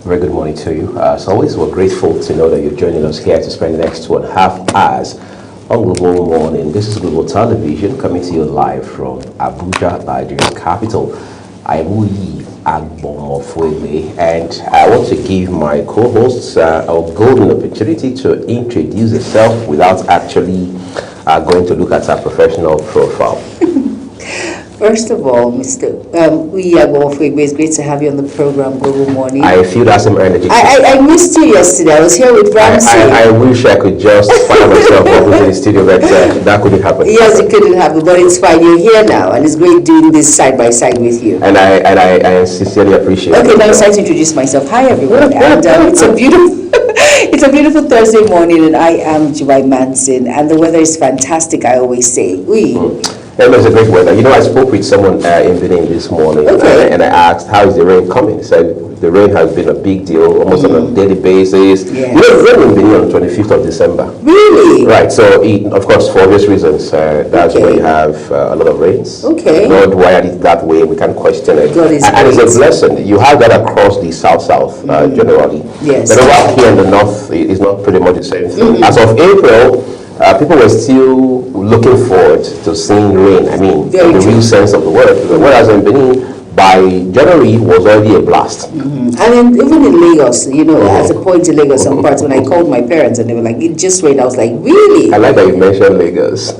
Very good morning to you. As always, we're grateful to know that you're joining us here to spend the next 2.5 hours on Global Morning. This is Global Television coming to you live from Abuja, Nigeria's capital. I am Uyi Agbomofwebe, and I want to give my co-hosts a golden opportunity to introduce yourself without actually going to look at our professional profile. First of all, Mr. Uyi Agbomofwebe, it's great to have you on the program, Global Morning. I feel that some energy. I missed you yesterday. I was here with Ramsey. I wish I could just find myself over in the studio, but that couldn't happen. Yes, it couldn't happen, but it's fine. You're here now, and it's great doing this side by side with you. And I sincerely appreciate it. Okay, now it's time to introduce myself. Hi, everyone. And it's a beautiful Thursday morning, and I am Juwai Manson, and the weather is fantastic, I always say. It was a great weather. You know, I spoke with someone in Benin this morning, and I asked, how is the rain coming? He said, the rain has been a big deal, almost on a daily basis. Yes. You know, it rained in Benin on the 25th of December. Really? Right, so of course, for obvious reasons, that's where you have a lot of rains. Okay. God wired it that way, we can't question it. God is and great. It's a blessing. You have that across the south-south generally. Yes. But over here in the north, it's not pretty much the same thing. As of April, people were still looking forward to seeing rain. I mean, in the real sense of the word. Whereas in Benin, by January, it was already a blast. And then, even in Lagos, you know, at a point in Lagos, some parts, when I called my parents and they were like, it just rained, I was like, really? I like that you mentioned Lagos.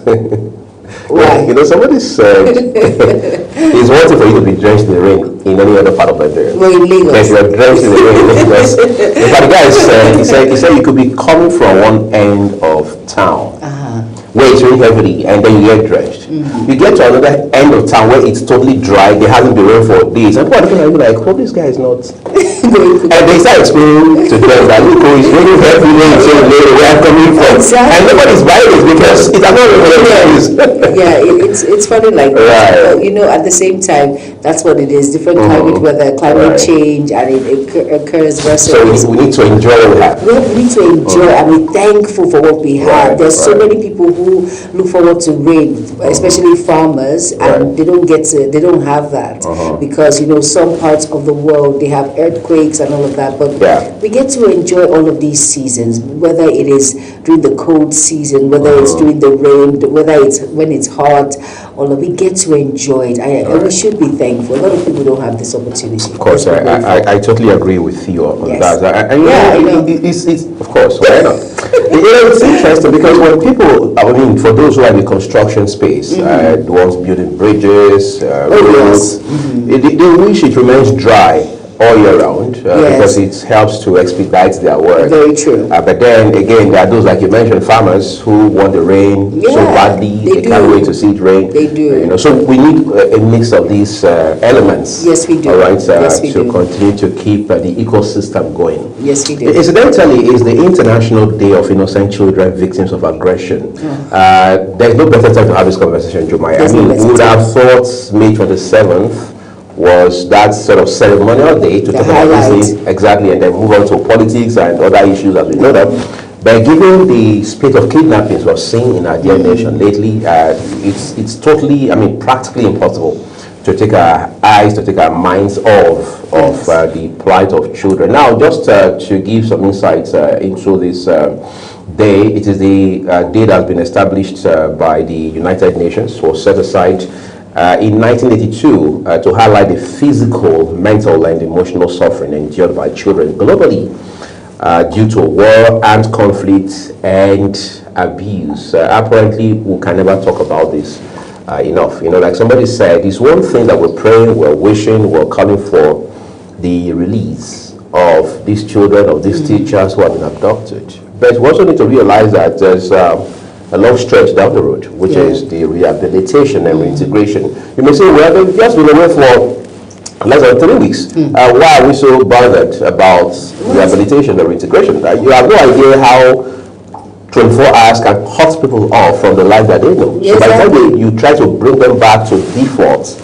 Why? You know, somebody said it's one thing for you to be drenched in the rain in any other part of Nigeria. Well, in Lagos. Yes, you're drenched in the rain in Lagos. In fact, the guy said, he said you could be coming from one end of town where it's raining heavily and then you get drenched. You get to another end of town where it's totally dry, there hasn't been rain for days. And people are looking at you like, oh, this guy is not. And they start explaining to them that, look, it's raining heavily, so where I'm coming from. Exactly. And nobody's buying it because it has not been Yeah, it's funny like that. But, you know, at the same time, that's what it is. Different climate weather, climate change, and it occurs versus. So we need to enjoy what we have. We need to enjoy and be thankful for what we have. There's so many people who look forward to rain, especially farmers, and they don't have that because, you know, some parts of the world they have earthquakes and all of that. But we get to enjoy all of these seasons, whether it is during the cold season, whether it's during the rain, whether it's when it's hot. All of we get to enjoy it, and we should be thankful. A lot of people don't have this opportunity. Of course, I totally agree with you on that. And it's of course, why not? It's interesting because when people, I mean, for those who are in the construction space, the ones building bridges, roads, they wish it remains dry all year round because it helps to expedite their work. Very true. But then again, there are those, like you mentioned, farmers who want the rain so badly, they can't wait to see it rain. They do. You know, so we need a mix of these elements. Yes, we do. All right, yes, we to do. continue to keep the ecosystem going. Yes, we do. Incidentally, is the International Day of Innocent Children Victims of Aggression. There's no better time to have this conversation, Jumai. I mean, we would have thought May 27th was that sort of ceremonial day to talk about these things, exactly, and then move on to politics and other issues as we know them. But given the spate of kidnappings we're seeing in our dear nation lately, it's totally, I mean, practically impossible to take our eyes, to take our minds off of the plight of children. Now, just to give some insights into this day, it is the day that has been established by the United Nations, was set aside in 1982 to highlight the physical, mental, and emotional suffering endured by children globally due to war, armed conflict, and abuse. Apparently, we can never talk about this enough. You know, like somebody said, it's one thing that we're praying, we're wishing, we're calling for the release of these children, of these teachers who have been abducted. But we also need to realize that there's a long stretch down the road, which is the rehabilitation and reintegration. You may say, well, they've just been away for less than 3 weeks. Why are we so bothered about rehabilitation and reintegration? You have no idea how 24 hours can cut people off from the life that they know. So by the time you try to bring them back to default,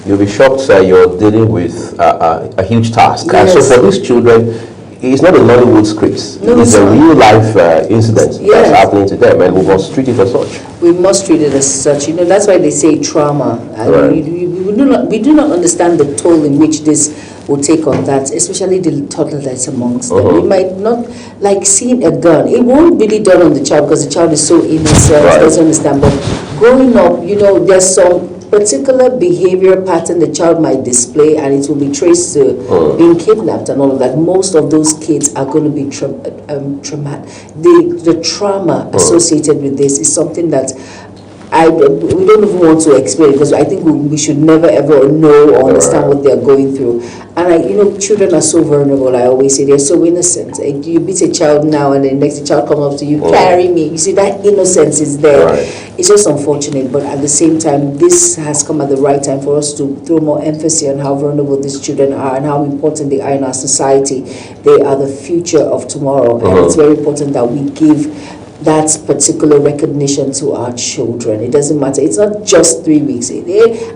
you'll be shocked you're dealing with a huge task. And so for these children, it's not a Nollywood script. No, it's a real life incident that's happening to them, and we must treat it as such. We must treat it as such. You know, that's why they say trauma. And we do not understand the toll in which this will take on that, especially the toddler that's amongst them. You might not like seeing a gun. It won't really dawn on the child because the child is so innocent, doesn't understand. But growing up, there's some particular behavior pattern the child might display, and it will be traced to being kidnapped and all of that. Most of those kids are going to be traumatic. The trauma associated with this is something that we don't even want to explain, because I think we should never ever know or understand what they're going through. And children are so vulnerable. I always say they're so innocent. You beat a child now, and the next child comes up to you, carry me. You see, that innocence is there. It's just unfortunate, but at the same time, this has come at the right time for us to throw more emphasis on how vulnerable these children are and how important they are in our society. They are the future of tomorrow, and it's very important that we give that particular recognition to our children. It doesn't matter. It's not just 3 weeks. An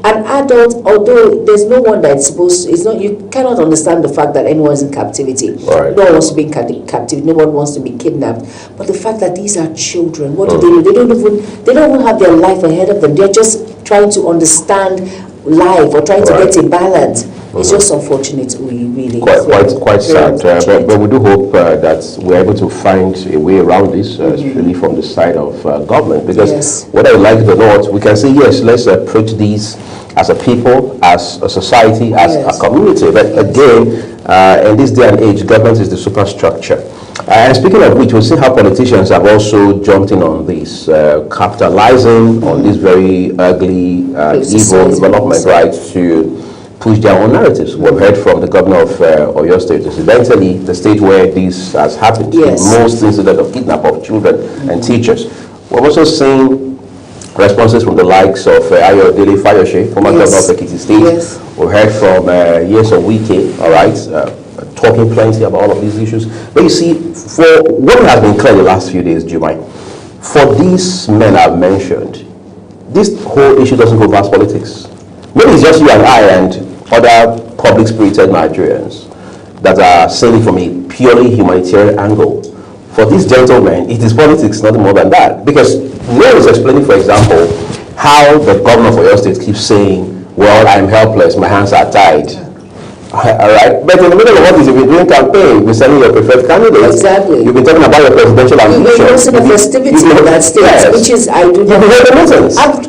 adult, although there's no one that's supposed to, it's not, you cannot understand the fact that anyone's in captivity. No one wants to be in captivity. No one wants to be kidnapped. But the fact that these are children, what do they do? They don't even have their life ahead of them. They're just trying to understand life or trying to get a balance. It's just unfortunate. We really quite sad, but we do hope that we're able to find a way around this, really from the side of government, because whether you like it or not, we can say yes, let's approach these as a people, as a society, as a community. But again, in this day and age, government is the superstructure. And speaking of which, we'll see how politicians have also jumped in on this, capitalizing on this very ugly, evil development, right, to push their own narratives. We've heard from the governor of Oyo State. This is eventually the state where this has happened. Most incidents of kidnap of children and teachers. We've also seen responses from the likes of Ayodele Fayose, former governor of Ekiti State. We've heard from Nyesom Wike, all right, talking plenty about all of these issues. But you see, for what has been clear the last few days, Jumai, for these men I've mentioned, this whole issue doesn't go past politics. Maybe it's just you and I and other public-spirited Nigerians that are seeing it from a purely humanitarian angle. For these gentlemen, it is politics, nothing more than that. Because no one is explaining, for example, how the governor of Oyo State keeps saying, well, I'm helpless, my hands are tied. All right, but in the middle of what you've been doing campaign, you've been sending your preferred candidate. Exactly. You've been talking about your presidential ambition. You've been hosting a festivity in that state, which is, I do not.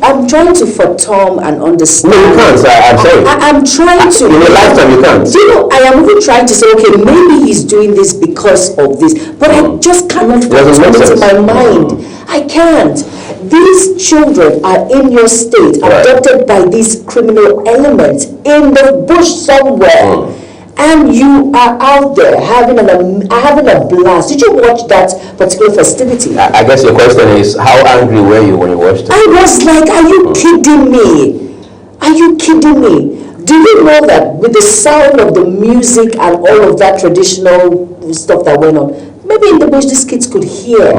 I'm trying to fathom and understand. No, you can't. I'm sorry. I'm trying to. In a lifetime, you can't. I am even trying to say, okay, maybe he's doing this because of this, but I just cannot put it into my mind. I can't. These children are in your state, abducted by these criminal elements in the bush somewhere, and you are out there having a blast. Did you watch that particular festivity? I guess your question is, how angry were you when you watched it? I was like, are you kidding me? Are you kidding me? Do you know that with the sound of the music and all of that traditional stuff that went on, maybe in the bush these kids could hear,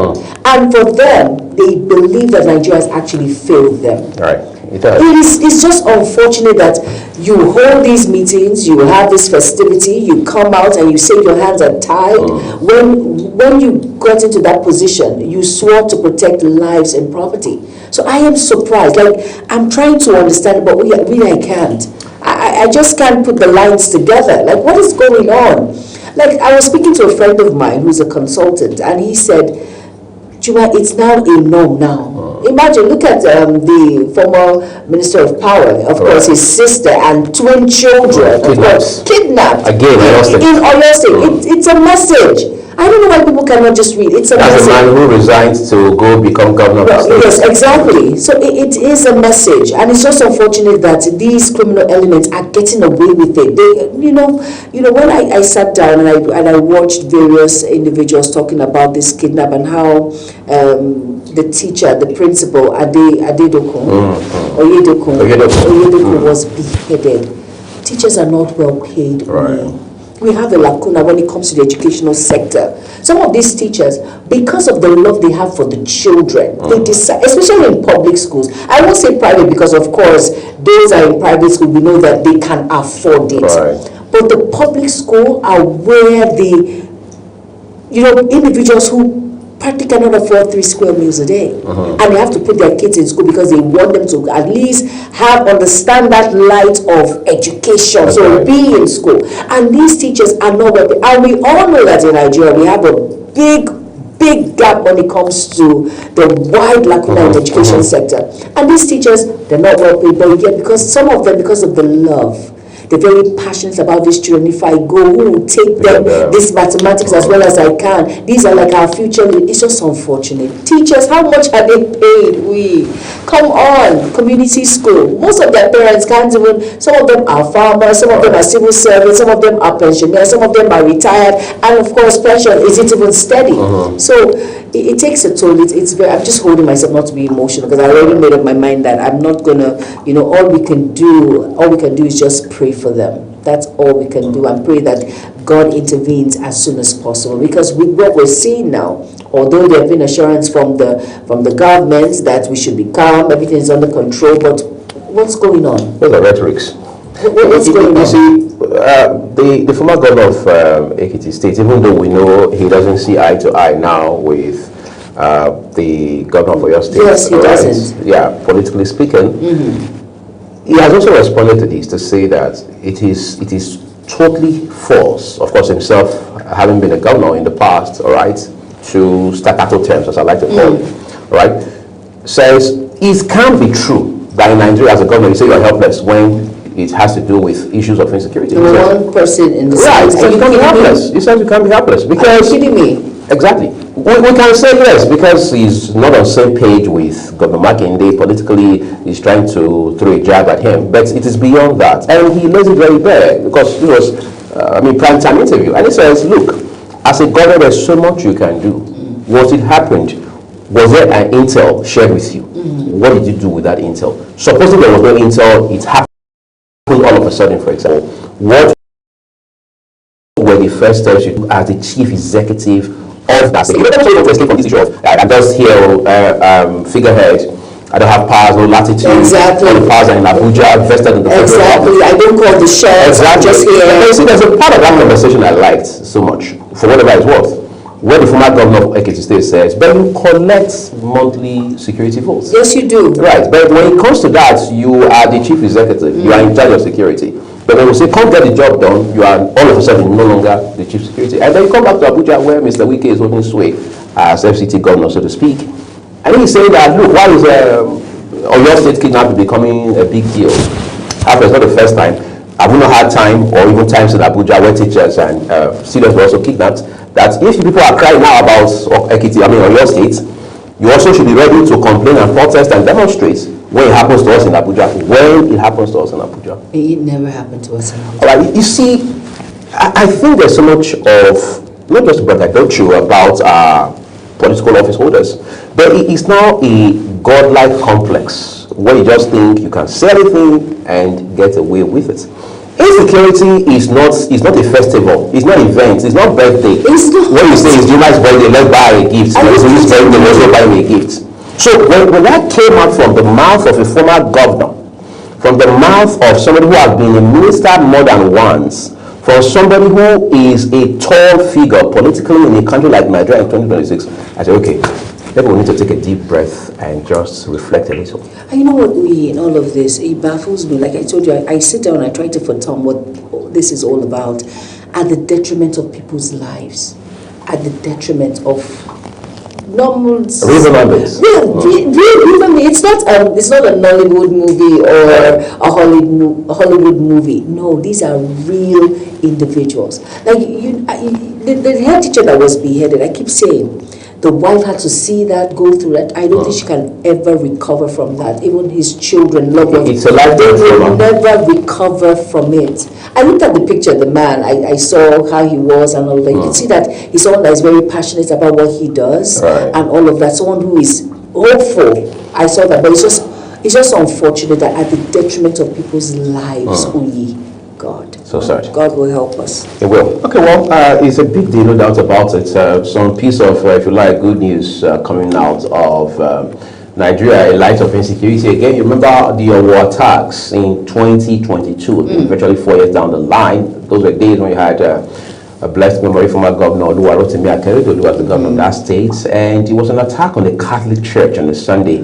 and for them, they believe that Nigeria has actually failed them. Right, it does. It's just unfortunate that you hold these meetings, you have this festivity, you come out and you say your hands are tied. When you got into that position, you swore to protect lives and property. So I am surprised. Like, I'm trying to understand, but really I can't. I just can't put the lines together. Like, what is going on? Like, I was speaking to a friend of mine who's a consultant, and he said, Juma, it's now a norm now. Imagine, look at the former Minister of Power, of course, his sister and twin children, kidnapped. Again, in Oyo State. It's a message. I don't know why people cannot just read. It's a message. As a man who resigned to go become governor of the state. Yes, exactly. So it is a message, and it's just unfortunate that these criminal elements are getting away with it. They, when I sat down and I watched various individuals talking about this kidnap and how the teacher, the principal, Oyedokun was beheaded. Teachers are not well paid. Right. We have a lacuna when it comes to the educational sector. Some of these teachers, because of the love they have for the children, they decide, especially in public schools. I won't say private because, of course, those are in private school. We know that they can afford it. Right. But the public school are where the individuals who practically cannot afford 3 square meals a day. And they have to put their kids in school because they want them to at least understand that light of education. That's so right. be in school. And these teachers are not working. And we all know that in Nigeria we have a big gap when it comes to the wide lacuna in the education sector. And these teachers, they're not well paid, but yet because some of them, because of the love, they're very passionate about these children. If I go, who will take them this mathematics as well as I can? These are like our future. It's just unfortunate. Teachers, how much are they paid? Come on, community school. Most of their parents can't even, some of them are farmers, some of them are civil servants, some of them are pensioners, some of them are retired, and of course pension isn't even steady. So it takes a toll. It's very, I'm just holding myself not to be emotional because I already made up my mind that I'm not gonna, all we can do is just pray for them. That's all we can do, and pray that God intervenes as soon as possible. Because with what we're seeing now, although there have been assurance from the government that we should be calm, everything is under control, but what's going on? Those are rhetorics. What's going on? You see, the former governor of Ekiti State, even though we know he doesn't see eye to eye now with the governor of Oyo State. Yes, he doesn't. Yeah, politically speaking. He has also responded to this to say that it is totally false, of course himself having been a governor in the past, all right, to staccato terms, as I like to call it, all right, says it can't be true that in Nigeria as a governor you say you're helpless when it has to do with issues of insecurity. One person in the right, state. you can't be helpless. You said you can't be helpless because... Are you kidding me? Exactly. We can say yes, because he's not on the same page with Governor Makinde. Politically, he's trying to throw a jab at him. But it is beyond that. And he lays it very bare, because it was, prime time interview. And he says, look, as a governor, there's so much you can do. What it happened, was there an intel shared with you? What did you do with that intel? Supposing there was no intel, it happened all of a sudden, for example. What were the first steps you do as the chief executive of that? You don't want to escape from this issue of, I'm just here, figurehead, I don't have powers, no latitude. Exactly. All the powers are in Abuja, vested in the federal Exactly. government. I don't call the shots. Exactly. Just here. And you see, there's a part of that conversation I liked so much, for whatever it's worth, where the former governor of Ekiti State says, but you collect monthly security votes. Yes, you do. Right, but when it comes to that, you are the chief executive, you are in charge of security. But when we say, come get the job done, you are all of a sudden no longer the chief security. And then you come back to Abuja, where Mr. Wike is holding sway as FCT governor, so to speak. And he's saying that, look, why is Oyo State kidnapping becoming a big deal? After it's not the first time. I've not had time, or even times in Abuja where teachers and students were also kidnapped, that if people are crying now about Oyo State, you also should be ready to complain and protest and demonstrate when it happens to us in Abuja. When it happens to us in Abuja. It never happened to us in Abuja. All right, you see, I think there's so much of, not just braggadocio about political office holders, but it is now a godlike complex where you just think you can say anything and get away with it. Insecurity is not a festival, it's not event, it's not birthday. It's not. When you say it's Juma's birthday, let's buy a gift. It's his birthday, let's go buy me a gift. So when that came out from the mouth of a former governor, from the mouth of somebody who has been a minister more than once, from somebody who is a tall figure politically in a country like Nigeria in 2026, I said, okay, maybe we need to take a deep breath and just reflect a little. And you know what, in all of this, it baffles me. Like I told you, I sit down and I try to fathom what this is all about, at the detriment of people's lives, at the detriment of normal. Real numbers. It's not a Nollywood movie or a Hollywood movie. No, these are real individuals. Like the head teacher that was beheaded, I keep saying, the wife had to see that, go through that. I don't think she can ever recover from that. Even his children, loved ones, it's a lifetime trauma. Never recover from it. I looked at the picture of the man. I saw how he was and all that. You can see that he's someone that is very passionate about what he does, right, and all of that. Someone who is hopeful. I saw that, but it's just unfortunate that at the detriment of people's lives, God. So sorry. God will help us. It will. Okay, well, it's a big deal, no doubt about it. Some piece of, if you like, good news coming out of Nigeria in light of insecurity. Again, you remember the war attacks in 2022, virtually 4 years down the line. Those were days when you had a blessed memory from our governor, Oluwarotimi Akeredolu, as the governor of that state, and it was an attack on the Catholic Church on a Sunday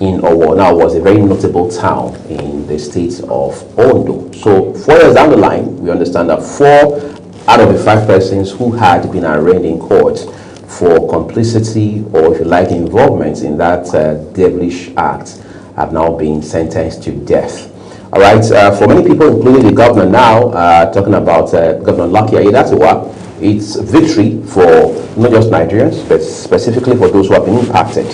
in Owo. Now, it was a very notable town in the state of Ondo. So 4 years down the line, we understand that 4 out of the 5 persons who had been arraigned in court for complicity, or if you like, involvement in that devilish act, have now been sentenced to death. All right, for many people, including the governor now, talking about Governor Lucky Aiyedatiwa, it's victory for not just Nigerians, but specifically for those who have been impacted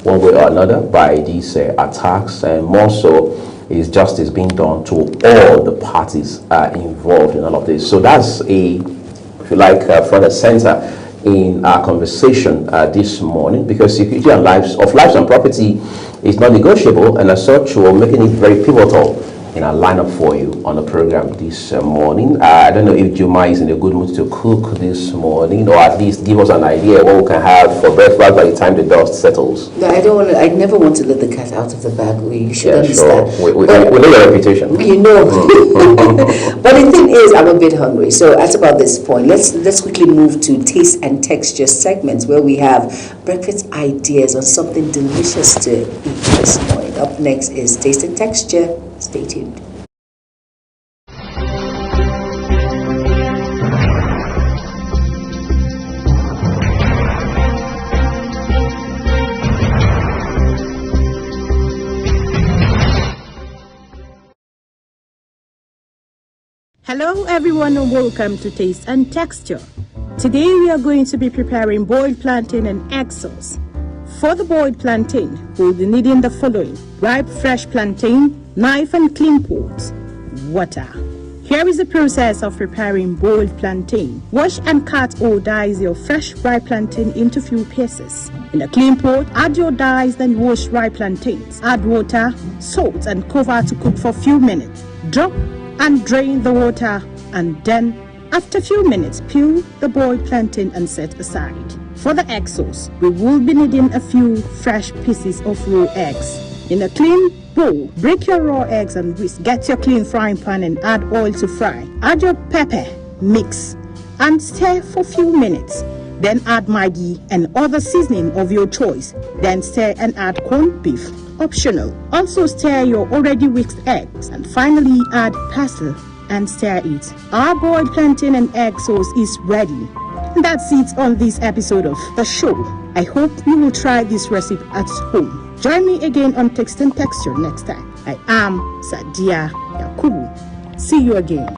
one way or another by these attacks, and more so is justice being done to all the parties involved in all of this. So that's a, if you like, front and center in our conversation this morning, because security and lives and property is not negotiable, and as such, we're making it very pivotal in our lineup for you on the program this morning. I don't know if Juma is in a good mood to cook this morning, or at least give us an idea what we can have for breakfast by the time the dust settles. No, I never want to let the cat out of the bag. You should understand. Sure. We know your reputation. You know. But the thing is, I'm a bit hungry. So at about this point, let's quickly move to taste and texture segments, where we have breakfast ideas on something delicious to eat this morning. Up next is taste and texture. Stay tuned. Hello everyone and welcome to Taste and Texture. Today we are going to be preparing boiled plantain and egg sauce. For the boiled plantain, we'll be needing the following: ripe fresh plantain, knife and clean pot, water. Here is the process of preparing boiled plantain. Wash and cut or dice your fresh ripe plantain into few pieces. In a clean pot, add your diced and washed ripe plantains. Add water, salt and cover to cook for a few minutes. Drop and drain the water, and then after a few minutes, peel the boiled plantain and set aside. For the egg sauce, we will be needing a few fresh pieces of raw eggs. In a clean bowl, break your raw eggs and whisk. Get your clean frying pan and add oil to fry. Add your pepper, mix, and stir for a few minutes. Then add Maggi and other seasoning of your choice. Then stir and add corned beef, optional. Also stir your already whisked eggs, and finally add parsley and stir it. Our boiled plantain and egg sauce is ready. And that's it on this episode of the show. I hope you will try this recipe at home. Join me again on Taste and Texture next time. I am Sadia Yakubu. See you again.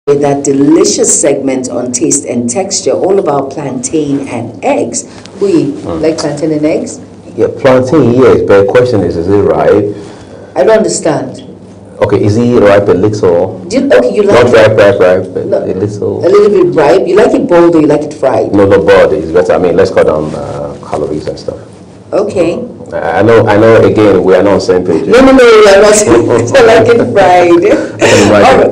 With that delicious segment on taste and texture, all about plantain and eggs. We like plantain and eggs? Yeah, plantain, yes, but the question is it ripe? I don't understand. Okay, is it ripe a little? You Not like ripe, but no, a little. A little bit ripe. You like it boiled or you like it fried? No, the boiled is better. I mean, let's cut down calories and stuff. Okay. I know, again, we are not on the same page. No, we are not. I like it fried.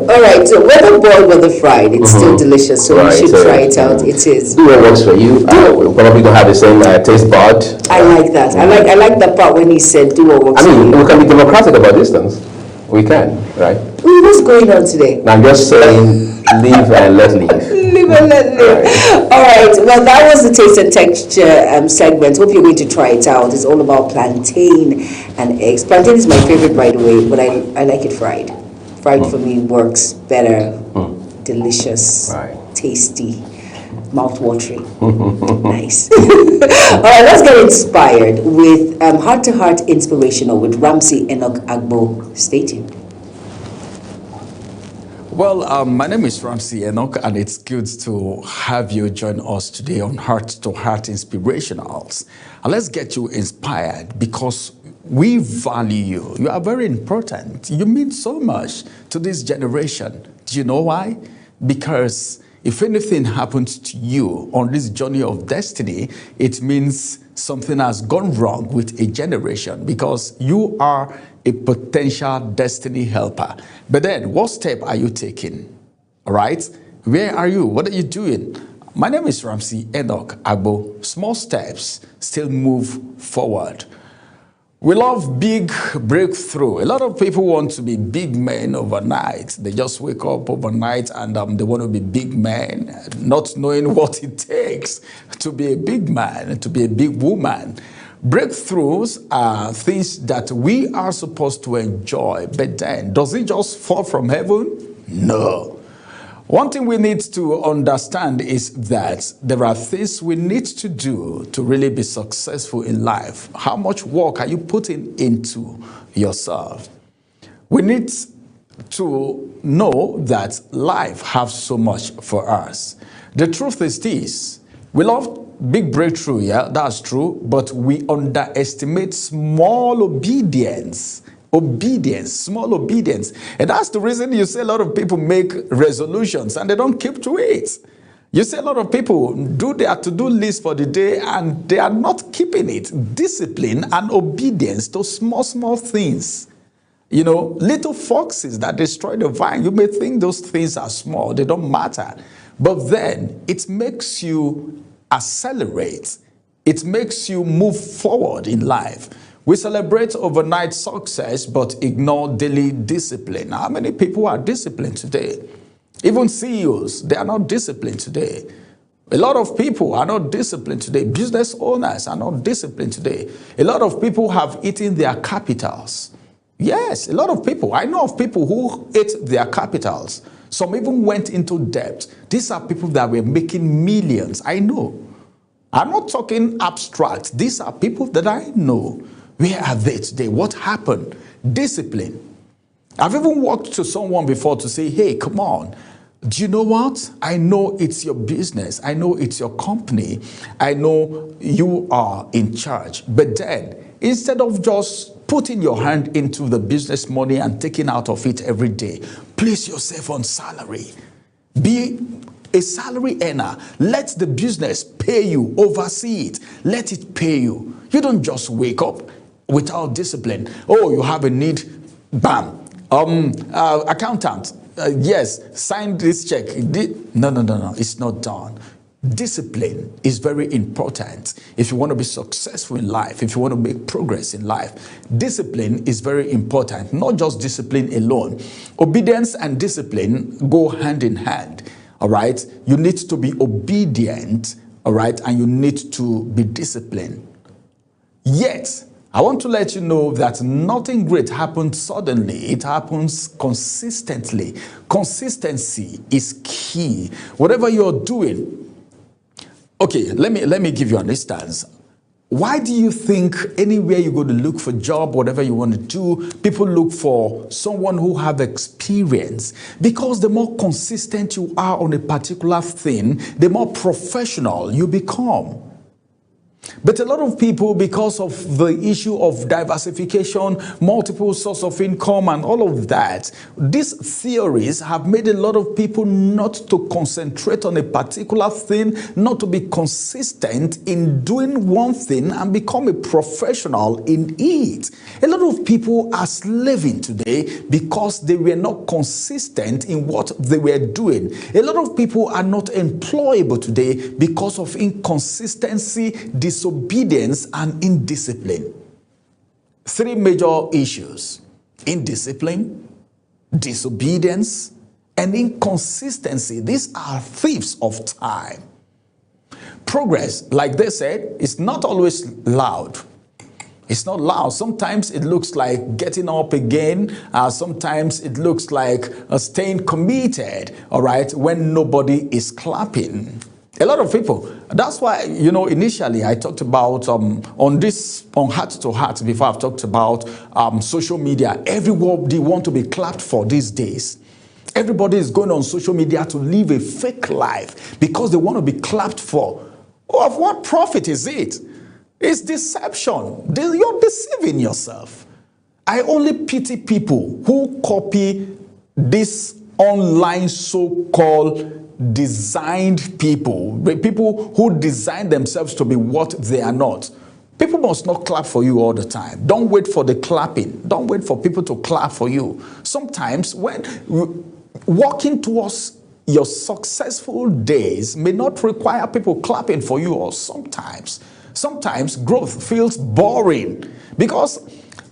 All right, so whether boiled, whether fried, it's still delicious, so you should try it out. It is. Do what works for you. We probably don't have the same taste bud. I like that. I like that part when he said do what works for you. I mean, we can be democratic about distance. We can, right? What's going on today? Now, I'm just saying, live and let live. Live and let live. All right. Well, that was the taste and texture segment. Hope you're going to try it out. It's all about plantain and eggs. Plantain is my favorite, by the way, but I like it fried. Fried for me works better. Delicious, tasty, mouth-watering. Nice. All right, let's get inspired with heart-to-heart inspirational with Ramsey Enoch Agbo. Stay tuned. Well, my name is Ramsey Enoch, and it's good to have you join us today on Heart to Heart Inspirationals. And let's get you inspired because we value you. You are very important. You mean so much to this generation. Do you know why? Because if anything happens to you on this journey of destiny, it means something has gone wrong with a generation, because you are a potential destiny helper. But then, what step are you taking? All right? Where are you? What are you doing? My name is Ramsey Enoch Agbo. Small steps still move forward. We love big breakthrough. A lot of people want to be big men overnight. They just wake up overnight and they want to be big men, not knowing what it takes to be a big man, to be a big woman. Breakthroughs are things that we are supposed to enjoy, but then, does it just fall from heaven? No. One thing we need to understand is that there are things we need to do to really be successful in life. How much work are you putting into yourself? We need to know that life has so much for us. The truth is this: we love big breakthrough, yeah, that's true, but we underestimate small obedience. Small obedience. And that's the reason you see a lot of people make resolutions and they don't keep to it. You see a lot of people do their to-do list for the day and they are not keeping it. Discipline and obedience to small things. You know, little foxes that destroy the vine. You may think those things are small, they don't matter. But then it makes you accelerate. It makes you move forward in life. We celebrate overnight success, but ignore daily discipline. How many people are disciplined today? Even CEOs, they are not disciplined today. A lot of people are not disciplined today. Business owners are not disciplined today. A lot of people have eaten their capitals. Yes, a lot of people. I know of people who ate their capitals. Some even went into debt. These are people that were making millions. I know. I'm not talking abstract. These are people that I know. Where are they today? What happened? Discipline. I've even walked to someone before to say, hey, come on. Do you know what? I know it's your business. I know it's your company. I know you are in charge. But then, instead of just putting your hand into the business money and taking out of it every day, place yourself on salary. Be a salary earner. Let the business pay you. Oversee it. Let it pay you. You don't just wake up without discipline. Oh, you have a need. Bam. Accountant. Yes, sign this check. No. It's not done. Discipline is very important if you want to be successful in life, if you want to make progress in life. Discipline is very important, not just discipline alone. Obedience and discipline go hand in hand, all right? You need to be obedient, all right, and you need to be disciplined. Yet, I want to let you know that nothing great happens suddenly. It happens consistently. Consistency is key. Whatever you're doing. Okay, let me give you an instance. Why do you think anywhere you go to look for a job, whatever you want to do, people look for someone who have experience? Because the more consistent you are on a particular thing, the more professional you become. But a lot of people, because of the issue of diversification, multiple sources of income and all of that, these theories have made a lot of people not to concentrate on a particular thing, not to be consistent in doing one thing and become a professional in it. A lot of people are slaving today because they were not consistent in what they were doing. A lot of people are not employable today because of inconsistency, disobedience, and indiscipline. Three major issues: indiscipline, disobedience, and inconsistency. These are thieves of time. Progress, like they said, is not always loud. It's not loud. Sometimes it looks like getting up again. Sometimes it looks like staying committed, all right, when nobody is clapping. A lot of people. That's why, initially I talked about on Heart to Heart, before I've talked about social media. Everybody want to be clapped for these days. Everybody is going on social media to live a fake life because they want to be clapped for. Of what profit is it? It's deception. You're deceiving yourself. I only pity people who copy this online so-called designed people who design themselves to be what they are not. People must not clap for you all the time. Don't wait for the clapping. Don't wait for people to clap for you. Sometimes when walking towards your successful days may not require people clapping for you, or sometimes growth feels boring, because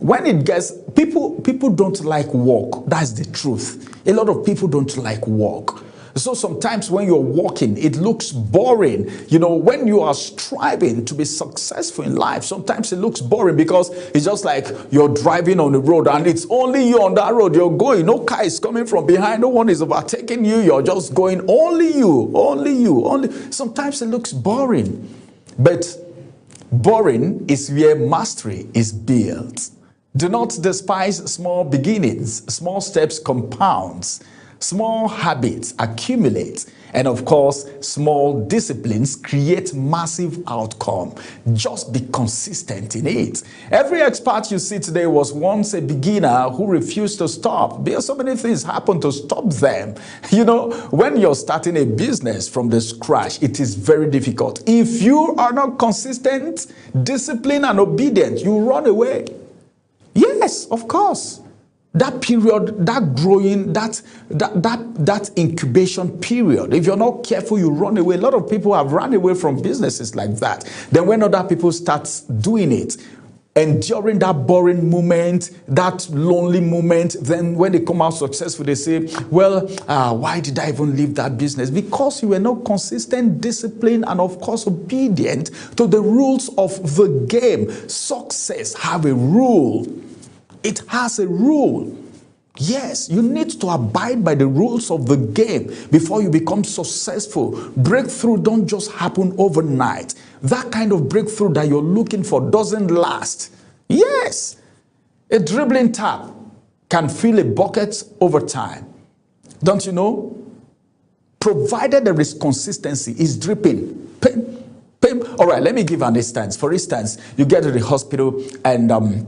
when it gets, people don't like work. That's the truth. A lot of people don't like work. So sometimes when you're walking, it looks boring. You know, when you are striving to be successful in life, sometimes it looks boring, because it's just like you're driving on the road and it's only you on that road. You're going, no car is coming from behind, no one is overtaking you. You're just going, only you. Sometimes it looks boring, but boring is where mastery is built. Do not despise small beginnings. Small steps compounds. Small habits accumulate, and of course, small disciplines create massive outcome. Just be consistent in it. Every expert you see today was once a beginner who refused to stop, because so many things happen to stop them. You know, when you're starting a business from the scratch, it is very difficult. If you are not consistent, disciplined, and obedient, you run away. Yes, of course. That period, that growing, that incubation period, if you're not careful, you run away. A lot of people have run away from businesses like that. Then when other people start doing it, and during that boring moment, that lonely moment, then when they come out successful, they say, well, why did I even leave that business? Because you were not consistent, disciplined, and of course obedient to the rules of the game. Success have a rule. It has a rule. Yes, you need to abide by the rules of the game before you become successful. Breakthrough don't just happen overnight. That kind of breakthrough that you're looking for doesn't last. Yes, a dribbling tap can fill a bucket over time. Don't you know? Provided there is consistency, it's dripping. All right, let me give an instance. For instance, you get to the hospital and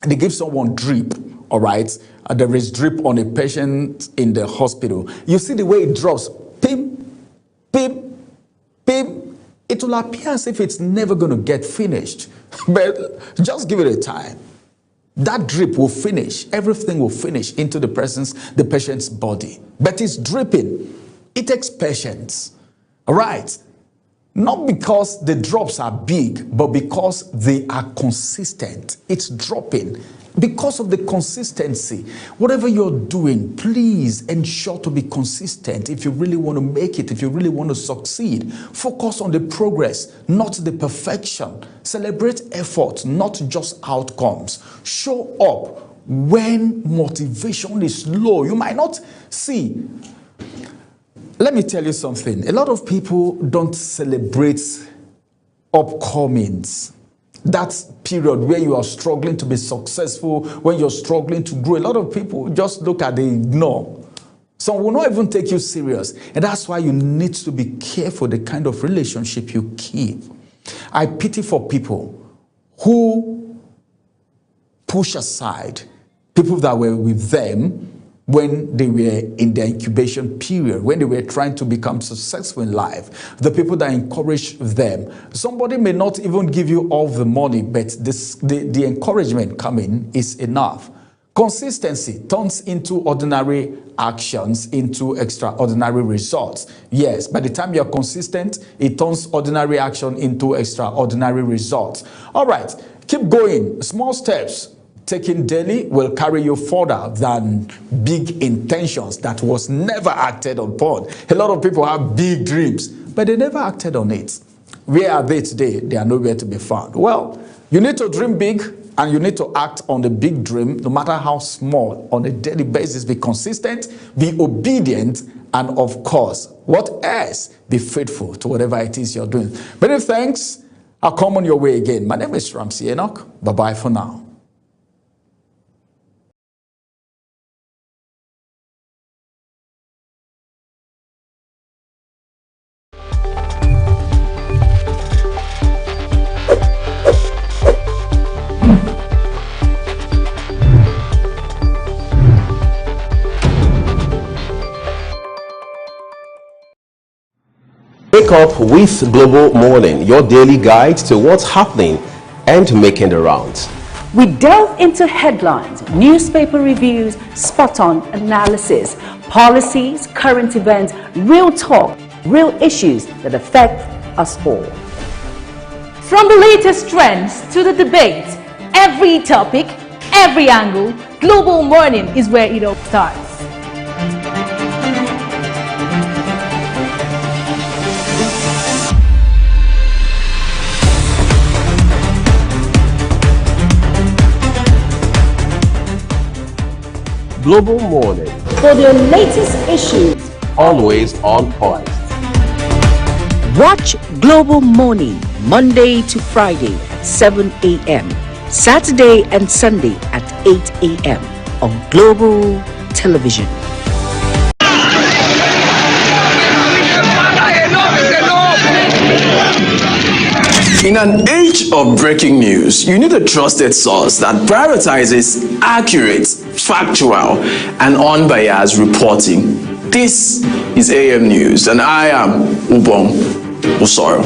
they give someone drip, all right? There is drip on a patient in the hospital. You see the way it drops, pim, pim, pim. It will appear as if it's never going to get finished. But just give it a time. That drip will finish. Everything will finish into the patient's body. But it's dripping. It takes patience, all right? Not because the drops are big, but because they are consistent. It's dropping. Because of the consistency. Whatever you're doing, please ensure to be consistent if you really want to make it, if you really want to succeed. Focus on the progress, not the perfection. Celebrate effort, not just outcomes. Show up when motivation is low. You might not see. Let me tell you something. A lot of people don't celebrate upcomings. That period where you are struggling to be successful, when you're struggling to grow, a lot of people just look at the ignore. Some will not even take you serious. And that's why you need to be careful the kind of relationship you keep. I pity for people who push aside people that were with them when they were in their incubation period, when they were trying to become successful in life, the people that encourage them. Somebody may not even give you all the money, but the encouragement coming is enough. Consistency turns into ordinary actions into extraordinary results. Yes, by the time you're consistent, it turns ordinary action into extraordinary results. All right, keep going. Small steps taken daily will carry you further than big intentions that was never acted upon. A lot of people have big dreams, but they never acted on it. Where are they today? They are nowhere to be found. Well, you need to dream big and you need to act on the big dream, no matter how small, on a daily basis. Be consistent, be obedient, and of course, what else? Be faithful to whatever it is you're doing. Many thanks. I'll come on your way again. My name is Ramsey Enoch. Bye-bye for now. Wake up with Global Morning, your daily guide to what's happening and making the rounds. We delve into headlines, newspaper reviews, spot-on analysis, policies, current events, real talk, real issues that affect us all. From the latest trends to the debates, every topic, every angle, Global Morning is where it all starts. Global Morning, For the latest issues, always on point. Watch Global Morning Monday to Friday at 7 a.m. Saturday and Sunday at 8 a.m. on Global Television. In an age of breaking news, you need a trusted source that prioritizes accurate, factual, and unbiased reporting. This is AM News, and I am Ubong Osoro.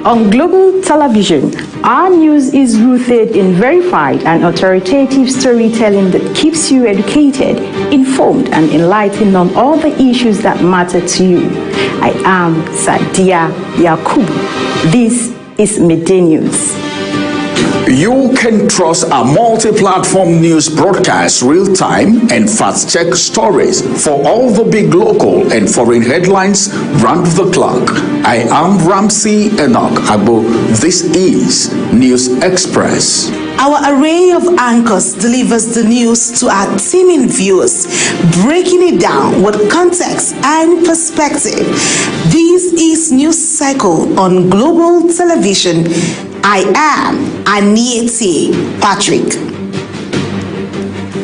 On Global Television, our news is rooted in verified and authoritative storytelling that keeps you educated, informed, and enlightened on all the issues that matter to you. I am Sadia Yakubu. This is Midday News. You can trust our multi-platform news broadcast real-time and fast-check stories for all the big local and foreign headlines round the clock. I am Ramsey Enoch Agbo. This is News Express. Our array of anchors delivers the news to our teeming viewers, breaking it down with context and perspective. This is News Cycle on Global Television. I am Anieti Patrick.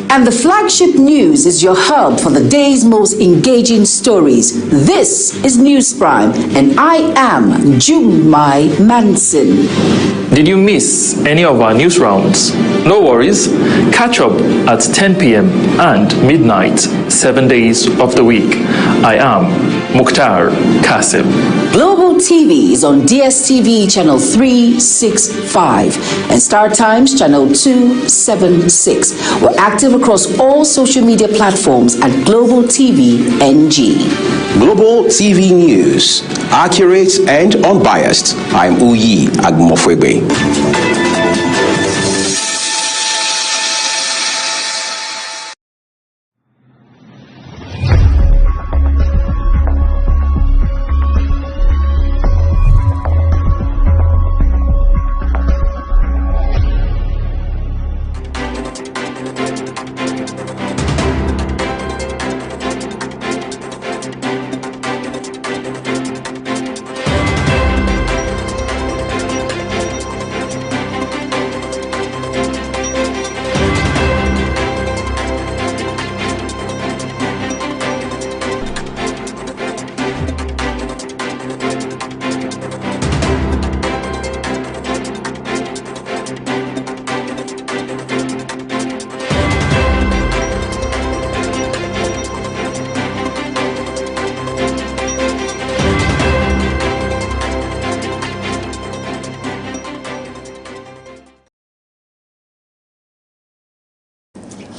And the flagship news is your hub for the day's most engaging stories. This is News Prime, and I am Jumai Manson. Did you miss any of our news rounds? No worries. Catch up at 10 p.m. and midnight, 7 days of the week. I am Mukhtar Kasim. Global TV is on DSTV channel 365 and Star Times channel 276. We're active across all social media platforms at Global TV NG. Global TV News, accurate and unbiased. I'm Uyi Agmofwebe.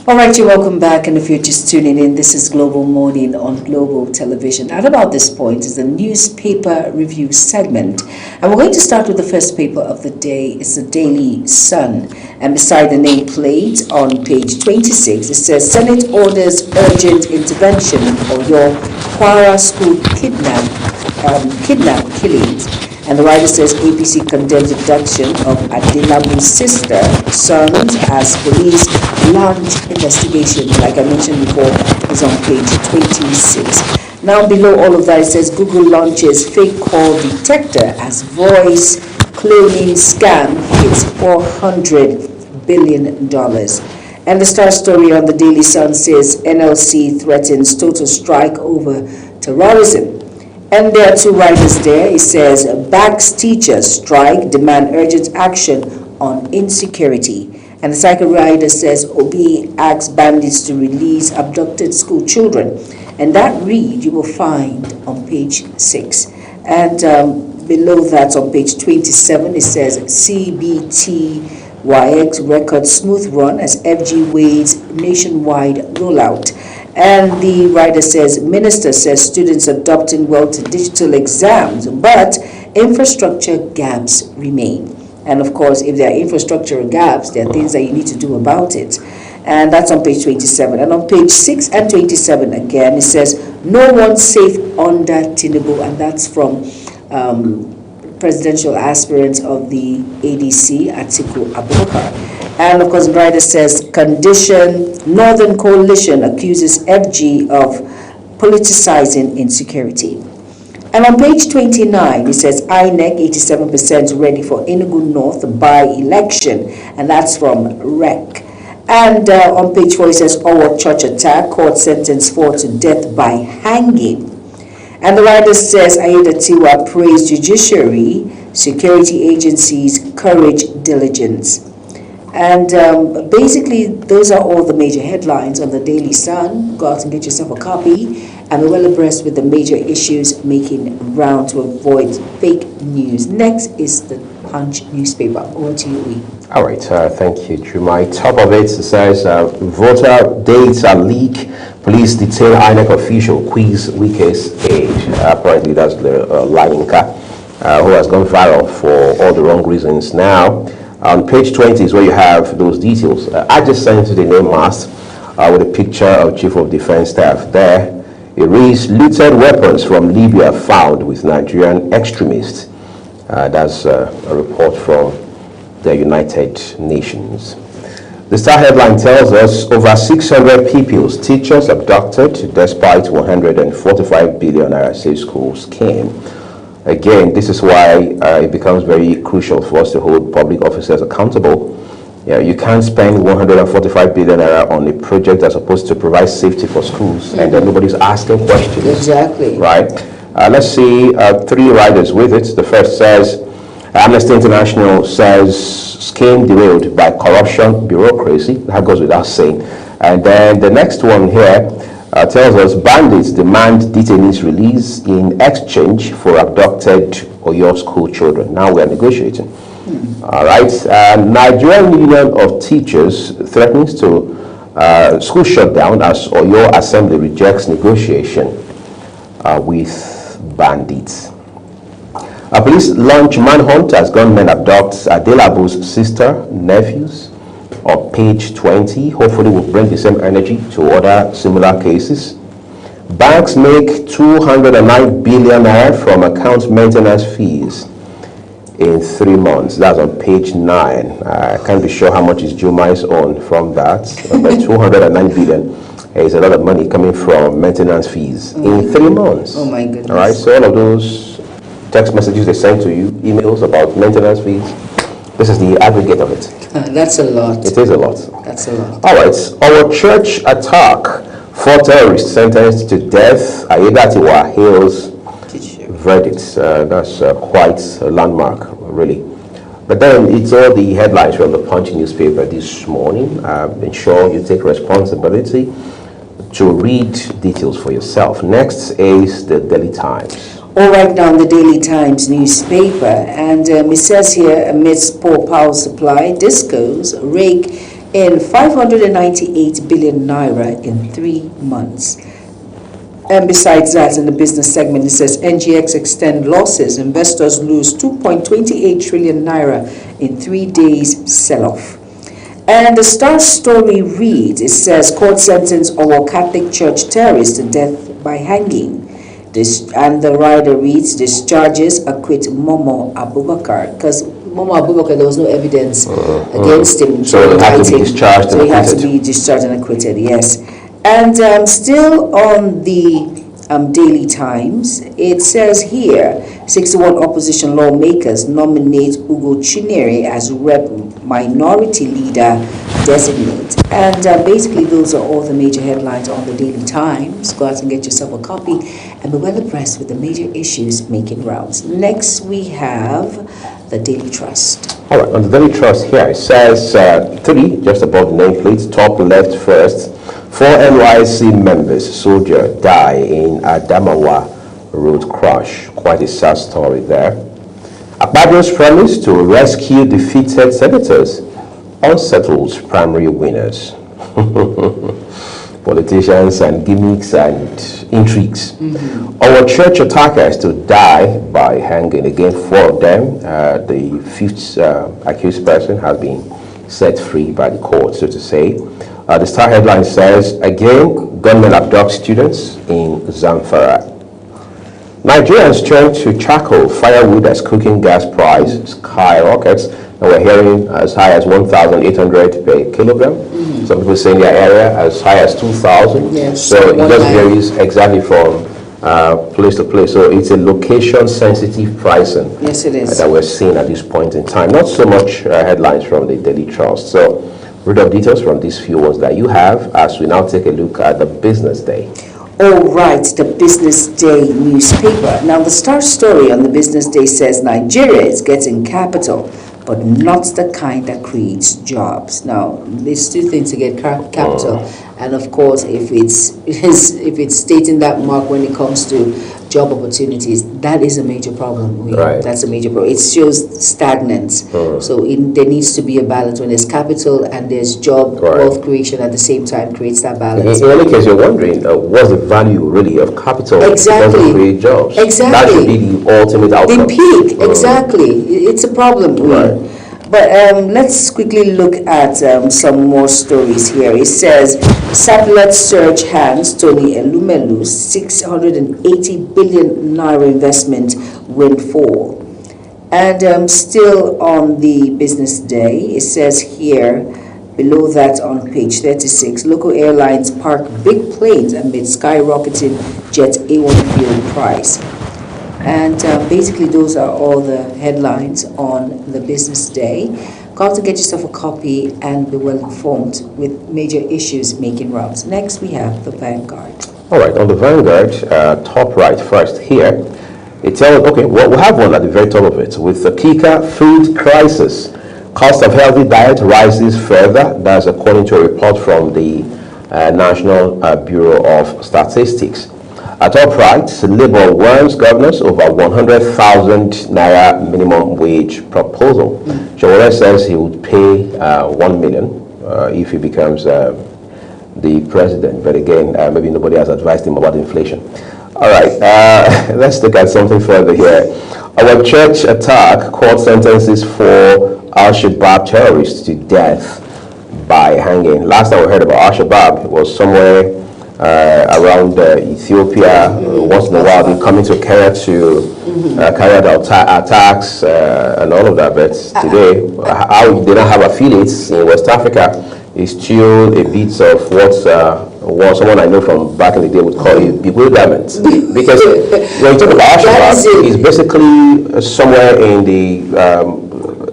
All right, you're welcome back, and if you're just tuning in, this is Global Morning on Global Television. At about this point is the newspaper review segment, and we're going to start with the first paper of the day. It's the Daily Sun, and beside the nameplate on page 26, it says, Senate orders urgent intervention for your Kwara school kidnap killings. And the writer says APC condemns abduction of Adelabu's sister, sons, as police launch investigation. Like I mentioned before, is on page 26. Now below all of that, it says Google launches fake call detector as voice cloning scam hits $400 billion. And the star story on the Daily Sun says NLC threatens total strike over terrorism. And there are two writers there. It says, backs teachers strike, demand urgent action on insecurity. And the second writer says, Obi asks bandits to release abducted school children. And that read you will find on page 6. And below that, on page 27, it says CBTYX record smooth run as FG Wade's nationwide rollout. And the writer says, Minister says students adopting well to digital exams, but infrastructure gaps remain. And of course, if there are infrastructure gaps, there are things that you need to do about it. And that's on page 27. And on page 6 and 27 again, it says, no one safe under Tinubu, and that's from presidential aspirant of the ADC, Atiku Abubakar. And of course, the writer says, condition, Northern Coalition accuses FG of politicizing insecurity. And on page 29, it says, INEC 87% ready for Enugu North by-election, and that's from REC. And on page 4, it says, Owo church attack, court sentence 4 to death by hanging. And the writer says, Aiyedatiwa praised judiciary, security agencies, courage, diligence. And basically, those are all the major headlines on the Daily Sun. Go out and get yourself a copy. And be well abreast with the major issues making round to avoid fake news. Next is the Punch newspaper. Over to you, Lee. All right, thank you, Jumai. Top of it says, voter data leak. Police detain INEC official, quiz Wike's age. Apparently, that's the Lainka, who has gone viral for all the wrong reasons. Now, on page 20 is where you have those details. I just sent you the name mask with a picture of Chief of Defense Staff there. It reads, looted weapons from Libya found with Nigerian extremists. That's a report from the United Nations. The Star headline tells us over 600 pupils, teachers abducted despite 145 billion naira safe school scheme. Again, this is why it becomes very crucial for us to hold public officers accountable. Yeah, you can't spend 145 billion naira on a project that's supposed to provide safety for schools, and then nobody's asking questions. Exactly. Right? Let's see 3 riders with it. The first says, Amnesty International says scheme derailed by corruption, bureaucracy. That goes without saying. And then the next one here tells us bandits demand detainees release in exchange for abducted Oyo school children. Now we are negotiating. All right. Nigerian Union of Teachers threatens to school shutdown as Oyo Assembly rejects negotiation with bandits. Police launch manhunt as gunmen abduct Adelabu's sister, nephews. On page 20, hopefully we'll bring the same energy to other similar cases. Banks make 209 billion naira from account maintenance fees in 3 months. That's on page 9. I can't be sure how much is Jumai's own from that, but 209 billion is a lot of money coming from maintenance fees in 3 months. Oh my goodness. All right, so all of those text messages they send to you, emails about maintenance fees, this is the aggregate of it. That's a lot. It is a lot. That's a lot. All right, our church attack, 4 terrorists sentenced to death. Aiyedatiwa hails verdicts. That's quite a landmark, really. But then it's all the headlines from the Punch newspaper this morning. Ensure you take responsibility to read details for yourself. Next is the Daily Times. All right, now the Daily Times newspaper, and it says here, amidst poor power supply, discos rake in 598 billion naira in 3 months. And besides that, in the business segment, it says NGX extend losses, investors lose 2.28 trillion naira in 3 days sell-off. And the Star story reads, it says court sentence Owo Catholic Church terrorist to death by hanging. And the rider reads, discharges acquit Momo Abubakar, because Momo Abubakar, there was no evidence against him. So he had to be discharged and acquitted. So he had to be discharged and acquitted, yes. And still on the Daily Times, it says here, 61 opposition lawmakers nominate Ugo Chinyere as Rep Minority Leader Designate. And basically, those are all the major headlines on the Daily Times. Go out and get yourself a copy and be well abreast with the major issues making rounds. Next, we have the Daily Trust. All right, on the Daily Trust here, it says 3, just above the nameplate, top left first. 4 NYSC members, soldier, die in Adamawa road crash. Quite a sad story there. Akpabio's promise to rescue defeated senators unsettles primary winners. Politicians and gimmicks and intrigues. Our church attackers to die by hanging. Again, 4 of them. The 5th accused person has been set free by the court, so to say. The Star headline says, again, gunmen abduct students in Zamfara. Nigerians turn to charcoal, firewood as cooking gas price skyrockets. And we're hearing as high as 1,800 per kilogram. Some people say in their area as high as 2,000. Yes, so it just varies exactly from place to place. So it's a location-sensitive pricing. Yes, it is. That we're seeing at this point in time. Not so much headlines from the Daily Trust. So read of details from these few ones that you have as we now take a look at the business day. All right, the Business Day newspaper. Now, the Star story on the Business Day says Nigeria is getting capital, but not the kind that creates jobs. Now, there's 2 things to get capital, and of course, if it's stating that mark when it comes to job opportunities, that is a major problem. Right. That's a major problem. It shows stagnance. So there needs to be a balance when there's capital and there's job wealth creation at the same time creates that balance. In any case, you're wondering what's the value really of capital Exactly. to create jobs? Exactly. That should be the ultimate outcome. The peak, exactly. It's a problem. Right. But let's quickly look at some more stories here. It says, satellite search hands Tony Elumelu's 680 billion naira investment windfall. And still on the Business Day, it says here, below that on page 36, local airlines park big planes amid skyrocketing jet A1 fuel price. And basically, those are all the headlines on the Business Day. Call to get yourself a copy and be well informed with major issues making rounds. Next, we have the Vanguard. All right, on the Vanguard, top right first here, it tells, okay, well, we have one at the very top of it. With the Kika food crisis, cost of healthy diet rises further. That's according to a report from the National Bureau of Statistics. At top right, Labour warns governors over 100,000 naira minimum wage proposal. Shawara says he would pay 1 million if he becomes the president. But again, maybe nobody has advised him about inflation. All right, let's look at something further here. Our church attack, court sentences for Al-Shabaab terrorists to death by hanging. Last time we heard about Al-Shabaab, it was somewhere around Ethiopia. Once in a while they come into Kenya to carry out attacks and all of that, but today how they don't have affiliates in West Africa is still a bit of what someone I know from back in the day would call you bewilderment. Because when you talk about Al-Shabaab, it's basically somewhere in the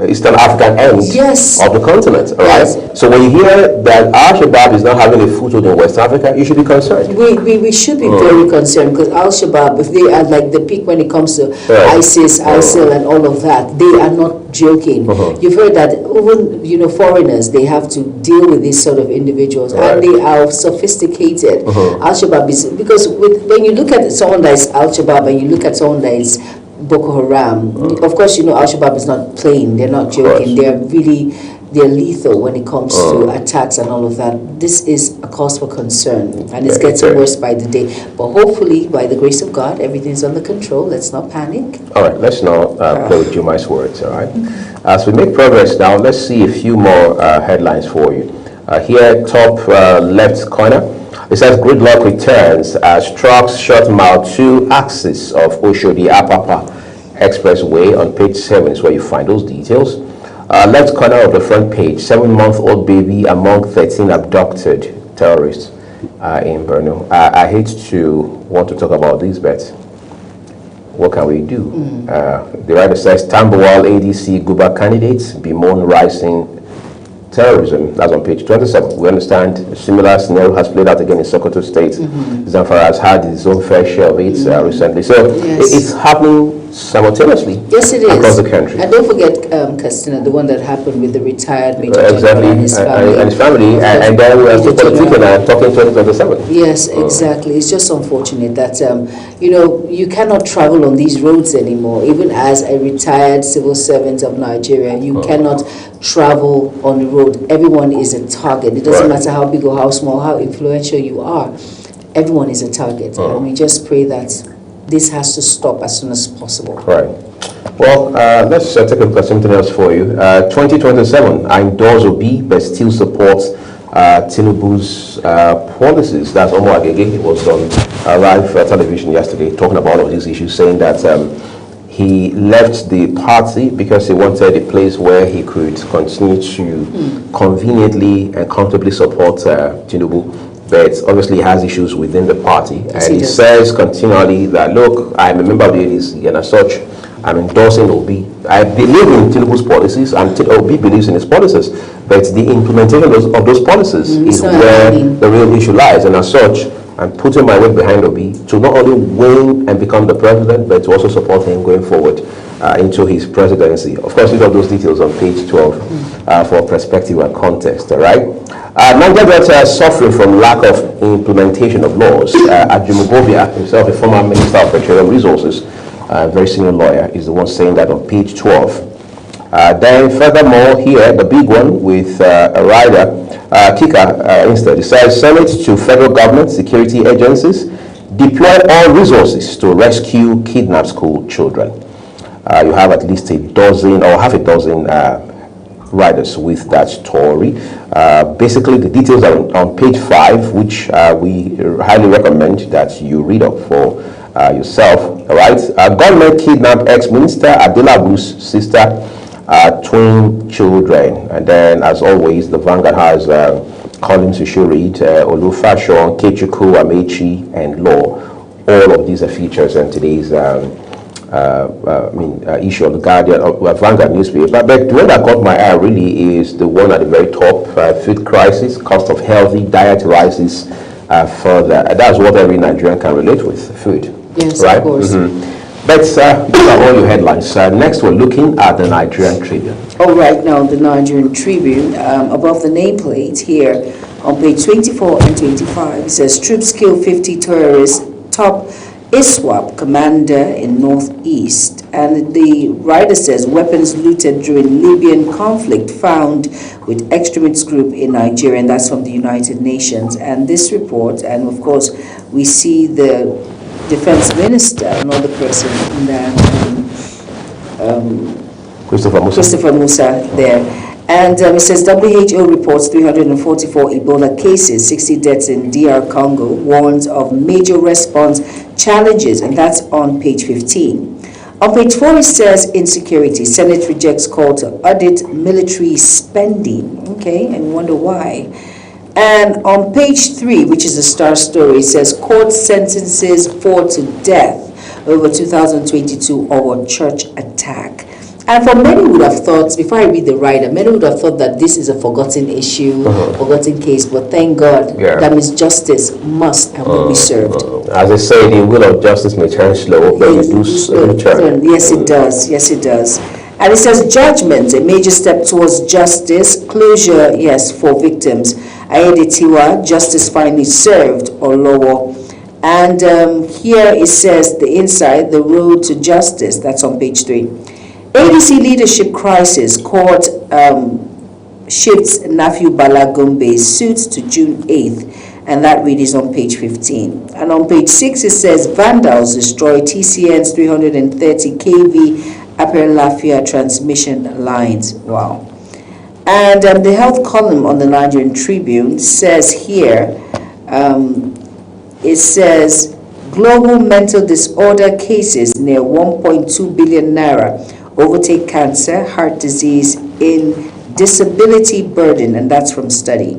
Eastern African end of the continent, right? So when you hear that Al-Shabaab is not having a foothold in West Africa, you should be concerned. We should be very concerned because Al-Shabaab, if they are like the peak when it comes to ISIS, ISIL, and all of that, they are not joking. You've heard that even foreigners, they have to deal with these sort of individuals, and they are sophisticated. Al-Shabaab is because when you look at someone that is Al-Shabaab and you look at someone that is Boko Haram, of course, Al-Shabaab is not playing, they're not joking, they're lethal when it comes to attacks and all of that. This is a cause for concern, and it's getting worse by the day. But hopefully, by the grace of God, everything's under control. Let's not panic. All right, let's not play with Jumai's words, all right? As we make progress now, let's see a few more headlines for you. Here, top left corner, it says gridlock returns as trucks shut mile 2 axis of Oshodi-Apapa Expressway. On page 7 is where you find those details. Left corner of the front page, 7-month-old baby among 13 abducted terrorists in Borno. I hate to want to talk about this, but what can we do? The writer says Tambuwal ADC Guba candidates bemoan rising terrorism. That's on page 27. We understand a similar scenario has played out again in Sokoto State. Zamfara has had its own fair share of it recently. So it's happening simultaneously yes, it is. across the country. And don't forget, Christina, the one that happened with the retired Major Exactly, General and his family. and his family, and then we are still politicking and talking 2027. Yes, exactly. It's just unfortunate that, you cannot travel on these roads anymore. Even as a retired civil servant of Nigeria, you cannot travel on the road. Everyone is a target. It doesn't matter how big or how small, how influential you are. Everyone is a target. And we just pray that this has to stop as soon as possible. Right. Well, let's take a look at something else for you. 2027, I endorse Obi, but still supports Tinubu's policies. That's Omo Agege. It was on live television yesterday, talking about all of these issues, saying that he left the party because he wanted a place where he could continue to conveniently and comfortably support Tinubu. But obviously he has issues within the party, and he says continually that, look, I'm a member of the ADC, and as such, I'm endorsing Obi. I believe in Tinubu's policies, and Obi believes in his policies, but the implementation of those policies is where the real issue lies, and as such, I'm putting my weight behind Obi to not only win and become the president, but to also support him going forward into his presidency. Of course, these are those details on page 12 for perspective and context, all right? Nigeria Delta suffering from lack of implementation of laws. Ajimobobia, himself a former Minister of Petroleum Resources, very senior lawyer, is the one saying that on page 12. Then furthermore here, the big one with a rider, Kika instead, it says, Senate to federal government, security agencies, deploy all resources to rescue kidnapped school children. You have at least a dozen or half a dozen riders with that story. Basically, the details are on page 5, which we highly recommend that you read up for yourself. All right. Government kidnapped ex-minister Adelabu's sister, twin children. And then, as always, the Vanguard has columns you should read: Olufashon, Kechuku, Amechi, and Law. All of these are features in today's issue of the Guardian, Vanguard newspaper. But the one that caught my eye really is the one at the very top: food crisis, cost of healthy diet rises further. That's what every Nigerian can relate with: food. Yes, right? Of course. But these are all your headlines. Next, we're looking at the Nigerian Tribune. All right, now the Nigerian Tribune, above the nameplate here on page 24 and 25, it says troops kill 50 terrorists, top ISWAP commander in northeast. And the writer says weapons looted during Libyan conflict found with extremist group in Nigeria, and that's from the United Nations. And this report, and of course we see the defense minister, another person in that, Christopher Musa there. And it says WHO reports 344 Ebola cases, 60 deaths in DR Congo, warns of major response challenges, and that's on page 15. On page 4 it says insecurity, Senate rejects call to audit military spending. Okay, and we wonder why. And on page 3, which is a star story, it says court sentences 4 to death over 2022 over church attack. And for many would have thought, before I read the writer, many would have thought that this is a forgotten issue, forgotten case, but thank God that means justice must and will be served. As I say, the will of justice may turn slow, but it does return. Yes, it does. Yes, it does. And it says judgment, a major step towards justice, closure, yes, for victims. Ayedetiwa, justice finally served, or lower. And here it says the inside, the road to justice, that's on page 3. ADC leadership crisis, court shifts Nafiu Bala Gombe's suits to June 8th, and that read is on page 15. And on page 6 it says vandals destroy TCN's 330 kV Aperlafia transmission lines. Wow. And the health column on the Nigerian Tribune says here, it says global mental disorder cases near 1.2 billion naira overtake cancer, heart disease in disability burden, and that's from study.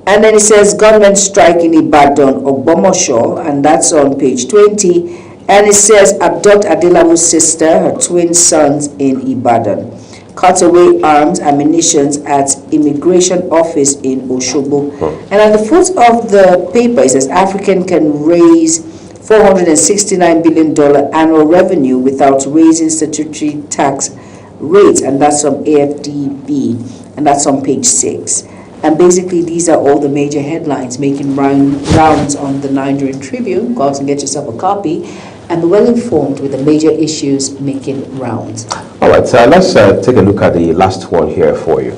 And then it says gunmen strike in Ibadan, Ogbomosho, and that's on page 20. And it says abduct Adelabu's sister, her twin sons in Ibadan. Cut away arms, ammunitions at immigration office in Oshobo. And at the foot of the paper, it says African can raise $469 billion annual revenue without raising statutory tax rates, and that's from AFDB, and that's on page 6. And basically, these are all the major headlines making rounds on the Nigerian Tribune. Go out and get yourself a copy, and be well informed with the major issues making rounds. All right, let's take a look at the last one here for you.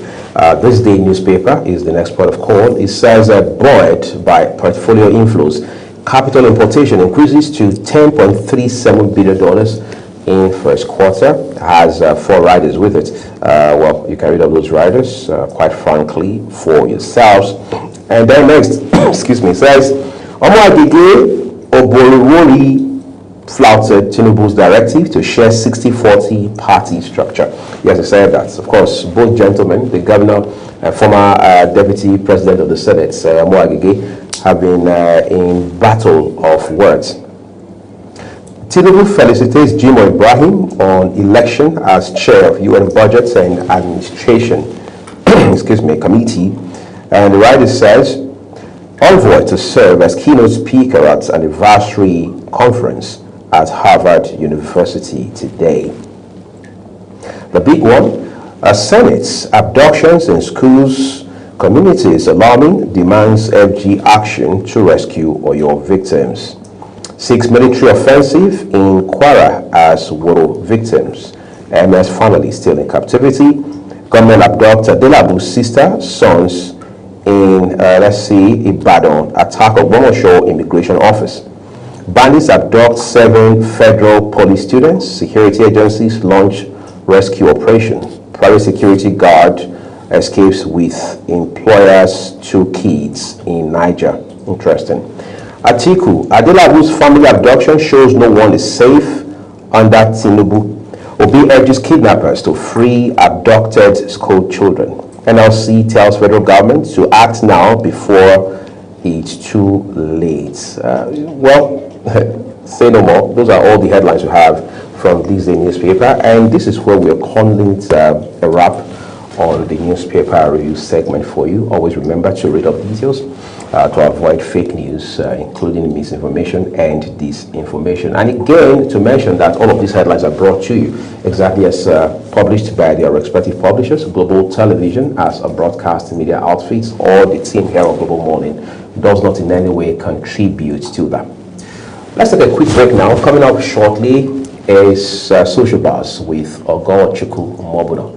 This day newspaper is the next port of call. It says buoyed by portfolio inflows, capital importation increases to $10.37 billion in first quarter, has 4 riders with it. Well, you can read up those riders, quite frankly, for yourselves. And then next, excuse me, says, Omo Agege Oborowori flouted Tinubu's directive to share 60-40 party structure. Yes, I said that. Of course, both gentlemen, the governor and former deputy president of the Senate, Omo Agege, have been in battle of words. Tinubu felicitates Jimoh Ibrahim on election as chair of UN Budget and Administration Committee. And the writer says, envoy to serve as keynote speaker at an anniversary conference at Harvard University today. The big one, Senate's abductions in schools, communities alarming, demands FG action to rescue Oyo victims. 6 military offensive in Kwara as Woro victims. MS family still in captivity. Government abduct Adelabu's sister, sons in, Ibadan. Attack of Bomosho Immigration Office. Bandits abduct 7 federal police students. Security agencies launch rescue operation. Private security guard escapes with employer's 2 kids in Niger. Interesting. Atiku, Adelabu's family abduction shows no one is safe under Tinubu. Obi urges kidnappers to free abducted school children. NLC tells federal government to act now before it's too late. Say no more. Those are all the headlines we have from this day newspaper, and this is where we are calling it a wrap on the newspaper review segment for you. Always remember to read up details to avoid fake news, including misinformation and disinformation. And again, to mention that all of these headlines are brought to you exactly as published by their respective publishers. Global Television, as a broadcast media outfit, or the team here on Global Morning, does not in any way contribute to that. Let's take a quick break now. Coming up shortly is Social Buzz with Ogochukwu Mobuna.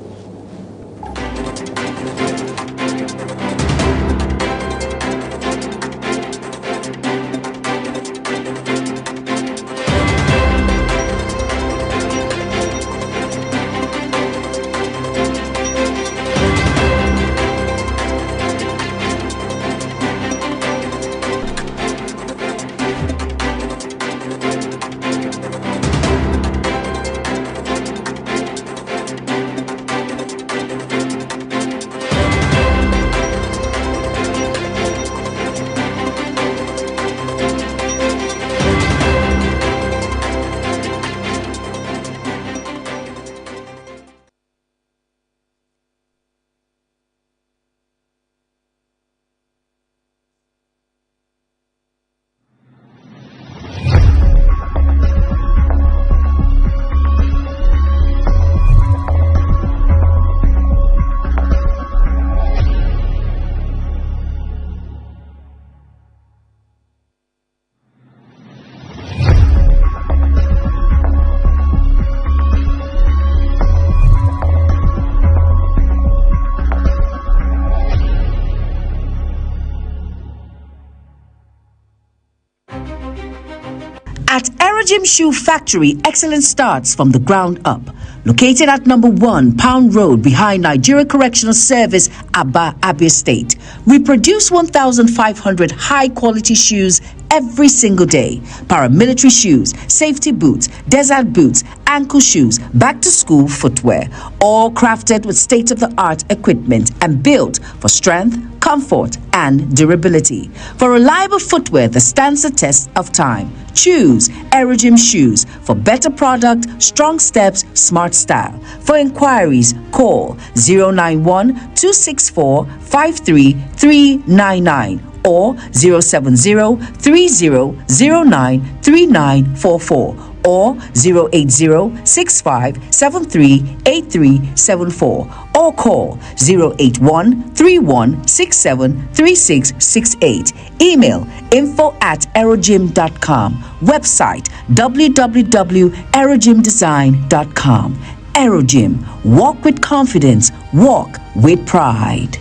At Erojim Shoe Factory, excellence starts from the ground up. Located at number 1 Pound Road behind Nigeria Correctional Service, Aba, Abia State. We produce 1,500 high-quality shoes every single day. Paramilitary shoes, safety boots, desert boots, ankle shoes, back-to-school footwear. All crafted with state-of-the-art equipment and built for strength, comfort, and durability. For reliable footwear that stands the test of time, choose Erojim Shoes for better product, strong steps, smart style. For inquiries, call 091-264-53399 or 070-3009-3944 or 080-6573-8374 or call 081-3167-3668. Email info@aerogym.com. Website www.aerogymdesign.com. Aerogym. Walk with confidence. Walk with pride.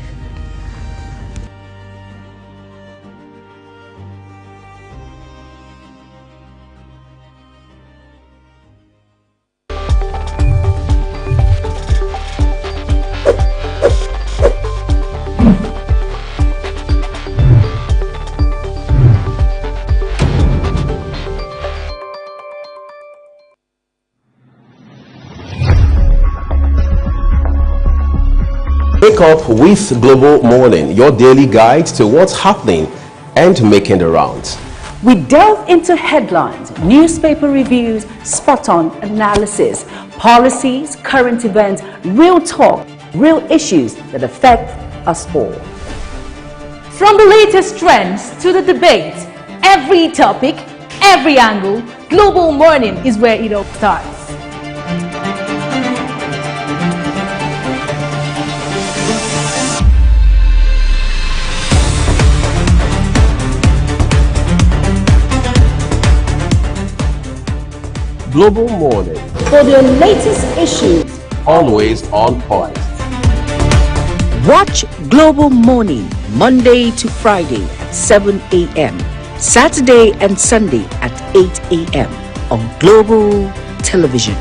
Wake up with Global Morning, your daily guide to what's happening and making the rounds. We delve into headlines, newspaper reviews, spot-on analysis, policies, current events, real talk, real issues that affect us all. From the latest trends to the debate, every topic, every angle, Global Morning is where it all starts. Global Morning, For the latest issues, always on point. Watch Global Morning Monday to Friday at 7 a.m. Saturday and Sunday at 8 a.m. on Global Television.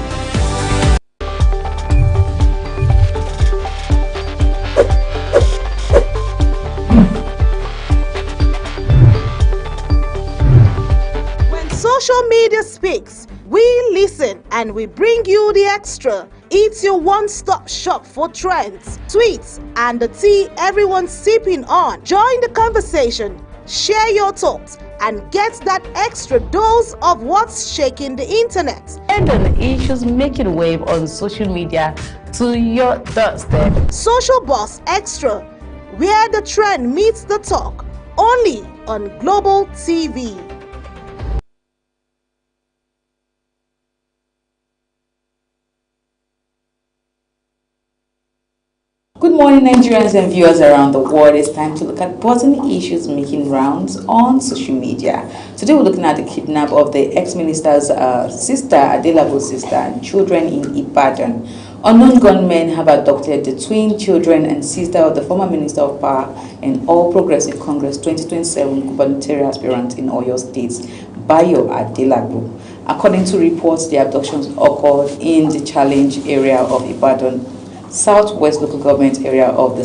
When social media speaks, we listen and we bring you the extra. It's your one-stop shop for trends, tweets, and the tea everyone's sipping on. Join the conversation, share your thoughts, and get that extra dose of what's shaking the internet. And the issues making wave on social media to your doorstep. Social Boss Extra, where the trend meets the talk, only on Global TV. Good morning, Nigerians and viewers around the world. It's time to look at buzzing issues making rounds on social media. Today we're looking at the kidnap of the ex-minister's sister, Adelabu's sister, and children in Ibadan. Unknown gunmen have abducted the twin children and sister of the former Minister of Power and All Progressive Congress 2027 gubernatorial aspirant in Oyo State, Bayo Adelabu. According to reports, the abductions occurred in the challenge area of Ibadan, Southwest local government area of the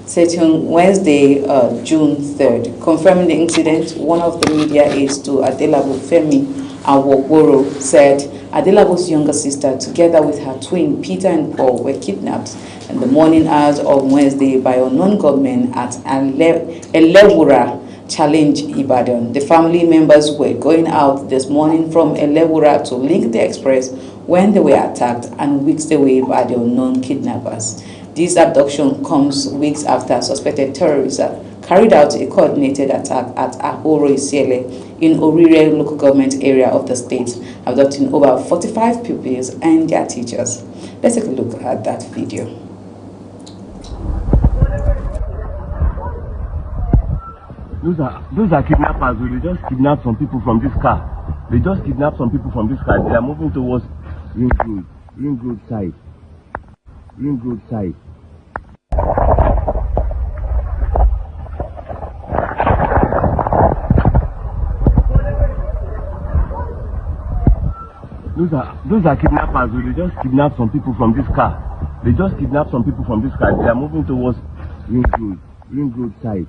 state on Wednesday, June 3rd. Confirming the incident, one of the media aides to Adelabu, Femi Awogboro, said Adelabu's younger sister, together with her twin Peter and Paul, were kidnapped in the morning hours of Wednesday by unknown gunmen at Elewura Challenge, Ibadan. The family members were going out this morning from Elewura to link the express when they were attacked and whisked away by the unknown kidnappers. This abduction comes weeks after suspected terrorists carried out a coordinated attack at Ahoro Isiele in Orire local government area of the state, abducting over 45 pupils and their teachers. Let's take a look at that video. Those are kidnappers. They just kidnapped some people from this car. They are moving towards Ring Road side. Those are kidnappers. They just kidnapped some people from this car. They are moving towards Ring Road side.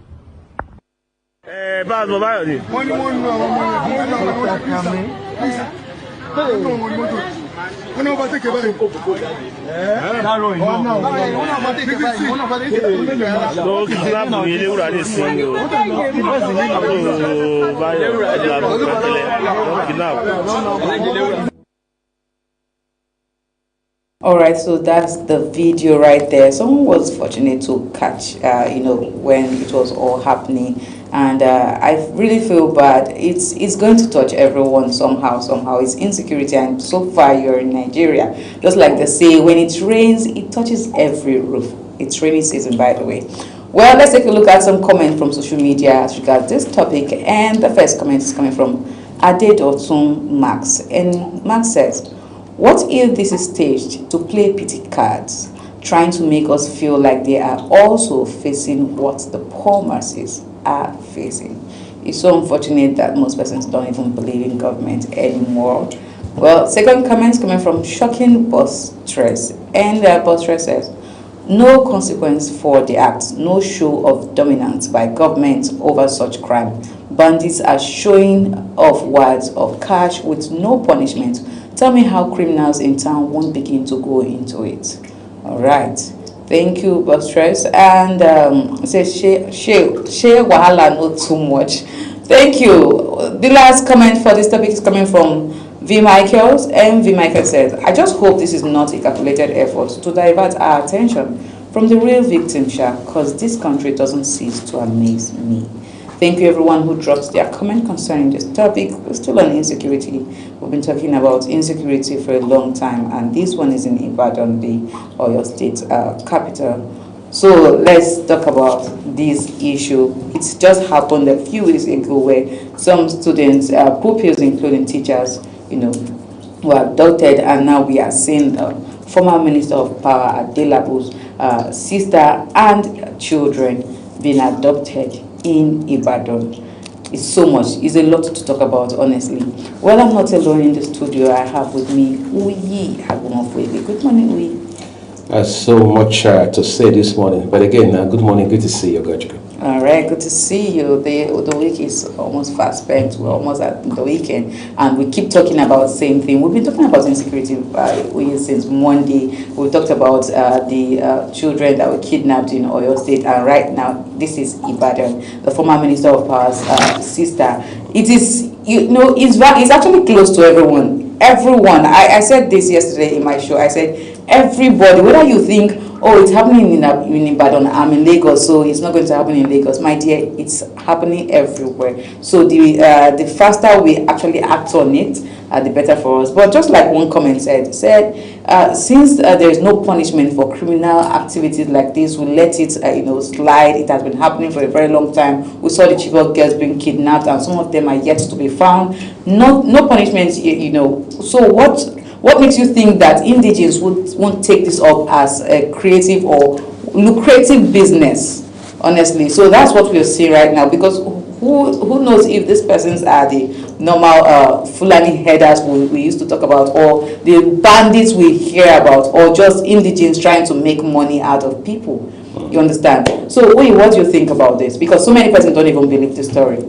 All right, so that's the video right there. Someone was fortunate to catch, when it was all happening, And I really feel bad. It's going to touch everyone somehow. It's insecurity, and so far you're in Nigeria. Just like they say, when it rains, it touches every roof. It's rainy season, by the way. Well, let's take a look at some comments from social media as regards this topic. And the first comment is coming from Adedotun Max. And Max says, what if this is staged to play pity cards, trying to make us feel like they are also facing what the poor masses are facing? It's so unfortunate that most persons don't even believe in government anymore. Well, second comment is coming from Shocking Boss Stress. And Boss Stress says, no consequence for the act, no show of dominance by government over such crime. Bandits are showing off wads of cash with no punishment. Tell me how criminals in town won't begin to go into it. All right. Thank you, Boss Stress. And it says, share wahala not too much. Thank you. The last comment for this topic is coming from V. Michaels. And V. Michaels says, I just hope this is not a calculated effort to divert our attention from the real victim, because this country doesn't cease to amaze me. Thank you, everyone who dropped their comment concerning this topic. We're still on insecurity. We've been talking about insecurity for a long time, and this one is in Ibadan, the Oyo State capital. So let's talk about this issue. It's just happened a few weeks ago where some students, pupils, including teachers, were abducted, and now we are seeing the former Minister of Power, Adelabu's sister and children being adopted in Ibadan. It's so much. It's a lot to talk about, honestly. Well, I'm not alone in the studio. I have with me Uyi Agumofwebe. Good morning, Uyi. So much to say this morning. But again, good morning. Good to see you, Gajika. All right, good to see you. The week is almost fast spent. We're almost at the weekend, and we keep talking about the same thing. We've been talking about insecurity since Monday. We talked about the children that were kidnapped in Oyo State, and right now this is Ibadan, the former Minister of Power's sister. It is, it's actually close to everyone. Everyone. I said this yesterday in my show. I said everybody, whether you think, oh, it's happening in Ibadan, I'm in Lagos, so it's not going to happen in Lagos. My dear, it's happening everywhere. So the faster we actually act on it, the better for us. But just like one comment said, since there is no punishment for criminal activities like this, we let it slide. It has been happening for a very long time. We saw the Chibok girls being kidnapped, and some of them are yet to be found. No punishment, So what makes you think that indigenes won't take this up as a creative or lucrative business, honestly? So that's what we're seeing right now, because who knows if these persons are the normal Fulani headers we used to talk about, or the bandits we hear about, or just indigenes trying to make money out of people. You understand? So what do you think about this? Because so many persons don't even believe the story.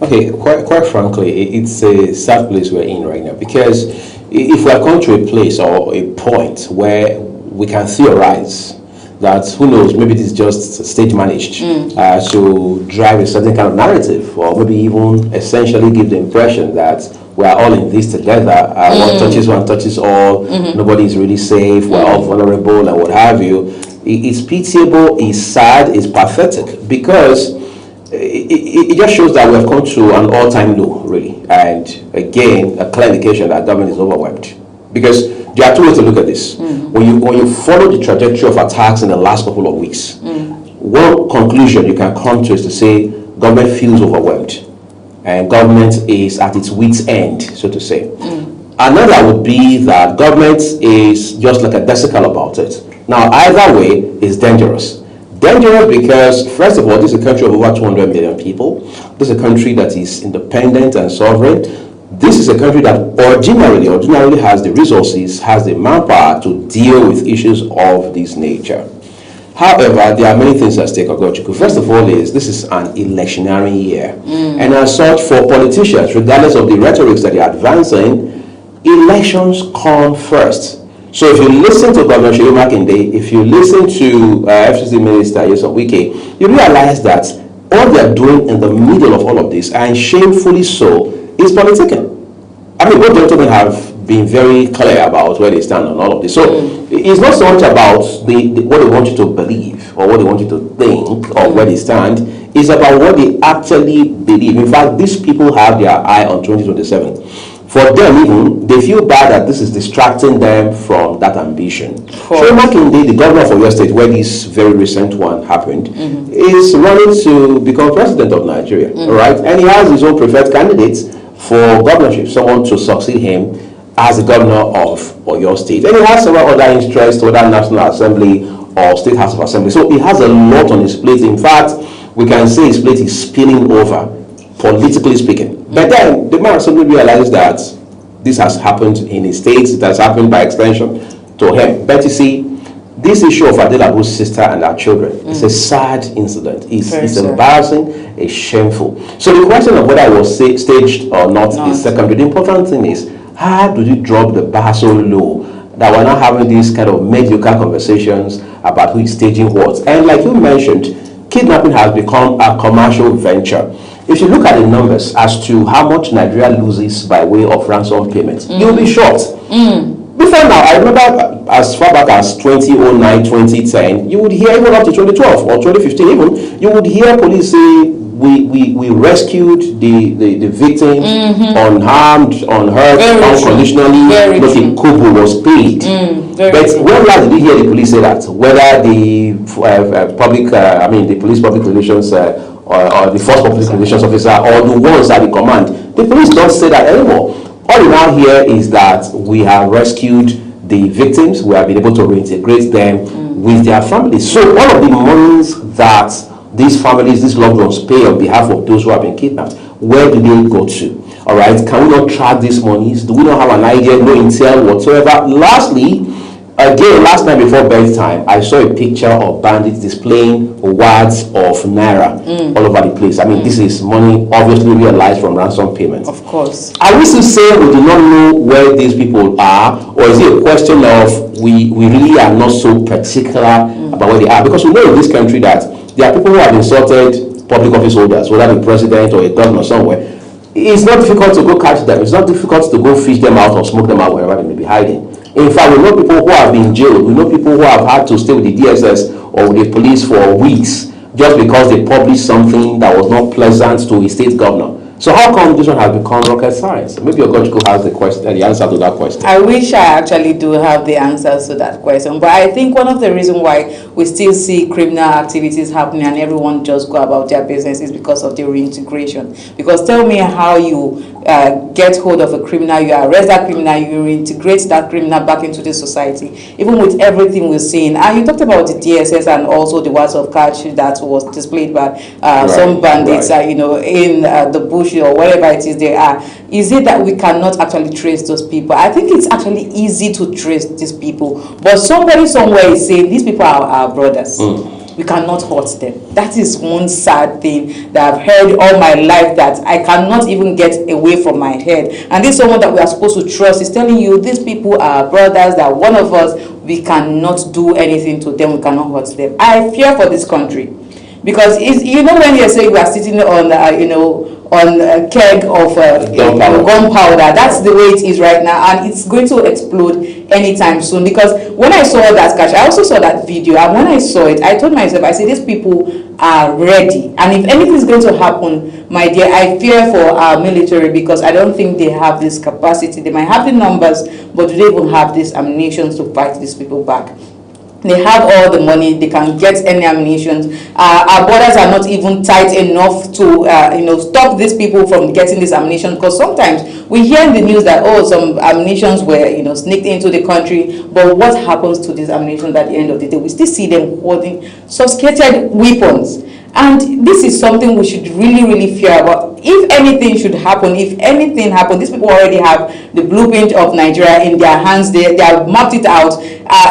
Okay, quite frankly, it's a sad place we're in right now, because if we are coming to a place or a point where we can theorize that, who knows, maybe this is just stage managed to drive a certain kind of narrative, or maybe even essentially give the impression that we are all in this together. One touches all, nobody is really safe, we're all vulnerable and what have you. It's pitiable, it's sad, it's pathetic, because it just shows that we have come to an all-time low, really. And again, a clear indication that government is overwhelmed. Because there are two ways to look at this. When you follow the trajectory of attacks in the last couple of weeks, one conclusion you can come to is to say government feels overwhelmed, and government is at its wit's end, so to say. Another would be that government is just like a desical about it. Now, either way is dangerous. Dangerous because, first of all, this is a country of over 200 million people. This is a country that is independent and sovereign. This is a country that ordinarily has the resources, has the manpower to deal with issues of this nature. However, there are many things at stake. First of all, this is an electionary year. And as such, for politicians, regardless of the rhetorics that they are advancing, elections come first. So if you listen to Governor Seyi Makinde, if you listen to FCC Minister Nyesom Wike, you realize that all they are doing in the middle of all of this, and shamefully so, is politicking. I mean, both gentlemen have been very clear about where they stand on all of this. So it's not so much about what they want you to believe or what they want you to think or where they stand. It's about what they actually believe. In fact, these people have their eye on 2027. For them, even, they feel bad that this is distracting them from that ambition. So Makinde, the governor of your state, where this very recent one happened, is running to become president of Nigeria, right? And he has his own preferred candidates for governorship, someone to succeed him as the governor of Oyo State. And he has several other interests, whether National Assembly or State House of Assembly. So he has a lot on his plate. In fact, we can say his plate is spilling over, politically speaking. But then the man suddenly realizes that this has happened in his state, it has happened by extension to him. But you see, this issue of Adelabu's sister and her children is a sad incident. It's embarrassing, it's shameful. So the question of whether it was staged or not is secondary. The important thing is, how do you drop the bar so low that we're not having these kind of mediocre conversations about who is staging what? And like you mentioned, kidnapping has become a commercial venture. If you look at the numbers as to how much Nigeria loses by way of ransom payments, you'll be shocked. Before now, I remember as far back as 2009, 2010, you would hear even up to 2012 or 2015 even, you would hear police say, we rescued the victim unharmed, unhurt, unconditionally, but the kobo was paid. But when last did you hear the police say that? Whether the the police public relations or the force public relations officer or the ones at the command, the police don't say that anymore. All you now hear is that we have rescued the victims, we have been able to reintegrate them with their families. So all of the monies that these families, these loved ones pay on behalf of those who have been kidnapped, where do they go to? All right, can we not track these monies? Do we not have an idea, no intel whatsoever? Lastly, again, last night before bedtime, I saw a picture of bandits displaying wads of naira all over the place. I mean, this is money obviously realized from ransom payments. Of course. Are we still saying we do not know where these people are, or is it a question of we really are not so particular about where they are? Because we know in this country that there are people who have insulted public office holders, whether the president or a governor somewhere. It's not difficult to go catch them. It's not difficult to go fish them out or smoke them out wherever they may be hiding. In fact, we know people who have been jailed. We know people who have had to stay with the DSS or with the police for weeks just because they published something that was not pleasant to a state governor. So how come this one has become rocket science? Maybe Ogochukwu has the answer to that question. I wish I actually do have the answers to that question. But I think one of the reasons why we still see criminal activities happening and everyone just go about their business is because of the reintegration. Because tell me how you get hold of a criminal, you arrest that criminal, you reintegrate that criminal back into the society, even with everything we're seeing. And you talked about the DSS and also the words of catch that was displayed by some bandits, in the bush or wherever it is they are. Is it that we cannot actually trace those people? I think it's actually easy to trace these people, but somebody somewhere is saying these people are our brothers. We cannot hurt them. That is one sad thing that I've heard all my life that I cannot even get away from my head. And this someone that we are supposed to trust is telling you these people are brothers, that one of us, we cannot do anything to them, we cannot hurt them. I fear for this country. Because when you say we are sitting on on a keg of gunpowder, that's the way it is right now, and it's going to explode anytime soon. Because when I saw that catch, I also saw that video, and when I saw it, I told myself, I said, these people are ready, and if anything is going to happen, my dear, I fear for our military, because I don't think they have this capacity. They might have the numbers, but do they even have these ammunition to fight these people back? They have all the money, they can get any ammunition. Our borders are not even tight enough to stop these people from getting this ammunition, because sometimes we hear in the news that some ammunitions were sneaked into the country, but what happens to these ammunition at the end of the day? We still see them holding sophisticated weapons. And this is something we should really, really fear about. If anything should happen, these people already have the blueprint of Nigeria in their hands. They have mapped it out.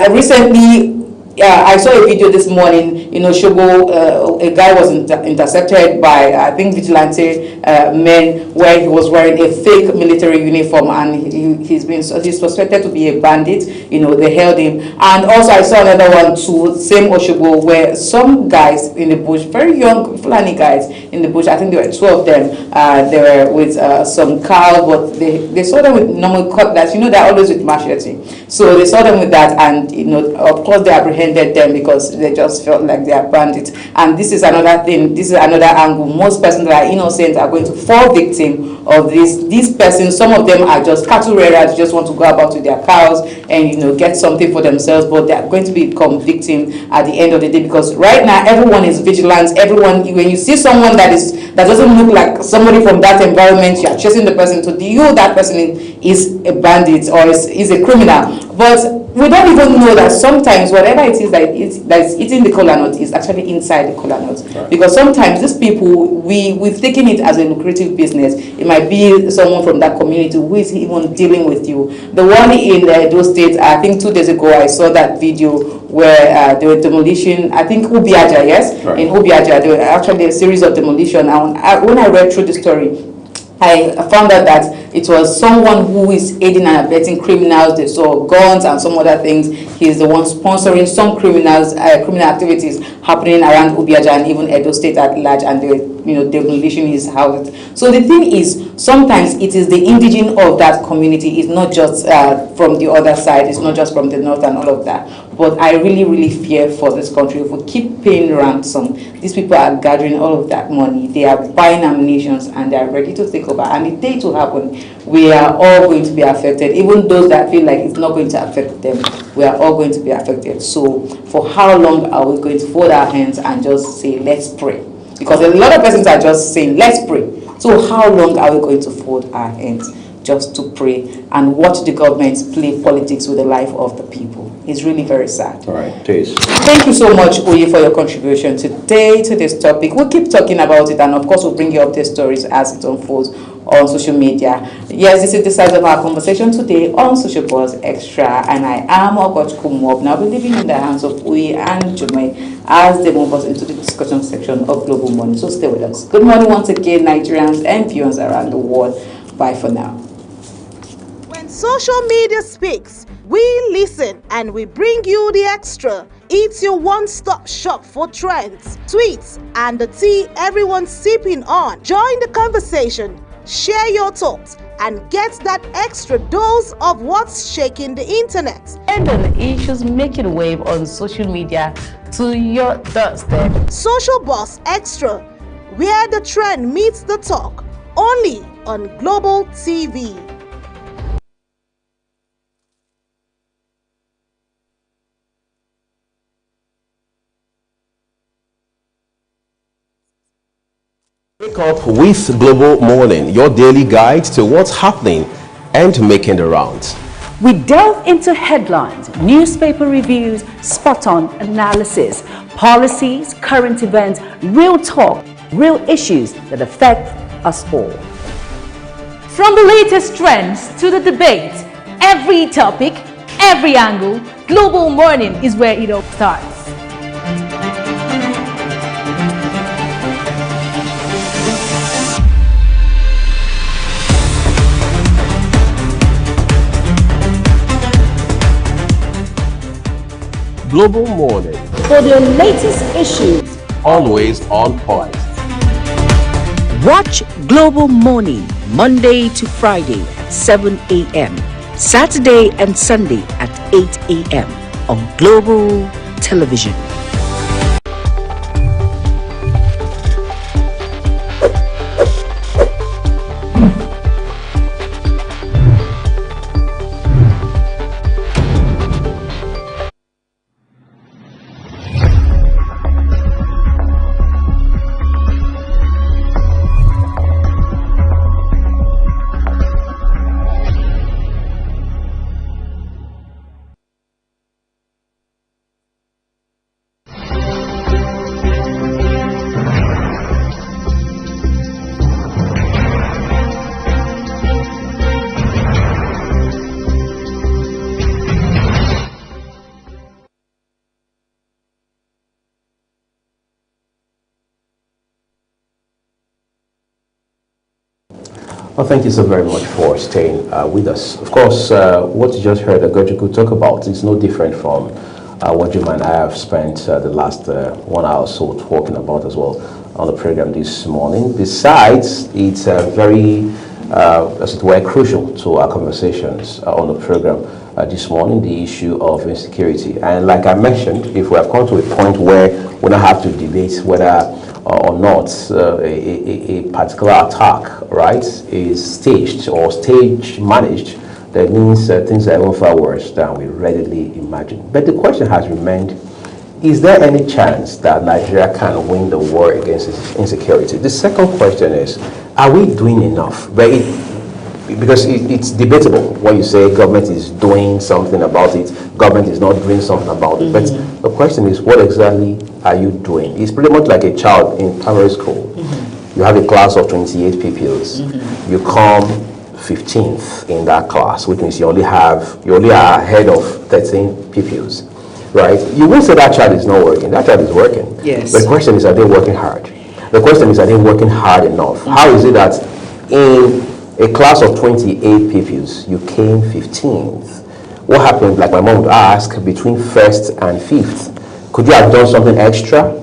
Recently, I saw a video this morning, Shogo, a guy was intercepted by, I think, vigilante men, where he was wearing a fake military uniform, and he's suspected to be a bandit. They held him. And also I saw another one too, same Oshogo, where some guys in the bush, very young Fulani guys in the bush, I think there were 2 of them, they were with some cows, but they saw them with normal cutlass. They're always with machete. So they saw them with that, and of course, they apprehended them because they just felt like they are bandits. And this is another thing. This is another angle. Most persons that are innocent are going to fall victim of this. These persons, some of them are just cattle rearers, just want to go about with their cows and get something for themselves, but they are going to become victim at the end of the day, because right now everyone is vigilant. Everyone, when you see someone that doesn't look like somebody from that environment, you are chasing the person to that person is a bandit or is a criminal. But we don't even know that sometimes whatever it is that is eating the kola nut is actually inside the kola nut. Right. Because sometimes these people, we've taken it as a lucrative business. It might be someone from that community who is even dealing with you. The one in those states, I think 2 days ago, I saw that video where they were demolition, I think Ubiaja, yes? Right. In Ubiaja, there were actually a series of demolition. And when I read through the story, I found out that it was someone who is aiding and abetting criminals. They saw guns and some other things. He's the one sponsoring some criminal activities happening around Ubiaja and even Edo State at large, and they demolishing his house. So the thing is, sometimes it is the indigenous of that community. It's not just from the other side. It's not just from the north and all of that. But I really, really fear for this country. If we keep paying ransom, these people are gathering all of that money. They are buying ammunitions and they are ready to take over. And the day to happen, we are all going to be affected. Even those that feel like it's not going to affect them, we are all going to be affected. So for how long are we going to fold our hands and just say, let's pray? Because a lot of persons are just saying, let's pray. So how long are we going to fold our hands just to pray and watch the government play politics with the life of the people? It's really very sad. All right, Taste. Thank you so much, Oye, for your contribution today to this topic. We'll keep talking about it, and of course we'll bring you up the stories as it unfolds on social media. Yes, this is the size of our conversation today on Social Buzz Extra, and I am Ogoch Kumob. Now we're leaving in the hands of Oye and Jume as they move us into the discussion section of Global Morning. So stay with us. Good morning once again, Nigerians and viewers around the world. Bye for now. When social media speaks, we listen and we bring you the extra. It's your one-stop shop for trends, tweets, and the tea everyone's sipping on. Join the conversation, share your thoughts, and get that extra dose of what's shaking the internet. And on issues making wave on social media to your doorstep. Social Buzz Extra, where the trend meets the talk, only on Global TV. Wake up with Global Morning, your daily guide to what's happening and making the rounds. We delve into headlines, newspaper reviews, spot-on analysis, policies, current events, real talk, real issues that affect us all. From the latest trends to the debate, every topic, every angle, Global Morning is where it all starts. Global Morning, For the latest issues, always on point. Watch Global Morning Monday to Friday at 7 a.m. Saturday and Sunday at 8 a.m. on Global Television. Well, thank you so very much for staying with us. Of course, what you just heard Ogochukwu talk about is no different from what Juma and I have spent the last 1 hour or so talking about as well on the program this morning. Besides, it's very as it were, crucial to our conversations on the program this morning, the issue of insecurity. And like I mentioned, if we have come to a point where we don't have to debate whether or not a particular attack, right, is staged or stage managed, that means things are even far worse than we readily imagine. But the question has remained, is there any chance that Nigeria can win the war against insecurity? The second question is, are we doing enough? Because it's debatable when you say government is doing something about it, government is not doing something about it. But the question is, what exactly are you doing? It's pretty much like a child in primary school. You have a class of 28 pupils. You come 15th in that class, which means you only are ahead of 13 pupils, right? You won't say that child is not working. That child is working. Yes. But the question is, are they working hard? The question is, are they working hard enough? How is it that in a class of 28 pupils, you came 15th? What happened, like my mom would ask, between first and fifth? Could you have done something extra?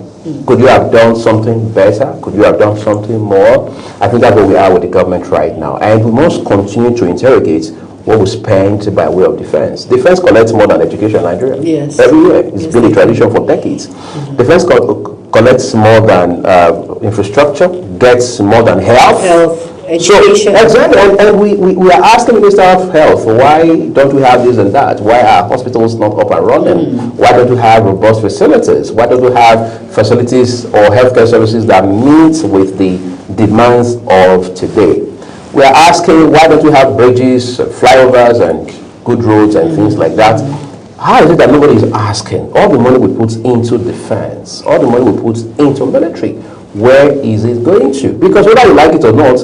Could you have done something better? Could you have done something more? I think that's where we are with the government right now. And we must continue to interrogate what we spend by way of defense. Defense collects more than education in Nigeria. Yes. Every year. It's been a tradition for decades. Defense collects more than infrastructure, gets more than health. Education. So, exactly, and we are asking the Minister of Health, why don't we have this and that? Why are hospitals not up and running? Why don't we have robust facilities? Why don't we have facilities or healthcare services that meet with the demands of today? We are asking, why don't we have bridges, flyovers, and good roads and things like that? How is it that nobody is asking? All the money we put into defense, all the money we put into military, where is it going to? Because whether you like it or not,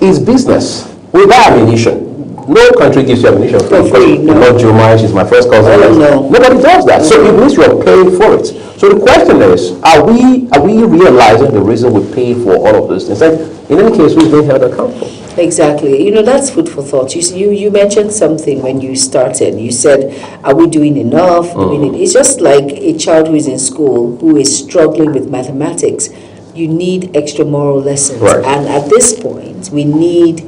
it's business. We buy ammunition. No country gives you ammunition for free. Not Jumai, she's my first cousin. Nobody does that. So it means you're paying for it. So the question is, are we realizing the reason we pay for all of those things? And in any case, we've been held accountable. Exactly. You know, that's food for thought. You mentioned something when you started. You said, are we doing enough? It's just like a child who is in school who is struggling with mathematics. You need extra moral lessons. Right. And at this point, we need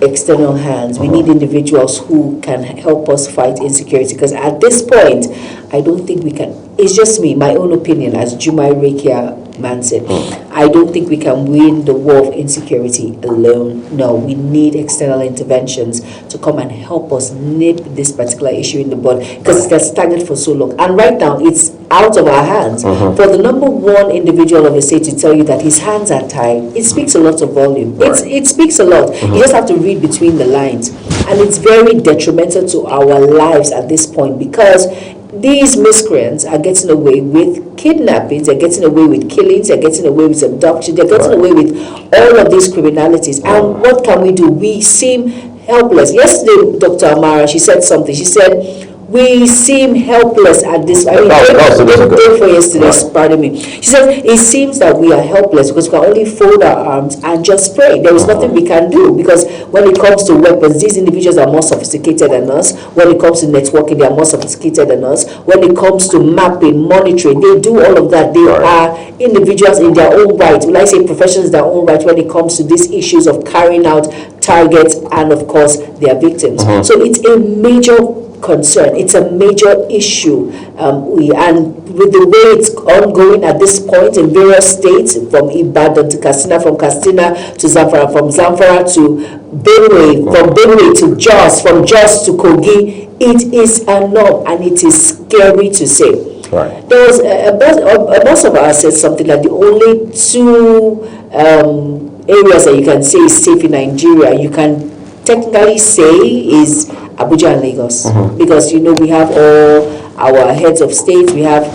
external hands. We need individuals who can help us fight insecurity. Because at this point, I don't think we can. It's just me, my own opinion, as Jumai Rekia man said. I don't think we can win the war of insecurity alone. No, we need external interventions to come and help us nip this particular issue in the bud, because it has stagnant for so long. And right now, it's out of our hands. For the number one individual of the state to tell you that his hands are tied, it speaks a lot of volume. It speaks a lot. You just have to read between the lines. And it's very detrimental to our lives at this point, because these miscreants are getting away with kidnappings, they're getting away with killings, they're getting away with abduction, they're getting away with all of these criminalities. And what can we do? We seem helpless. Yesterday, Dr. Amara, she said something. She said, we seem helpless at this. I mean, day for yesterday, pardon me. She said, it seems that we are helpless because we can only fold our arms and just pray. There is nothing we can do, because when it comes to weapons, these individuals are more sophisticated than us. When it comes to networking, they are more sophisticated than us. When it comes to mapping, monitoring, they do all of that. They are individuals in their own right. Will I say professionals in their own right when it comes to these issues of carrying out targets and, of course, their victims. So it's a major concern. It's a major issue. And with the way it's ongoing at this point in various states, from Ibadan to Katsina, from Katsina to Zamfara, from Zamfara to Benue, from Benue to Jos, from Jos to Kogi, it is enough, and it is scary to say. There was a boss of ours said something like the only two areas that you can say is safe in Nigeria, you can technically say, is Abuja and Lagos, because we have all our heads of state, we have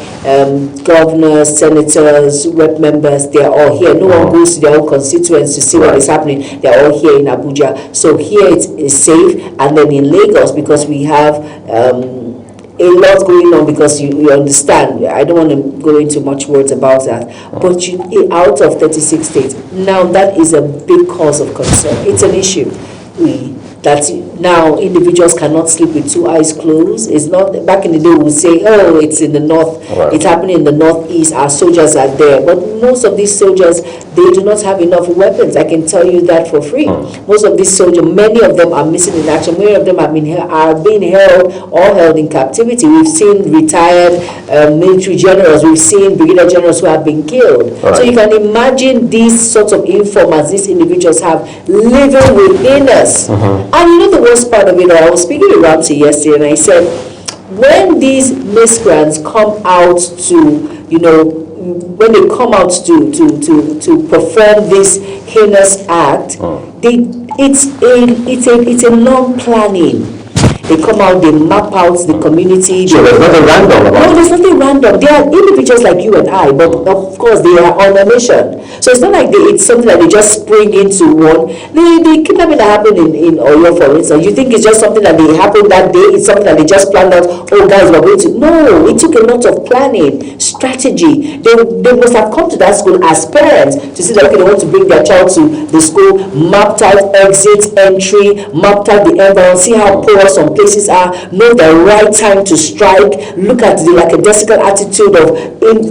governors, senators, rep members, they are all here. No one goes to their own constituents to see what is happening. They are all here in Abuja. So here it is safe. And then in Lagos, because we have a lot going on, because you understand, I don't want to go into much words about that, but out of 36 states, now that is a big cause of concern. It's an issue. that now individuals cannot sleep with two eyes closed. It's not, back in the day we would say, oh, it's in the north, it's happening in the northeast, our soldiers are there. But most of these soldiers, they do not have enough weapons. I can tell you that for free. Most of these soldiers, many of them are missing in action. Many of them are being held in captivity. We've seen retired military generals. We've seen brigadier generals who have been killed. So you can imagine these sorts of informers these individuals have living within us. And you know the worst part of it all, I was speaking to Ramsey yesterday and I said, when these miscreants come out to, you know, when they come out to perform this heinous act, it's a long planning. They come out, they map out the community. So there's nothing random about it? No, there's nothing random. They are individuals like you and I, but of course they are on a mission. So it's not like it's something that they just spring into one. The kidnapping that happened in Oyo, for instance, you think it's just something that they happened that day, it's something that they just planned out, oh guys, we're going to. No, it took a lot of planning, strategy. They must have come to that school as parents to see that, okay, they want to bring their child to the school, mapped out exit, entry, mapped out the environment, see how poor some places are, know the right time to strike, look at the lackadaisical attitude of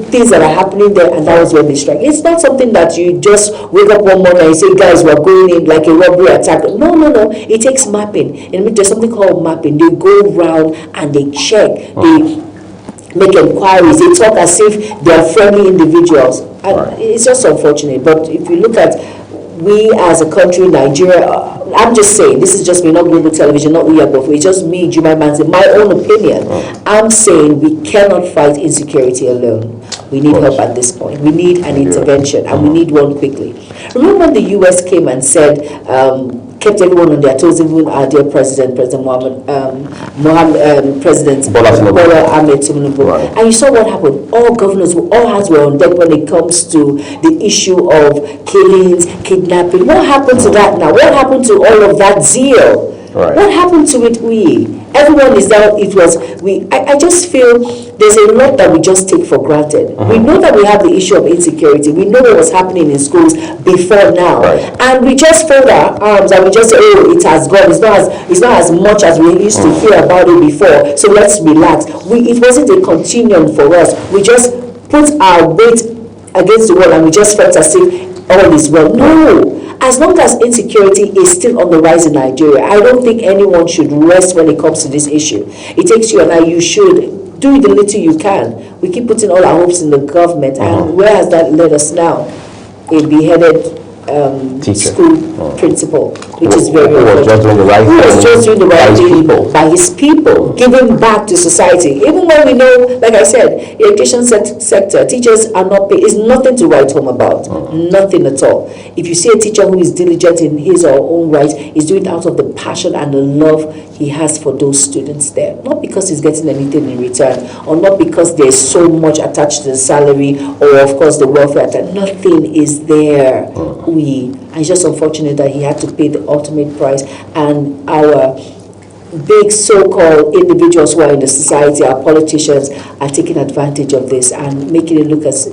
things that are happening there, and that was when they strike. It's not something that you just wake up one morning and say, guys, we're going in like a robbery attack. No. It takes mapping. And there's something called mapping. They go around and they check. They make inquiries. They talk as if they're friendly individuals. And it's just unfortunate. But if you look at we as a country, Nigeria, I'm just saying, this is just me, not Global Television, not Uyagbofu, it's just me, Jumai Manzi, my own opinion. I'm saying we cannot fight insecurity alone. We need help at this point. We need an intervention, and we need one quickly. Remember when the US came and said, kept everyone on their toes, even our dear President Bola Ahmed Tinubu. And you saw what happened. All governors, all hands were on deck when it comes to the issue of killings, kidnapping. What happened to that now? What happened to all of that zeal? What happened to it? Everyone is down. I just feel there's a lot that we just take for granted. We know that we have the issue of insecurity. We know what was happening in schools before now. And we just fold our arms and we just say, oh, it has gone. It's not as much as we used to feel about it before. So let's relax. It wasn't a continuum for us. We just put our weight against the wall and we just felt as if all is well. No. As long as insecurity is still on the rise in Nigeria, I don't think anyone should rest when it comes to this issue. It takes you and I, you should do the little you can. We keep putting all our hopes in the government, and where has that led us now? A beheaded school principal, which is very who was just doing the right thing. Who was just doing the right thing by his people, giving back to society. Even when we know, like I said, the education sector, teachers are not paid. It's nothing to write home about. Nothing at all. If you see a teacher who is diligent in his or her own right, he's doing it out of the passion and the love he has for those students there. Not because he's getting anything in return, or not because there's so much attached to the salary, or of course the welfare. Nothing is there. It's just unfortunate that he had to pay the ultimate price, and our big so-called individuals who are in the society, our politicians, are taking advantage of this and making it look as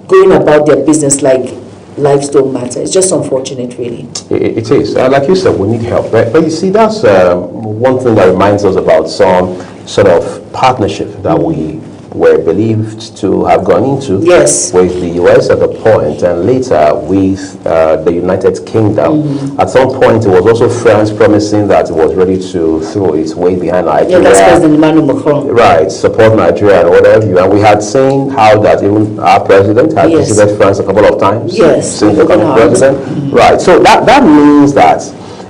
going about their business like lives don't matter. It's just unfortunate, really. It is. Like you said, we need help. But you see, that's one thing that reminds us about some sort of partnership that we were believed to have gone into with the US at the point, and later with the United Kingdom. At some point, it was also France promising that it was ready to throw its weight behind Nigeria. Yeah, that's President Emmanuel Macron. Right, support Nigeria and whatever. And we had seen how that even our president had visited France a couple of times since becoming president. Right, so that means that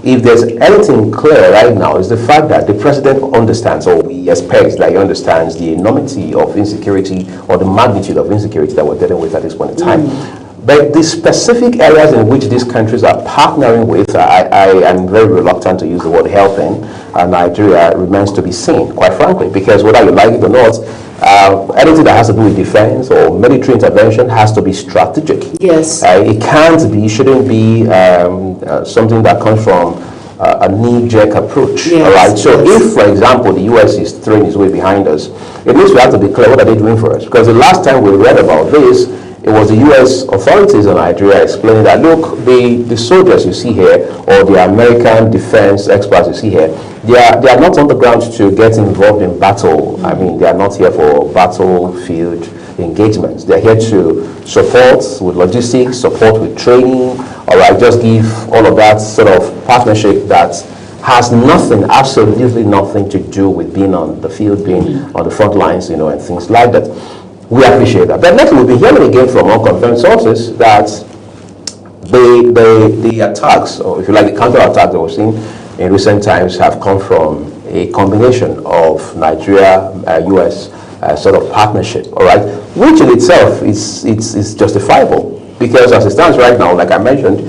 if there's anything clear right now, is the fact that the president understands, or we expect that he understands, the enormity of insecurity or the magnitude of insecurity that we're dealing with at this point in time. But the specific areas in which these countries are partnering with, I am very reluctant to use the word helping, and Nigeria remains to be seen, quite frankly, because whether you like it or not, anything that has to do with defense or military intervention has to be strategic. It can't be, shouldn't be something that comes from a knee-jerk approach. All right. So if, for example, the US is throwing its weight behind us, it means we have to be clear what are they doing for us. Because the last time we read about this, it was the U.S. authorities in Nigeria explaining that, look, the soldiers you see here, or the American defense experts you see here, they are not on the ground to get involved in battle. I mean, they are not here for battlefield engagements. They're here to support with logistics, support with training, all right, just give all of that sort of partnership that has nothing, absolutely nothing to do with being on the field, being on the front lines, you know, and things like that. We appreciate that. But next, we'll be hearing again from unconfirmed sources that the attacks, or if you like, the counter-attacks that we've seen in recent times have come from a combination of Nigeria, US sort of partnership, all right, which in itself is justifiable, because as it stands right now, like I mentioned,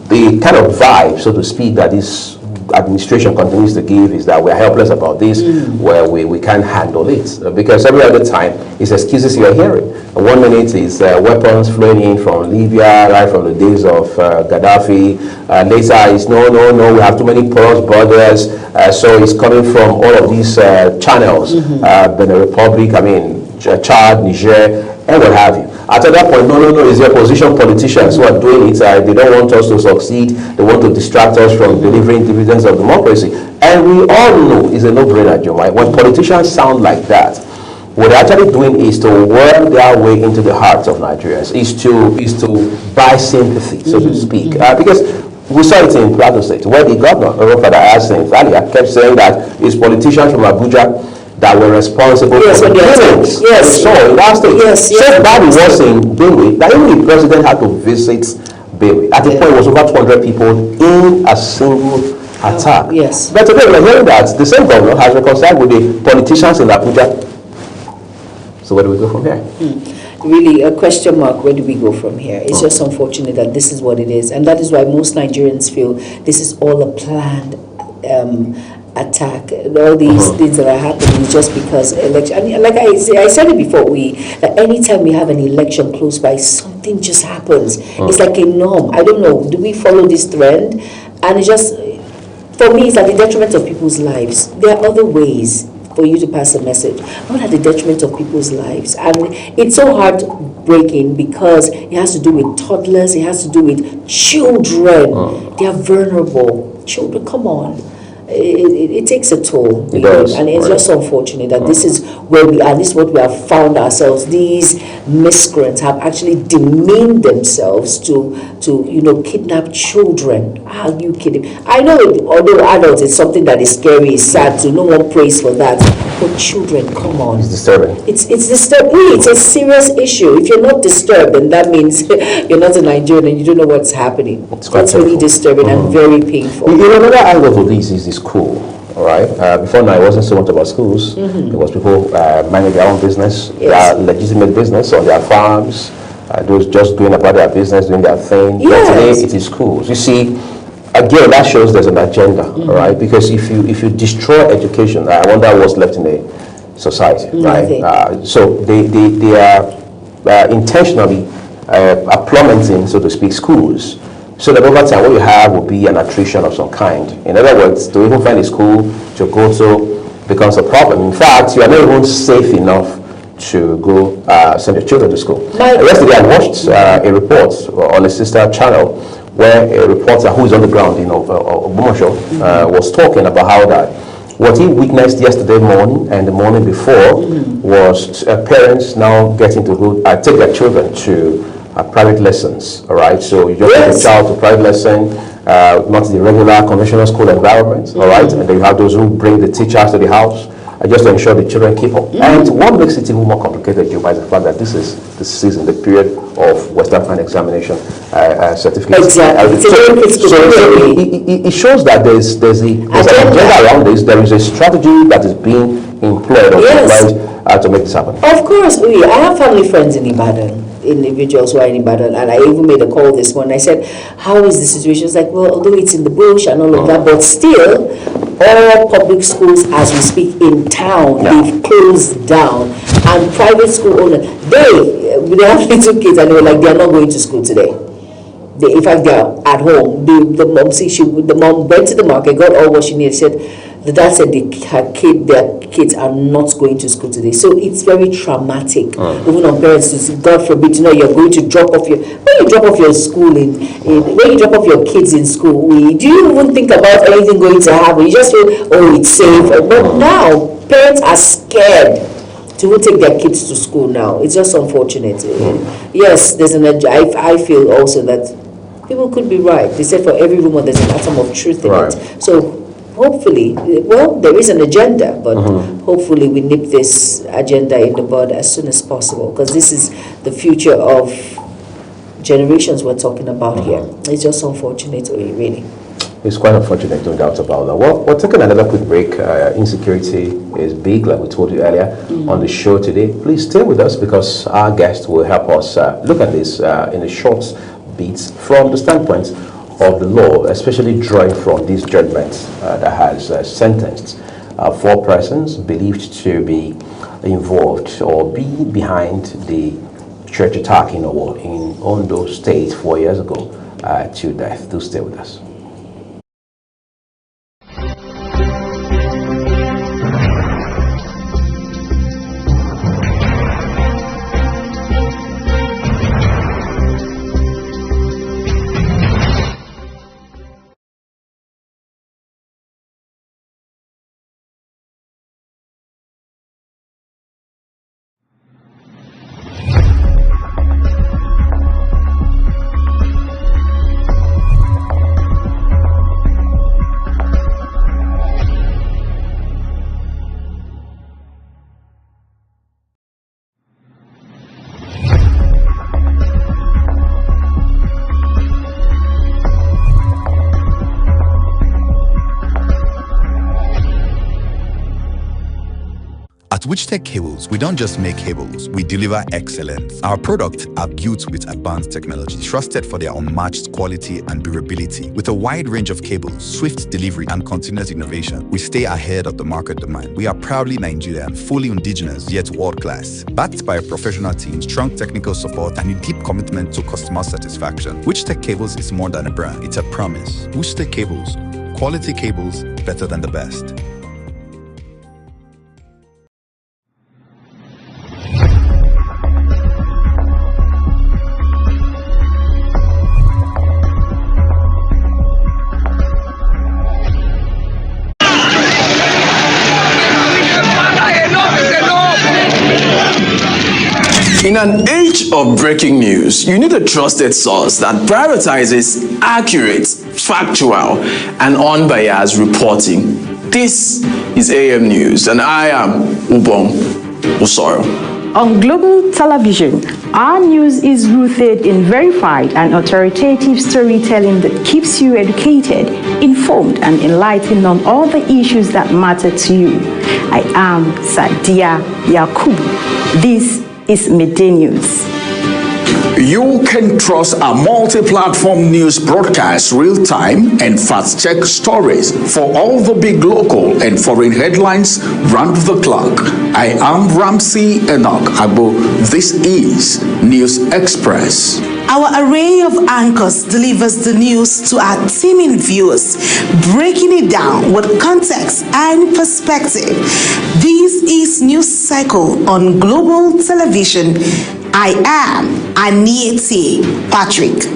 the kind of vibe, so to speak, that this administration continues to give is that we're helpless about this, where we can't handle it, because every other time it's excuses you're hearing. 1 minute is weapons flowing in from Libya, right from the days of Gaddafi. Later is no, we have too many porous borders, so it's coming from all of these channels, Benin Republic, I mean Chad, Niger, and what have you. At that point, no, it's the opposition politicians who are doing it. They don't want us to succeed. They want to distract us from delivering dividends of democracy. And we all know it's a no-brainer, Jomai. When politicians sound like that, what they're actually doing is to worm their way into the hearts of Nigerians, is to buy sympathy, so to speak. Because we saw it in Plateau State, where the governor, Father Ayasin Thalia, kept saying that it's politicians from Abuja that were responsible for the killings. Yes. So in that state, so bad it was in Benue that even the president had to visit Benue. At the point, it was over 200 people in a single attack. Yes. But today we're hearing that the same governor has reconciled with the politicians in Abuja. So where do we go from here? Really, a question mark, where do we go from here? It's just unfortunate that this is what it is. And that is why most Nigerians feel this is all a planned attack. All these things that are happening just because election. I mean, like I said it before, that anytime we have an election close by, something just happens. It's like a norm. I don't know. Do we follow this trend? And it just, for me, it's at the detriment of people's lives. There are other ways for you to pass a message, not at the detriment of people's lives. And it's so heartbreaking because it has to do with toddlers, it has to do with children. They are vulnerable. Children, come on. It takes a toll, it does, and it's just unfortunate that this is where we are. This is what we have found ourselves. These miscreants have actually demeaned themselves to kidnap children. Are you kidding? I know, although adults, it's something that is scary, is sad, so no one prays for that. But children, come on. It's disturbing. It's disturbing. Really, it's a serious issue. If you're not disturbed, then that means you're not a Nigerian and you don't know what's happening. It's really disturbing and very painful. Another angle of this is the school. All right. Before now, it wasn't so much about schools. It was people managing their own business, their legitimate business on their farms. Those just doing about their business, doing their thing. But today, it is schools. You see, again, that shows there's an agenda, all right? Because if you destroy education, I wonder what's left in a society, right? So they are intentionally plummeting, so to speak, schools. So that over time, what you have will be an attrition of some kind. In other words, to even find a school to go to becomes a problem. In fact, you are not even safe enough to go send your children to school. Yesterday, I watched a report on a sister channel where a reporter who is on the ground in Ogbomoso was talking about how that what he witnessed yesterday morning and the morning before was parents now getting to go take their children to private lessons. All right, so you just take a child to private lesson, not the regular conventional school environment. All right, and then you have those who bring the teachers to the house. Just to ensure the children keep up. And what makes it even more complicated, Joe, is the fact that this is the season, the period of Western Final Examination certificates. Exactly. It shows that there's an agenda around this. There is a strategy that is being employed to make this happen. Of course, I have family friends in Ibadan, individuals who are in Ibadan, and I even made a call this morning. I said, how is the situation? It's like, well, although it's in the bush and all of that, but still, all public schools as we speak in town, they've closed down, and private school owners, they have little kids and they were like, they're not going to school today. In fact, they're at home. The mom went to the market, got all what she needed, said, the dad said their kids are not going to school today. So it's very traumatic, even on parents. God forbid, you're going to drop off when you drop off your school when you drop off your kids in school. Do you even think about anything going to happen? You just feel, oh, it's safe. But now parents are scared to take their kids to school now. It's just unfortunate. Yes, there's I feel also that people could be right. They said for every rumor there's an atom of truth in it. So hopefully, there is an agenda, but hopefully we nip this agenda in the bud as soon as possible, because this is the future of generations we're talking about here. It's just unfortunate, really. It's quite unfortunate, no doubt about that. Well, we're taking another quick break. Insecurity is big, like we told you earlier on the show today. Please stay with us, because our guest will help us look at this in a short bits from the standpoint of the law, especially drawing from these judgments that has sentenced 4 persons believed to be involved or be behind the church attack in Ondo State 4 years ago to death. Do stay with us. At Witchtech Cables, we don't just make cables, we deliver excellence. Our products are built with advanced technology, trusted for their unmatched quality and durability. With a wide range of cables, swift delivery, and continuous innovation, we stay ahead of the market demand. We are proudly Nigerian, fully indigenous, yet world-class. Backed by a professional team, strong technical support, and a deep commitment to customer satisfaction. Witchtech Cables is more than a brand, it's a promise. Witchtech Cables, quality cables better than the best. In an age of breaking news, you need a trusted source that prioritizes accurate, factual, and unbiased reporting. This is AM News, and I am Ubong Usoro. On global television, our news is rooted in verified and authoritative storytelling that keeps you educated, informed, and enlightened on all the issues that matter to you. I am Sadia Yakubu. This is Midday News. You can trust our multi-platform news broadcast, real-time and fast-check stories for all the big local and foreign headlines round the clock. I am Ramsey Enoch Agbo. This is News Express. Our array of anchors delivers the news to our teeming viewers, breaking it down with context and perspective. This is News Cycle on Global Television. I am Anieti Patrick.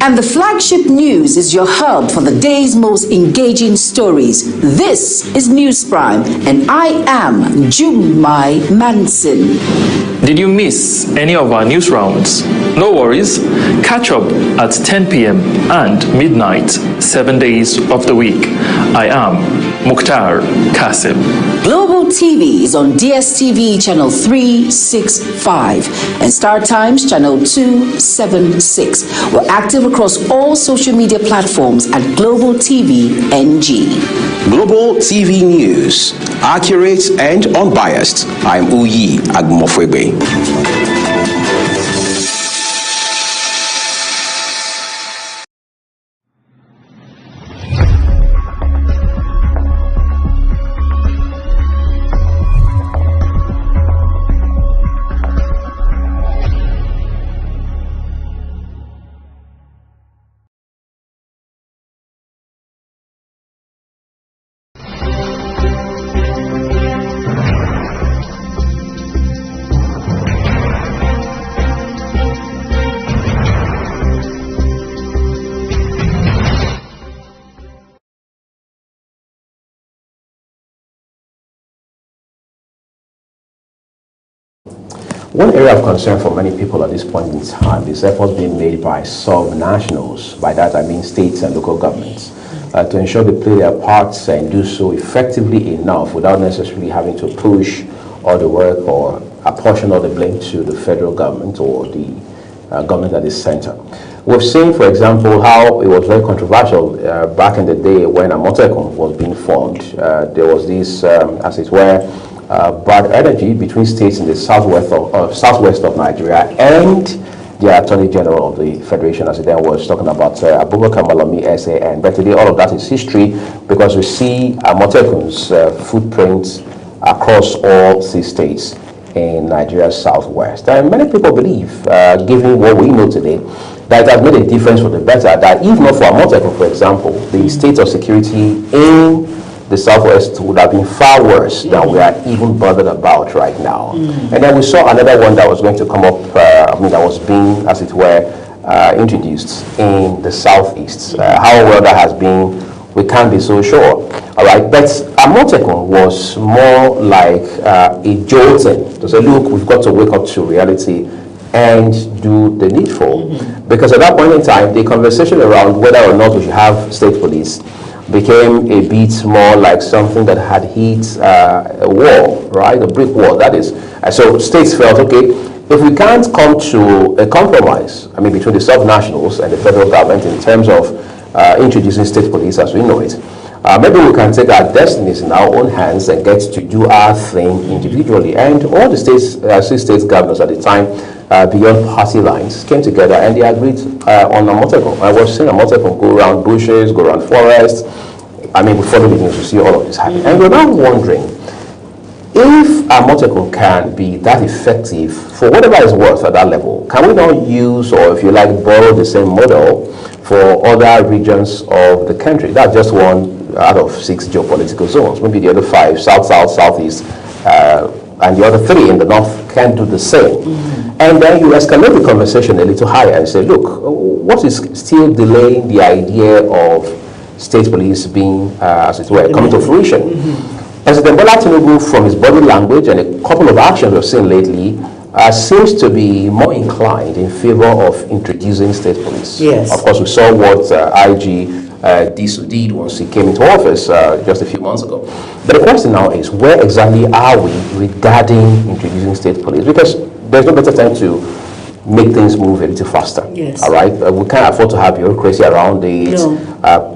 And the flagship news is your hub for the day's most engaging stories. This is News Prime, and I am Jumai Manson. Did you miss any of our news rounds? No worries. Catch up at 10 p.m. and midnight, 7 days of the week. I am Mukhtar Kasim. Global TV is on DSTV channel 365 and Star Times channel 276. We're active across all social media platforms at Global TV NG. Global TV News, accurate and unbiased. I'm Uyi Agmofwebe. One area of concern for many people at this point in time is efforts being made by sub-nationals. By that I mean states and local governments, to ensure they play their parts and do so effectively enough without necessarily having to push all the work or a portion of the blame to the federal government or the government at the center. We've seen, for example, how it was very controversial back in the day when Amotekun was being formed. There was this, as it were, bad energy between states in the southwest of Nigeria and the Attorney General of the Federation, as it then was, talking about Abubakar Malami SAN. But today all of that is history, because we see Amotekun's footprints across all 6 states in Nigeria's southwest. And many people believe, given what we know today, that it has made a difference for the better, that if not for Amotekun, for example, the state of security in the southwest would have been far worse than we are even bothered about right now. And then we saw another one that was going to come up, that was being, as it were, introduced in the southeast. How well that has been, we can't be so sure. All right, but Amotekun was more like a jolting to say, look, we've got to wake up to reality and do the needful. Because at that point in time, the conversation around whether or not we should have state police became a bit more like something that had hit a wall, right? A brick wall, that is. So states felt, okay, if we can't come to a compromise, between the sub-nationals and the federal government in terms of introducing state police as we know it, maybe we can take our destinies in our own hands and get to do our thing individually. And all the states, 6 state governors at the time, beyond party lines, came together and they agreed on Amotekun. I was seeing Amotekun go around bushes, go around forests. We follow the news to see all of this happen. And we're now wondering, if Amotekun can be that effective for whatever is worth at that level, can we not use, or if you like, borrow the same model for other regions of the country? That's just one out of 6 geopolitical zones. Maybe the other 5, south, south, southeast, and the other 3 in the north can do the same. And then you escalate the conversation a little higher and say, look, what is still delaying the idea of state police being, as it were, coming to fruition? President Bola Tinubu, from his body language and a couple of actions we've seen lately, seems to be more inclined in favor of introducing state police. Yes. Of course, we saw what IG Disu did once he came into office just a few months ago. But the question now is, where exactly are we regarding introducing state police? Because there's no better time to make things move a little faster. Yes. All right? We can't afford to have bureaucracy around it,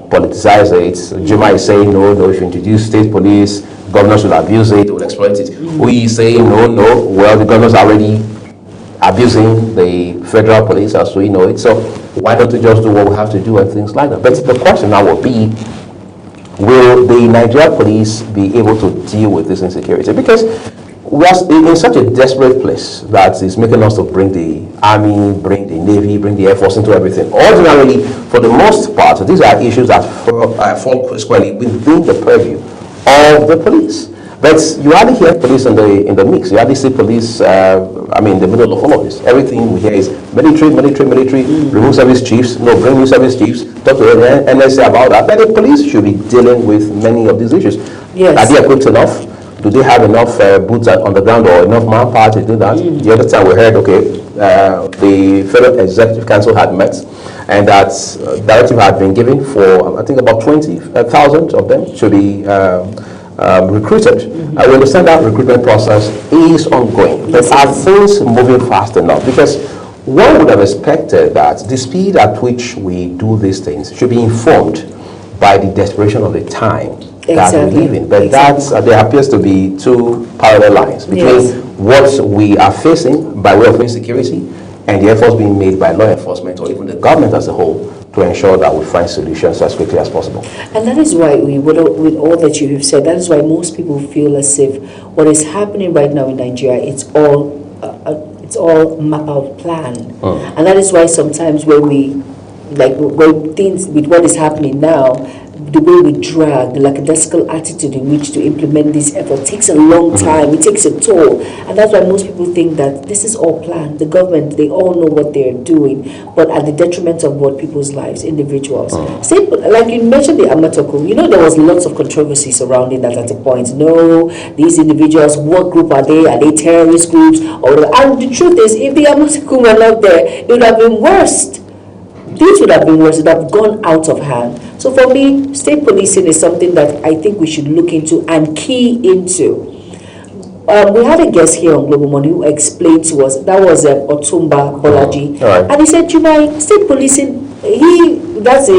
politicize it. Juma is saying, no, if you introduce state police, governors will abuse it, will exploit it. We say, no, well, the governors are already abusing the federal police as we know it. So why don't we just do what we have to do and things like that? But the question now will be, will the Nigerian police be able to deal with this insecurity? Because we are in such a desperate place that is making us to bring the army, bring the navy, bring the air force into everything. Ordinarily, for the most part, these are issues that fall squarely within the purview of the police. But you hardly hear police in the mix. You hardly see police, in the middle of all of this. Everything we hear is military, remove service chiefs, bring new service chiefs, talk to the NSA about that. But the police should be dealing with many of these issues. Yes. Are they equipped enough? Do they have enough boots on the ground or enough manpower to do that? The other time we heard, the Federal Executive Council had met, and that directive had been given for, I think, about 20,000 of them to be recruited. We understand that recruitment process is ongoing, but are things moving fast enough? Because one would have expected that the speed at which we do these things should be informed by the desperation of the time that we live in. But there appears to be 2 parallel lines between what we are facing by way of insecurity and the efforts being made by law enforcement or even the government as a whole to ensure that we find solutions as quickly as possible. And that is why, with all that you have said, that is why most people feel as if what is happening right now in Nigeria, it's all map out plan. And that is why sometimes when things with what is happening now, the way we drag, the lackadaisical attitude in which to implement this effort takes a long time. It takes a toll. And that's why most people think that this is all planned. The government, they all know what they're doing, but at the detriment of what people's lives, individuals. Say, like you mentioned the Amatoko, there was lots of controversy surrounding that at a point. No, these individuals, what group are they? Are they terrorist groups? And the truth is, if the Amatoko were not there, it would have been worse. Things would have been worse. It would have gone out of hand. So for me, state policing is something that I think we should look into and key into. We had a guest here on Global Money who explained to us, that was Otumba Bolaji, and he said, state policing, that's a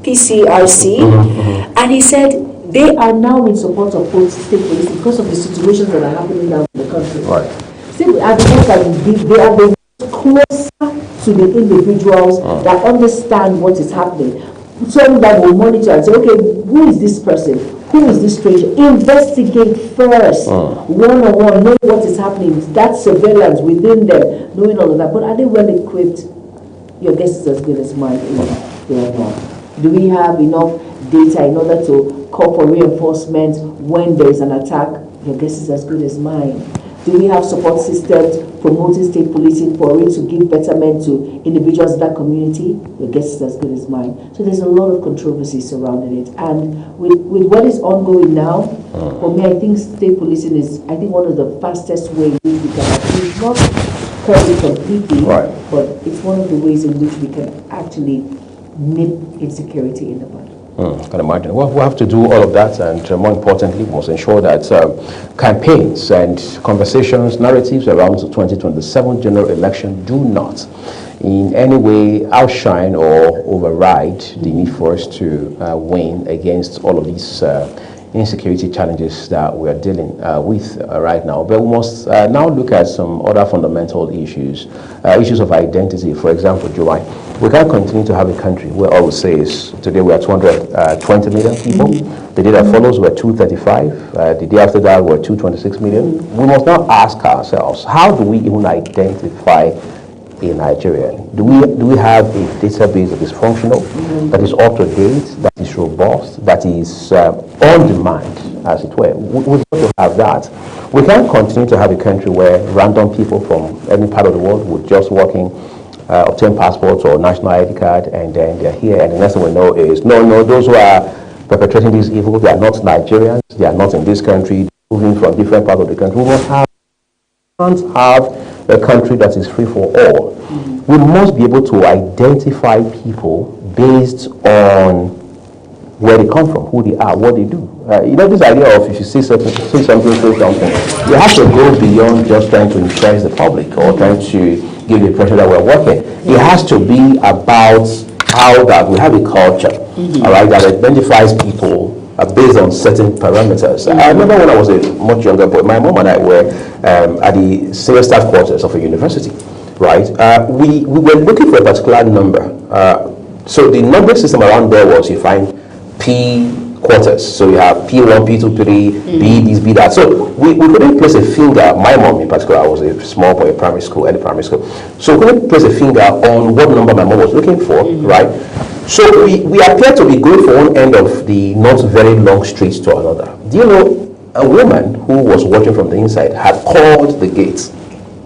PCRC, and he said they are now in support of state policing because of the situations that are happening now in the country. They are the closer to the individuals that understand what is happening. Some that will monitor and say, okay, who is this person? Who is this stranger? Investigate first. One-on-one, know what is happening. That surveillance within them, knowing all of that. But are they well equipped? Your guess is as good as mine. They are not. Do we have enough data in order to call for reinforcement when there is an attack? Your guess is as good as mine. Do we have support systems promoting state policing for it to give betterment to individuals in that community? Your guess is as good as mine. So there's a lot of controversy surrounding it. And with what is ongoing now, for me, I think state policing is, one of the fastest ways we can achieve, not curb it completely, but it's one of the ways in which we can actually nip insecurity in the bud. I can imagine. Well, we have to do all of that, and more importantly, we must ensure that campaigns and conversations, narratives around the 2027 general election do not in any way outshine or override the need for us to win against all of these insecurity challenges that we are dealing with right now. But we must now look at some other fundamental issues, issues of identity. For example, Joy, we can't continue to have a country where all we say is today we are 220 million people. The day that follows we're 235. The day after that we're 226 million. We must now ask ourselves, how do we even identify a Nigerian? Do we have a database that is functional, that is up to date, that is robust, that is on demand, as it were? We want to have that. We can't continue to have a country where random people from any part of the world would just walk in, obtain passports or national ID card, and then they're here, and the next thing we know is, no, those who are perpetrating this evil, they are not Nigerians, they are not in this country, moving from different parts of the country. We must have a country that is free for all. We must be able to identify people based on where they come from, who they are, what they do. This idea of if you see something, say something, you have to go beyond just trying to impress the public or trying to give the impression that we're working. It has to be about how that we have a culture, all right, that identifies people based on certain parameters. I remember when I was a much younger boy, my mom and I were at the senior staff quarters of a university, right? We were looking for a particular number. So the numbering system around there was you find P quarters. So you have P1, P2, P3, B this, B that. So we couldn't place a finger, my mom in particular, I was a small boy in primary school, early primary school. So we couldn't place a finger on what number my mom was looking for, right? So we appear to be going from one end of the not very long street to another. Do you know, a woman who was watching from the inside had called the gates,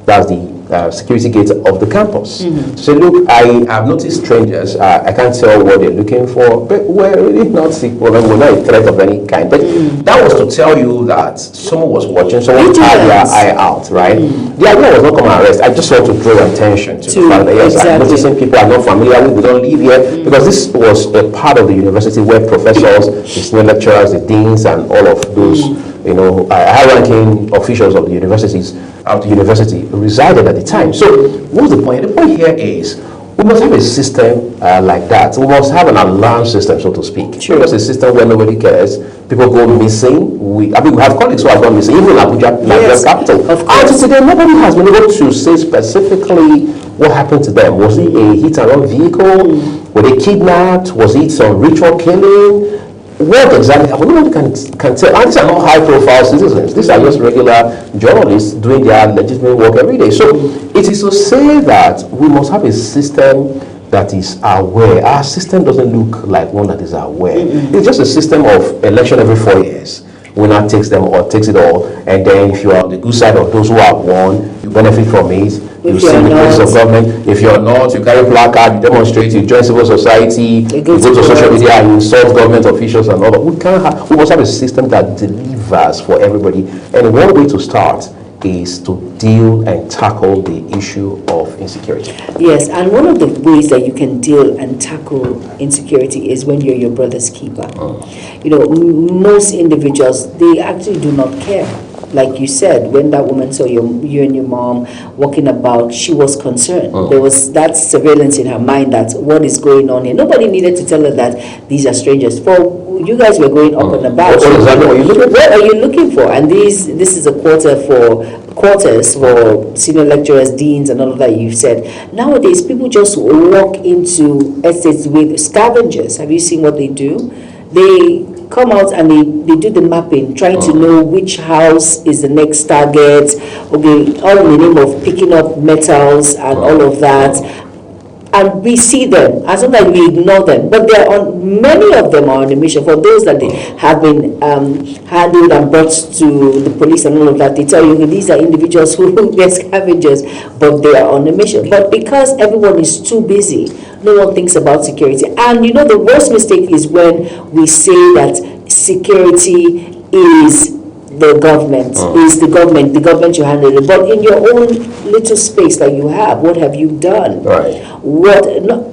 that's the security gate of the campus. To say, look, I have noticed strangers, I can't tell what they're looking for, but we're really not sick, we're not a threat of any kind. But that was to tell you that someone was watching, someone had their eye out, right? The idea was not come and arrest. I just want to draw attention to the fact that yes, I'm noticing people are not familiar with, we don't live here, because this was a part of the university where professors, the senior lecturers, the deans, and all of those high-ranking officials of the universities of the university resided at the time. So what's the point? The point here is we must have a system like that. We must have an alarm system, so to speak. Because a system where nobody cares, people go missing. We have colleagues who have gone missing, even in Abuja, Nigeria's capital. And today, nobody has been able to say specifically what happened to them. Was it a hit-and-run vehicle? Were they kidnapped? Was it some ritual killing? What exactly? Nobody can tell. And these are not high-profile citizens. These are just regular journalists doing their legitimate work every day. So it is to say that we must have a system that is aware. Our system doesn't look like one that is aware. It's just a system of election every 4 years. Winner takes them or takes it all, and then if you are on the good side of those who have won, you benefit from it. You see the place of government. If you're not, you carry placard, you demonstrate, you join civil society, you go to social media and you insult government officials and all that. We must have a system that delivers for everybody. And one way to start is to deal and tackle the issue of insecurity. Yes, and one of the ways that you can deal and tackle insecurity is when you're your brother's keeper. You know, most individuals, they actually do not care. Like you said, when that woman saw you and your mom walking about, she was concerned. There was that surveillance in her mind that what is going on here. Nobody needed to tell her that these are strangers. For you guys were going up and about. What are you looking for? And this is a quarters for senior lecturers, deans, and all of that you've said. Nowadays, people just walk into estates with scavengers. Have you seen what they do? They come out and they do the mapping, trying to know which house is the next target. Okay, all in the name of picking up metals and all of that. And we see them, and sometimes we ignore them. But many of them are on a mission. For those that they have been handled and brought to the police and all of that, they tell you these are individuals who get scavengers, but they are on a mission. But because everyone is too busy, no one thinks about security. And you know, the worst mistake is when we say that security is the government, the government you handle it. But in your own little space that you have, what have you done? Right.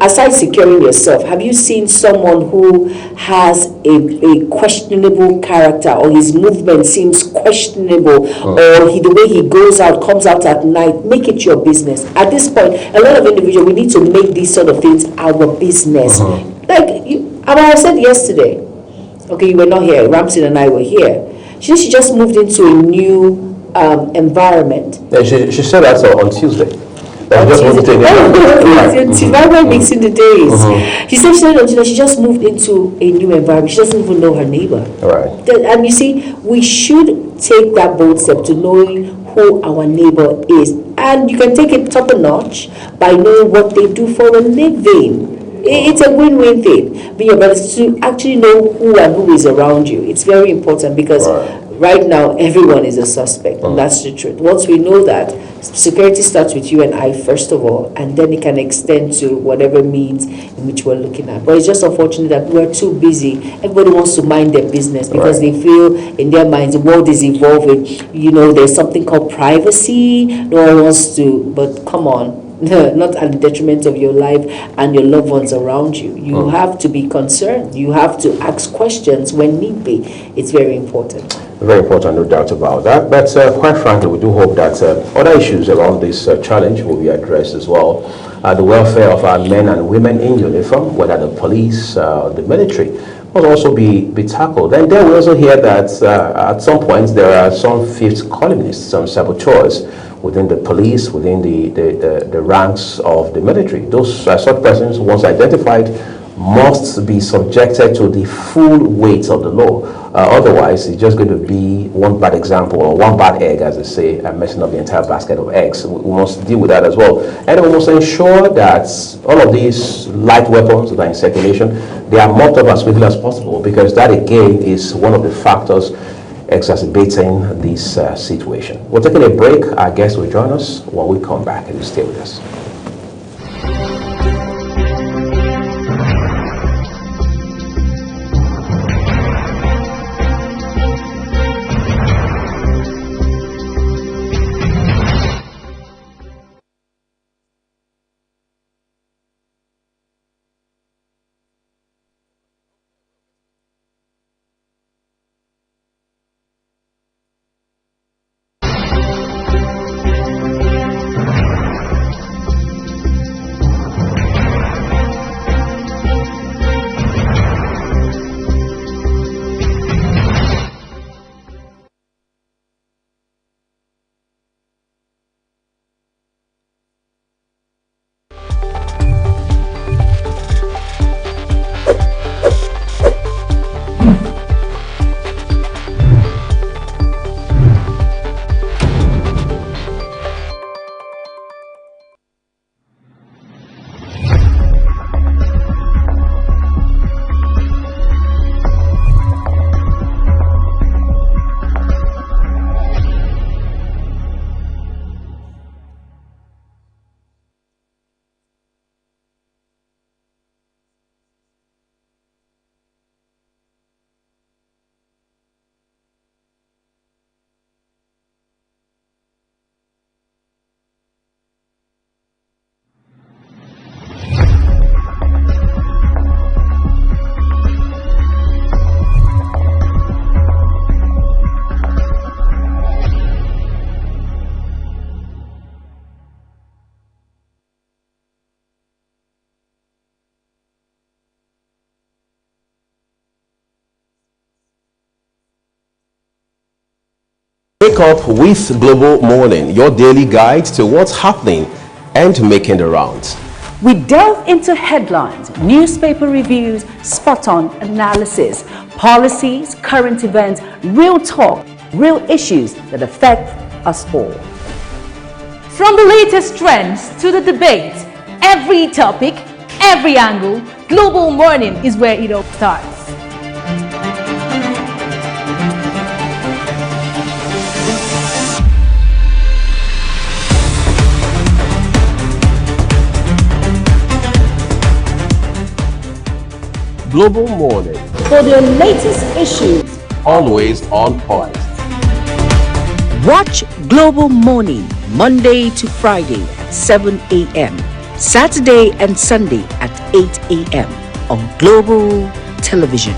Aside securing yourself, have you seen someone who has a questionable character, or his movement seems questionable, or the way he comes out at night? Make it your business. At this point, a lot of individuals, we need to make these sort of things our business. Like I said yesterday, okay, you were not here, Ramsey and I were here. She just moved into a new environment. Yeah, she said that on Tuesday. Environment mixing the days. She said she just moved into a new environment. She doesn't even know her neighbor. Right. And you see, we should take that bold step to knowing who our neighbor is. And you can take it top a notch by knowing what they do for a living. It's a win-win thing. But your brothers to actually know who and who is around you. It's very important because right now everyone is a suspect, and that's the truth. Once we know that, security starts with you and I first of all, and then it can extend to whatever means in which we're looking at. But it's just unfortunate that we're too busy. Everybody wants to mind their business because they feel in their minds the world is evolving. You know, there's something called privacy. No one wants to, but come on. Not at the detriment of your life and your loved ones around you. You have to be concerned. You have to ask questions when need be. It's very important. Very important, no doubt about that. But quite frankly, we do hope that other issues around this challenge will be addressed as well. The welfare of our men and women in uniform, whether the police, the military, must also be tackled. And then we also hear that at some points there are some fifth columnists, some saboteurs within the police, within the ranks of the military. Those such persons, once identified, must be subjected to the full weight of the law. Otherwise, it's just going to be one bad example or one bad egg, as they say, and messing up the entire basket of eggs. We must deal with that as well. And we must ensure that all of these light weapons that are in circulation, they are mopped up as quickly as possible, because that again is one of the factors exacerbating this situation. We're taking a break. Our guest will join us when we come back, and you stay with us. Wake up with Global Morning, your daily guide to what's happening and making the rounds. We delve into headlines, newspaper reviews, spot-on analysis, policies, current events, real talk, real issues that affect us all. From the latest trends to the debate, every topic, every angle, Global Morning is where it all starts. Global Morning, For the latest issues, always on point. Watch Global Morning Monday to Friday at 7 a.m. Saturday and Sunday at 8 a.m. on Global Television.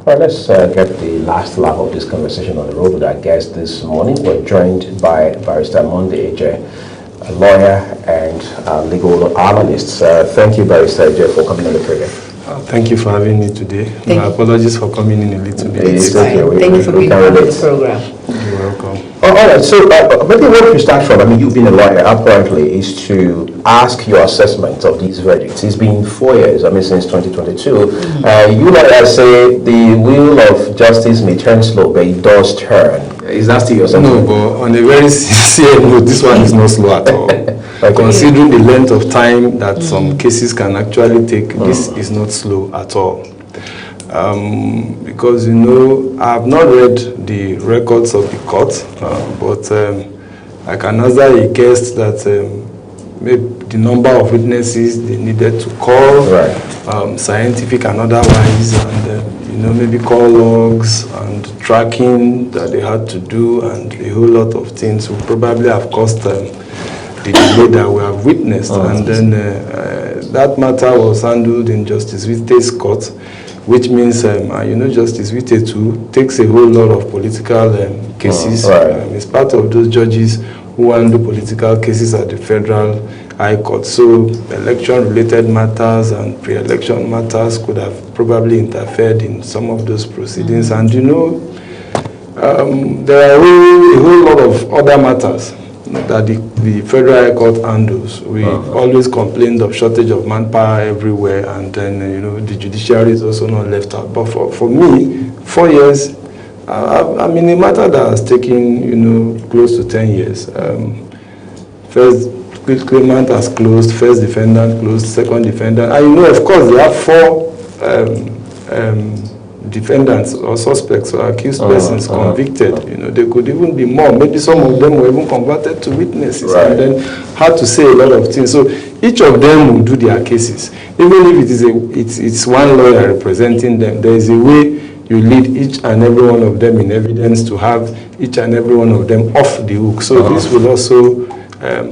All right, let's get the last lap of this conversation on the road with our guest this morning. We're joined by Barrister Monday Eje, a lawyer and legal analyst. Thank you, Barrister Eje, for coming on the program. Thank you for having me today. My apologies for coming in a little bit. It's okay. Thank you for being part of the program. You're welcome. All right, so maybe where we start from, I mean, you've been a lawyer apparently, is to ask your assessment of these verdicts. It's been 4 years, I mean, since 2022. You lawyers say the wheel of justice may turn slow, but it does turn. Is that still your assessment? No, but on a very sincere note, this one is not slow at all. Okay. Considering the length of time that some cases can actually take, this is not slow at all. Because, you know, I have not read the records of the court, but I can answer a guess that maybe the number of witnesses they needed to call, scientific and otherwise, and, you know, maybe call logs and tracking that they had to do, and a whole lot of things will probably have caused the delay that we have witnessed. And then that matter was handled in Justice Wite's court, which means, you know, Justice Wite too takes a whole lot of political cases. It's part of those judges who handle political cases at the Federal High Court. So election-related matters and pre-election matters could have probably interfered in some of those proceedings. And, you know, there are a whole lot of other matters that the Federal High Court handles. We always complained of shortage of manpower everywhere, and then, you know, the judiciary is also not left out. But for me, 4 years, I mean, a matter that has taken, you know, close to 10 years. First claimant has closed, first defendant closed, second defendant. And, you know, of course, they have 4 defendants or suspects or accused persons convicted. You know, there could even be more. Maybe some of them were even converted to witnesses and then had to say a lot of things. So each of them will do their cases. Even if it is it's one lawyer representing them, there is a way you lead each and every one of them in evidence to have each and every one of them off the hook. So this will also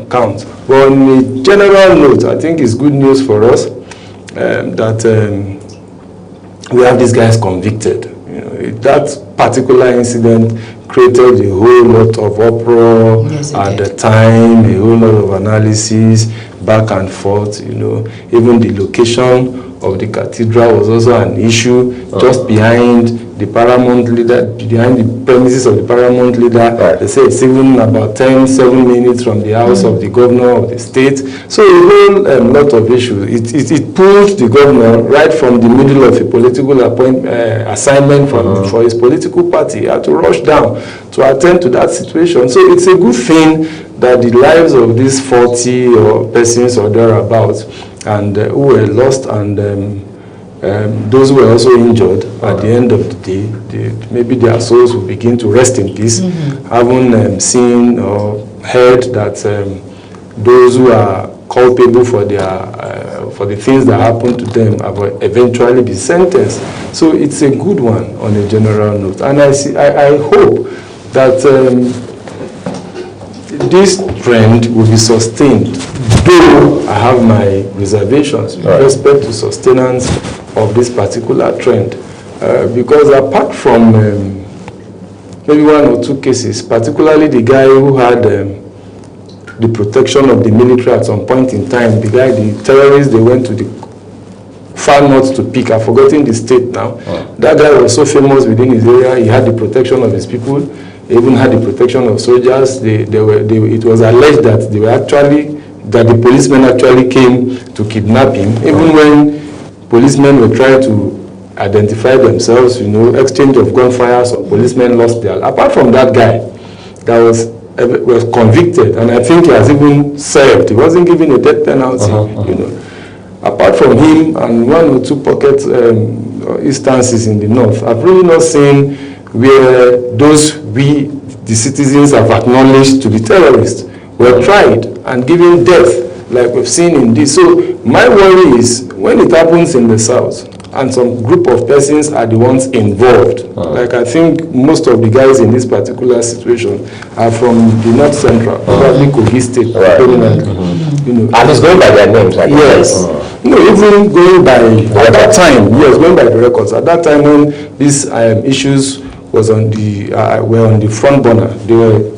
count. But on a general note, I think it's good news for us that we have these guys convicted. You know, that particular incident created a whole lot of uproar at the time, a whole lot of analysis, back and forth. You know, even the location of the cathedral was also an issue, just behind the paramount leader, behind the premises of the paramount leader. They say it's even about 7 minutes from the house of the governor of the state. So a whole lot of issues. It pulled the governor right from the middle of a political assignment for his political party. He had to rush down to attend to that situation. So it's a good thing that the lives of these 40 or persons or thereabouts and who were lost, and those who were also injured. At the end of the day, maybe their souls will begin to rest in peace, having seen or heard that those who are culpable for the things that happened to them will eventually be sentenced. So it's a good one on a general note, and I hope that this trend will be sustained, though I have my reservations with respect to sustenance of this particular trend, because apart from maybe one or two cases, particularly the guy who had the protection of the military at some point in time, the terrorists, they went to the far north to pick, I've forgotten the state now. That guy was so famous within his area, he had the protection of his people, he even had the protection of soldiers. It was alleged that the policemen actually came to kidnap him, even when policemen were trying to identify themselves, exchange of gunfire, so policemen lost their life. Apart from that guy that was convicted, and I think he has even served. He wasn't given a death penalty, Apart from him and one or two pocket instances in the north, I've really not seen where the citizens have acknowledged to be terrorists were tried and given death, like we've seen in this. So my worry is when it happens in the south, and some group of persons are the ones involved. Like I think most of the guys in this particular situation are from the North Central, probably Kogi State, predominantly. And it's going by their names, I guess. Yes. Even going by, at that time, going by the records. At that time when these issues were on the front burner, they were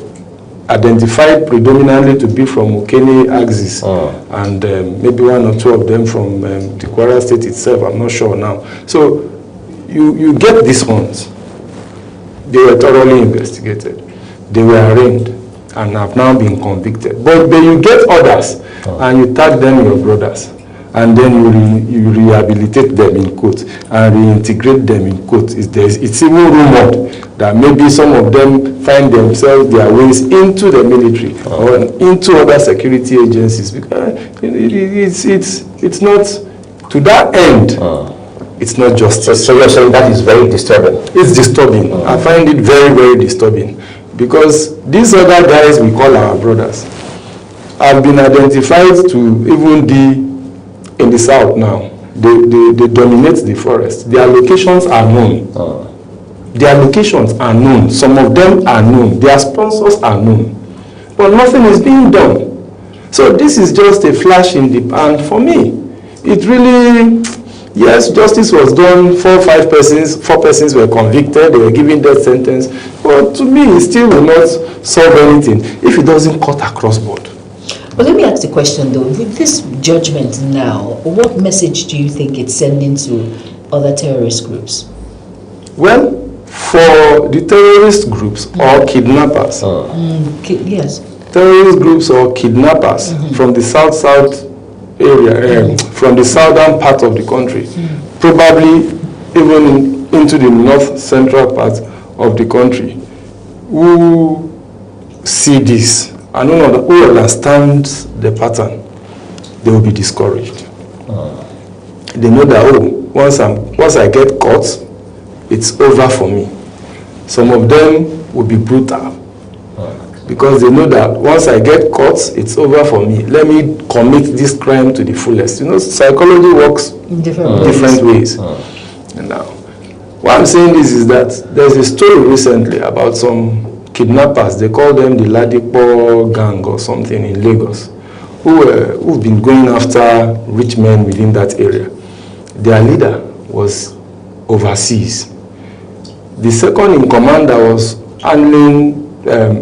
identified predominantly to be from Okene axis, and maybe one or two of them from the Kwara State itself, I'm not sure now. So you get these ones. They were thoroughly investigated. They were arraigned and have now been convicted. But you get others and you tag them your brothers, and then you rehabilitate them in quotes and reintegrate them in quotes. It's even rumored that maybe some of them find themselves their ways into the military or into other security agencies. Because it's not to that end. It's not justice. So you're saying that is very disturbing? It's disturbing. I find it very, very disturbing, because these other guys we call our brothers have been identified to even be in the south now. They dominate the forest. Their locations are known. Their locations are known. Some of them are known. Their sponsors are known. But nothing is being done. So this is just a flash in the pan for me. It really, yes, justice was done. 4 persons were convicted. They were given death sentence. But to me, it still will not solve anything if it doesn't cut across board. But let me ask the question though, with this judgment now, what message do you think it's sending to other terrorist groups? Well, for the terrorist groups or kidnappers, yes, terrorist groups or kidnappers from the south area, from the southern part of the country, probably even into the north central part of the country, who see this and who understand the pattern, they will be discouraged. They know that once I get caught, it's over for me. Some of them will be brutal because they know that once I get caught, it's over for me. Let me commit this crime to the fullest. Psychology works in different ways. Now, why I'm saying this is that there's a story recently about some kidnappers. They call them the Ladipo gang or something in Lagos, who've been going after rich men within that area. Their leader was overseas. The second in command that was handling,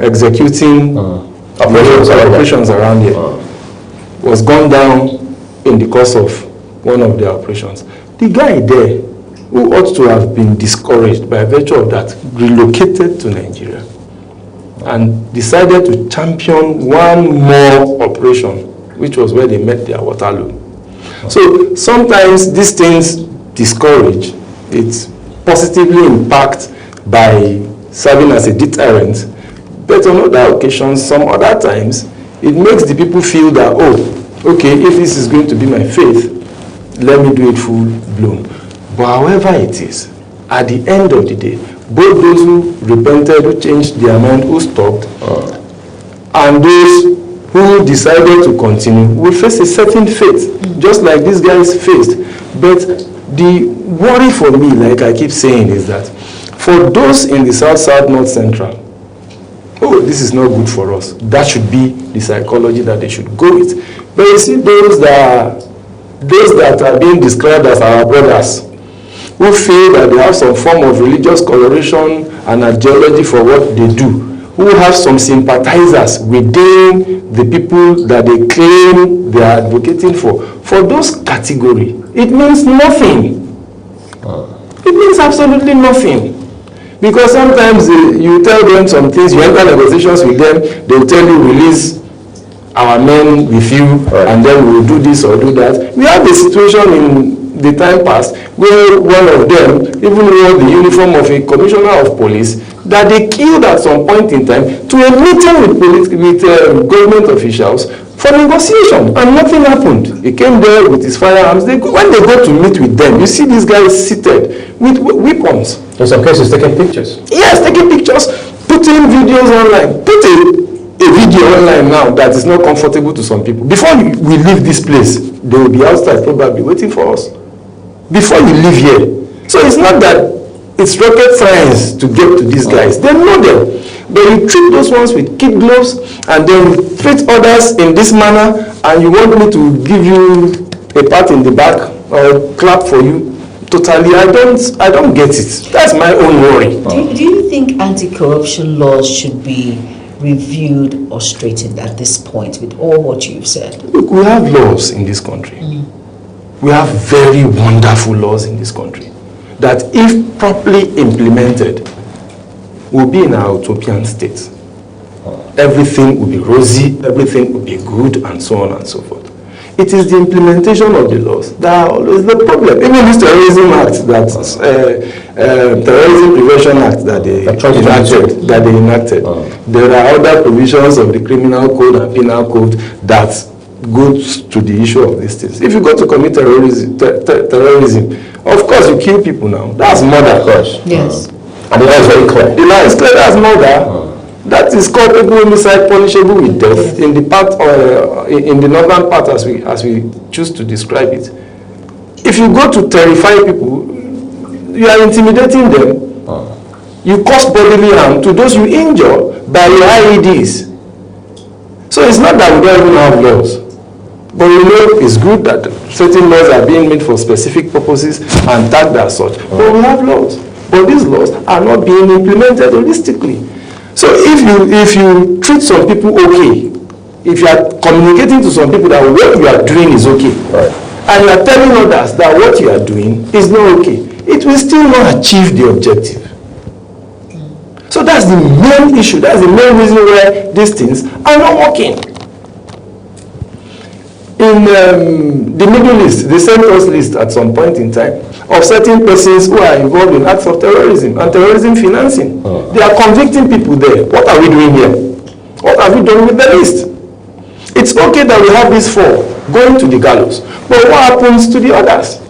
executing operations around here was gone down in the course of one of their operations. The guy there, who ought to have been discouraged by virtue of that, relocated to Nigeria and decided to champion one more operation, which was where they met their Waterloo. So sometimes these things discourage. It's positively impact by serving as a deterrent. But on other occasions, some other times, it makes the people feel that, okay, if this is going to be my faith, let me do it full blown. But however it is, at the end of the day, both those who repented, who changed their mind, who stopped, and those who decided to continue will face a certain fate, just like these guys faced. But the worry for me, like I keep saying, is that for those in the South, South, North, Central, oh, this is not good for us. That should be the psychology that they should go with. But you see those that are being described as our brothers, who feel that they have some form of religious coloration and ideology for what they do, who have some sympathizers within the people that they claim they are advocating for those categories, it means nothing. It means absolutely nothing. Because sometimes you tell them some things, you enter negotiations with them, they'll tell you, release our men with you, and then we'll do this or do that. We have a situation in the time past where one of them even wore the uniform of a commissioner of police that they killed at some point in time to a meeting with government officials for negotiation, and nothing happened. He came there with his firearms. When they go to meet with them, you see these guys seated with weapons. In some cases, taking pictures. Yes, taking pictures, putting videos online. Put a video online now that is not comfortable to some people. Before we leave this place, they will be outside probably waiting for us. Before you leave here. So it's not that it's rocket science to get to these guys. They know them. But you treat those ones with kid gloves and then treat others in this manner, and you want me to give you a pat in the back or clap for you. Totally, I don't get it. That's my own worry. Do you think anti-corruption laws should be reviewed or straightened at this point with all what you've said? Look, we have laws in this country. We have very wonderful laws in this country that, if properly implemented, will be in our utopian state. Everything will be rosy, everything will be good, and so on and so forth. It is the implementation of the laws that are always the problem. Even this terrorism act, terrorism prevention act that they enacted. There are other provisions of the criminal code and penal code that goes to the issue of these things. If you go to commit terrorism, of course you kill people now. That's murder. Of course. Yes. And the law is very clear. The law is clear. That's murder. That is culpable homicide, punishable with death in the part in the northern part, as we choose to describe it. If you go to terrify people, you are intimidating them. You cause bodily harm to those you injure by your IEDs. So it's not that we don't even have laws, but we know it's good that certain laws are being made for specific purposes and tagged as such. But we have laws, but these laws are not being implemented holistically. So if you treat some people okay, if you are communicating to some people that what you are doing is okay, and you are telling others that what you are doing is not okay, it will still not achieve the objective. So that's the main issue. That's the main reason why these things are not working. In the Middle East, they sent us list at some point in time of certain persons who are involved in acts of terrorism and terrorism financing. They are convicting people there. What are we doing here? What have we done with the list? It's okay that we have these 4 going to the gallows, but what happens to the others?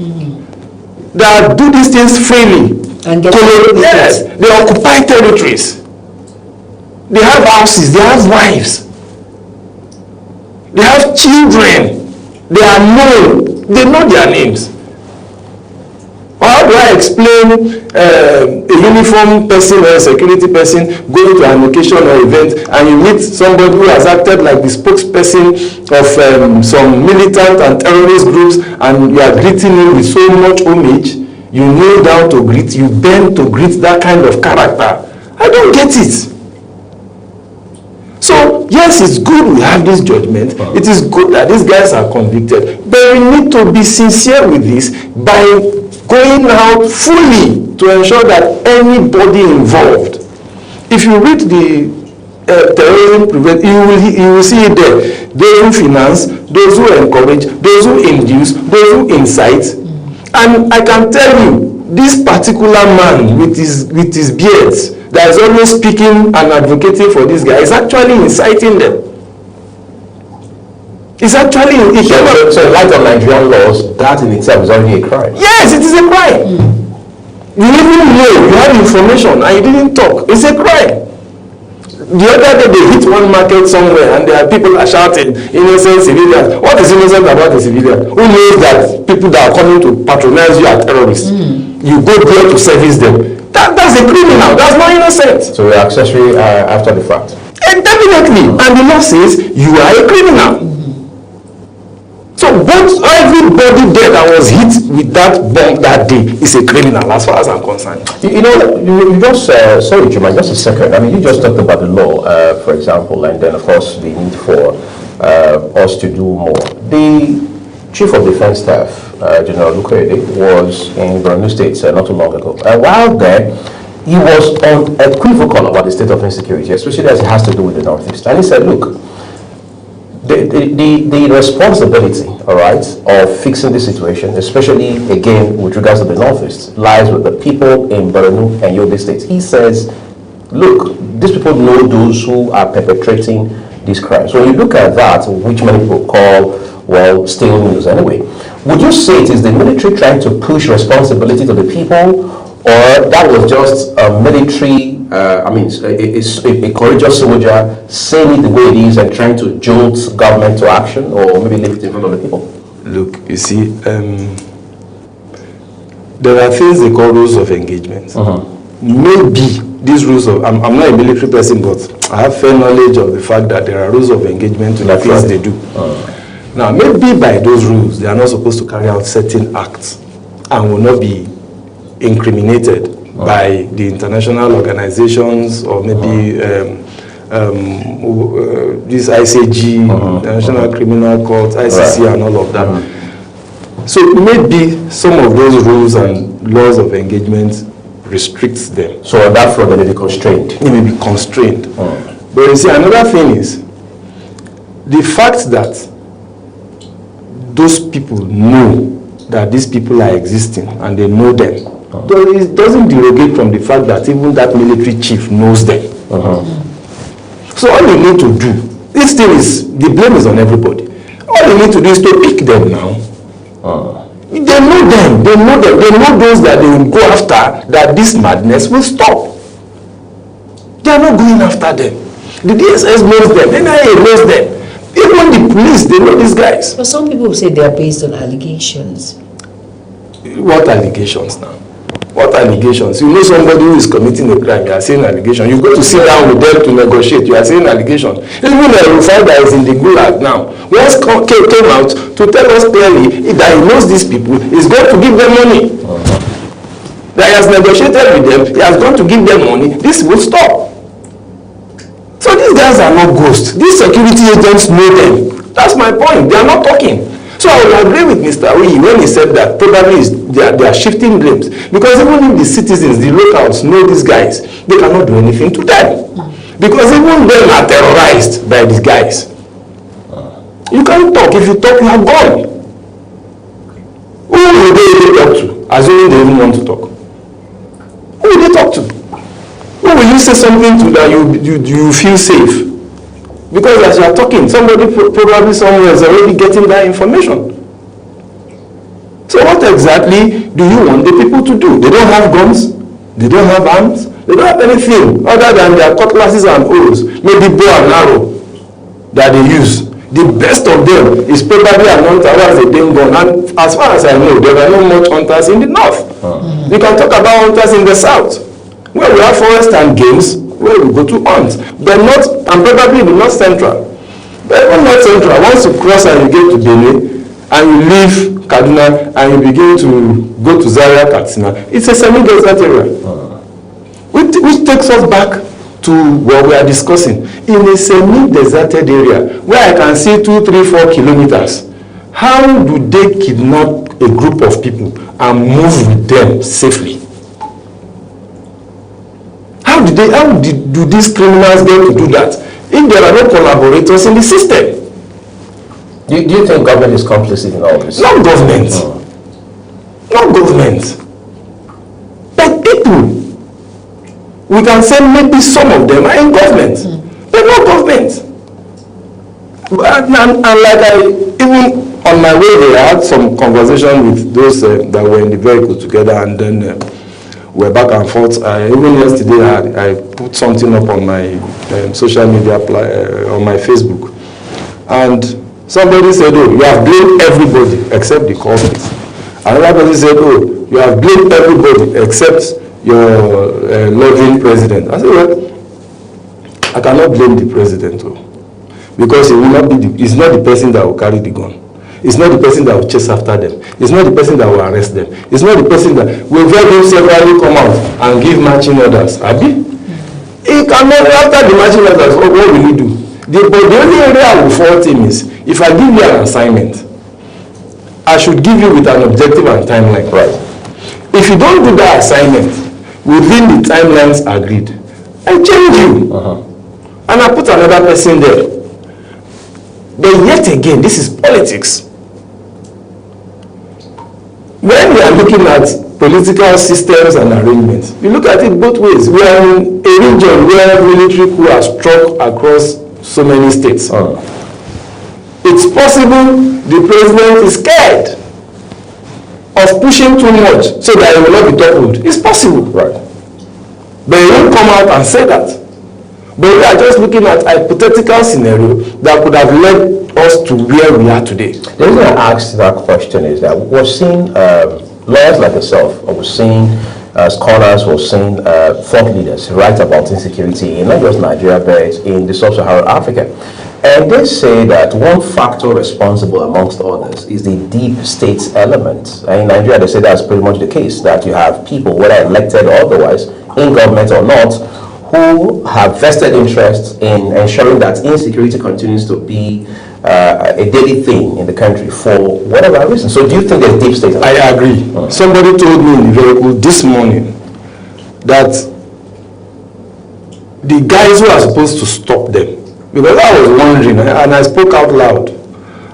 That do these things freely. And get yes, they occupy territories. They have houses, they have wives, they have children, they are known, they know their names. How do I explain a uniformed person or a security person going to an occasion or event, and you meet somebody who has acted like the spokesperson of some militant and terrorist groups, and you are greeting him with so much homage? You kneel down to greet, you bend to greet that kind of character. I don't get it. So, yes, it's good we have this judgment. It is good that these guys are convicted. But we need to be sincere with this by going out fully to ensure that anybody involved, if you read the terrorism prevention, you will see it there. Those who finance, those who encourage, those who induce, those who incite. And I can tell you, this particular man with his beard that is always speaking and advocating for this guy is actually inciting them. It's actually so in light of Nigerian laws, that in itself is already a crime. Yes, it is a crime. You even know, you have information and you didn't talk. It's a crime. The other day they hit one market somewhere and there are people are shouting, innocent civilians. What is innocent about a civilian? Who knows that people that are coming to patronize you are terrorists? You go there to service them. That's a criminal. That's not innocent. So you're accessory after the fact. And definitely. And the law says you are a criminal. So everybody there that was hit with that bomb that day is a criminal as far as I'm concerned. You know, you just, sorry Juma, just a second. I mean, you just talked about the law, for example, and then of course the need for us to do more. The Chief of Defense Staff, General Lukwede, was in Borno State not too long ago. While there, he was unequivocal about the state of insecurity, especially as it has to do with the Northeast. And he said, look, the responsibility, all right, of fixing the situation, especially again with regards to the Northeast, lies with the people in Borno and Yobe states. He says, look, these people know those who are perpetrating these crimes. So when you look at that, which many people call, well, stale news anyway, would you say it is the military trying to push responsibility to the people, or that was just a military, a courageous soldier saying it the way it is and trying to jolt government to action, or maybe leave it in front of the people? Look, you see, there are things they call rules of engagement. Maybe these rules of, I'm not a military person, but I have fair knowledge of the fact that there are rules of engagement to the things they do. Now, maybe by those rules, they are not supposed to carry out certain acts and will not be incriminated by the international organizations or maybe this ICG, International Criminal Court, ICC, and all of that. So maybe some of those rules and laws of engagement restricts them. So on that front, they may be constrained. They may be constrained. But you see, another thing is the fact that those people know that these people are existing and they know them. It doesn't derogate from the fact that even that military chief knows them. So all you need to do, this thing is, the blame is on everybody. All you need to do is to pick them now. They know them, they know those that they will go after, that this madness will stop. They are not going after them. The DSS knows them, the NIA knows them. Even the police, they know these guys. But some people say they are based on allegations. What allegations now? What allegations? You know somebody who is committing a crime, you are saying allegation. You go to sit down with them to negotiate, you are saying allegation. Even the Rufai that is in the Gulag now, once came out to tell us clearly that he knows these people, he's going to give them money. That he has negotiated with them, he has gone to give them money, this will stop. So these guys are not ghosts. These security agents know them. That's my point. They are not talking. So I will agree with Mr. Oyi when he said that probably they are shifting blames. Because even if the citizens, the locals know these guys, they cannot do anything to them. Because even them are terrorized by these guys. You can't talk. If you talk, you are gone. Who will they even talk to? Assuming they even want to talk. Who will they talk to? Who will you say something to that you feel safe? Because as you are talking, somebody probably somewhere is already getting that information. So what exactly do you want the people to do? They don't have guns, they don't have arms, they don't have anything other than their cutlasses and arrows, maybe bow and arrow that they use. The best of them is probably an hunter who has a damn gun. And as far as I know, there are not much hunters in the north. You can talk about hunters in the south, where we have forest and games, where we go to hunt, but not, and probably the north central. But even north central, once you cross and you get to Benin, and you leave Kaduna, and you begin to go to Zaria, Katsina, it's a semi-desert area. Which takes us back to what we are discussing. In a semi-deserted area, where I can see 2, 3, 4 kilometers, how do they kidnap a group of people and move with them safely? How do these criminals get to do that if there are no collaborators in the system? Do you think government is complicit in all this? Not government. Not government. But people. We can say maybe some of them are in government. But not government. And like even on my way there, I had some conversation with those that were in the vehicle together, and then we're back and forth. Even yesterday, I put something up on my social media, on my Facebook, and somebody said, "Oh, you have blamed everybody except the culprits." Another person said, "Oh, you have blamed everybody except your loving president." I said, "Well, I cannot blame the president, because he will not be he's not the person that will carry the gun. It's not the person that will chase after them. It's not the person that will arrest them. It's not the person that will very severally come out and give marching orders. Abi? He cannot, after the marching orders, what will he do? But the only area I will fault him is, if I give you an assignment, I should give you with an objective and timeline. Right. If you don't do that assignment within the timelines agreed, I change you. And I put another person there. But yet again, this is politics. When we are looking at political systems and arrangements, we look at it both ways. We are in a region where military coup has struck across so many states. It's possible the president is scared of pushing too much so that he will not be toppled. It's possible. Right. But he won't come out and say that. But we are just looking at a hypothetical scenario that could have led us to where we are today. The reason I asked that question is that we're seeing lawyers like yourself, we're seeing scholars, we're seeing thought leaders write about insecurity in not just Nigeria, but in the sub-Saharan Africa. And they say that one factor responsible amongst others is the deep state element. And in Nigeria, they say that's pretty much the case, that you have people, whether elected or otherwise, in government or not, who have vested interests in ensuring that insecurity continues to be a daily thing in the country for whatever reason. So do you think there's deep state? I agree. Somebody told me in the vehicle this morning that the guys who are supposed to stop them, because I was wondering, and I spoke out loud,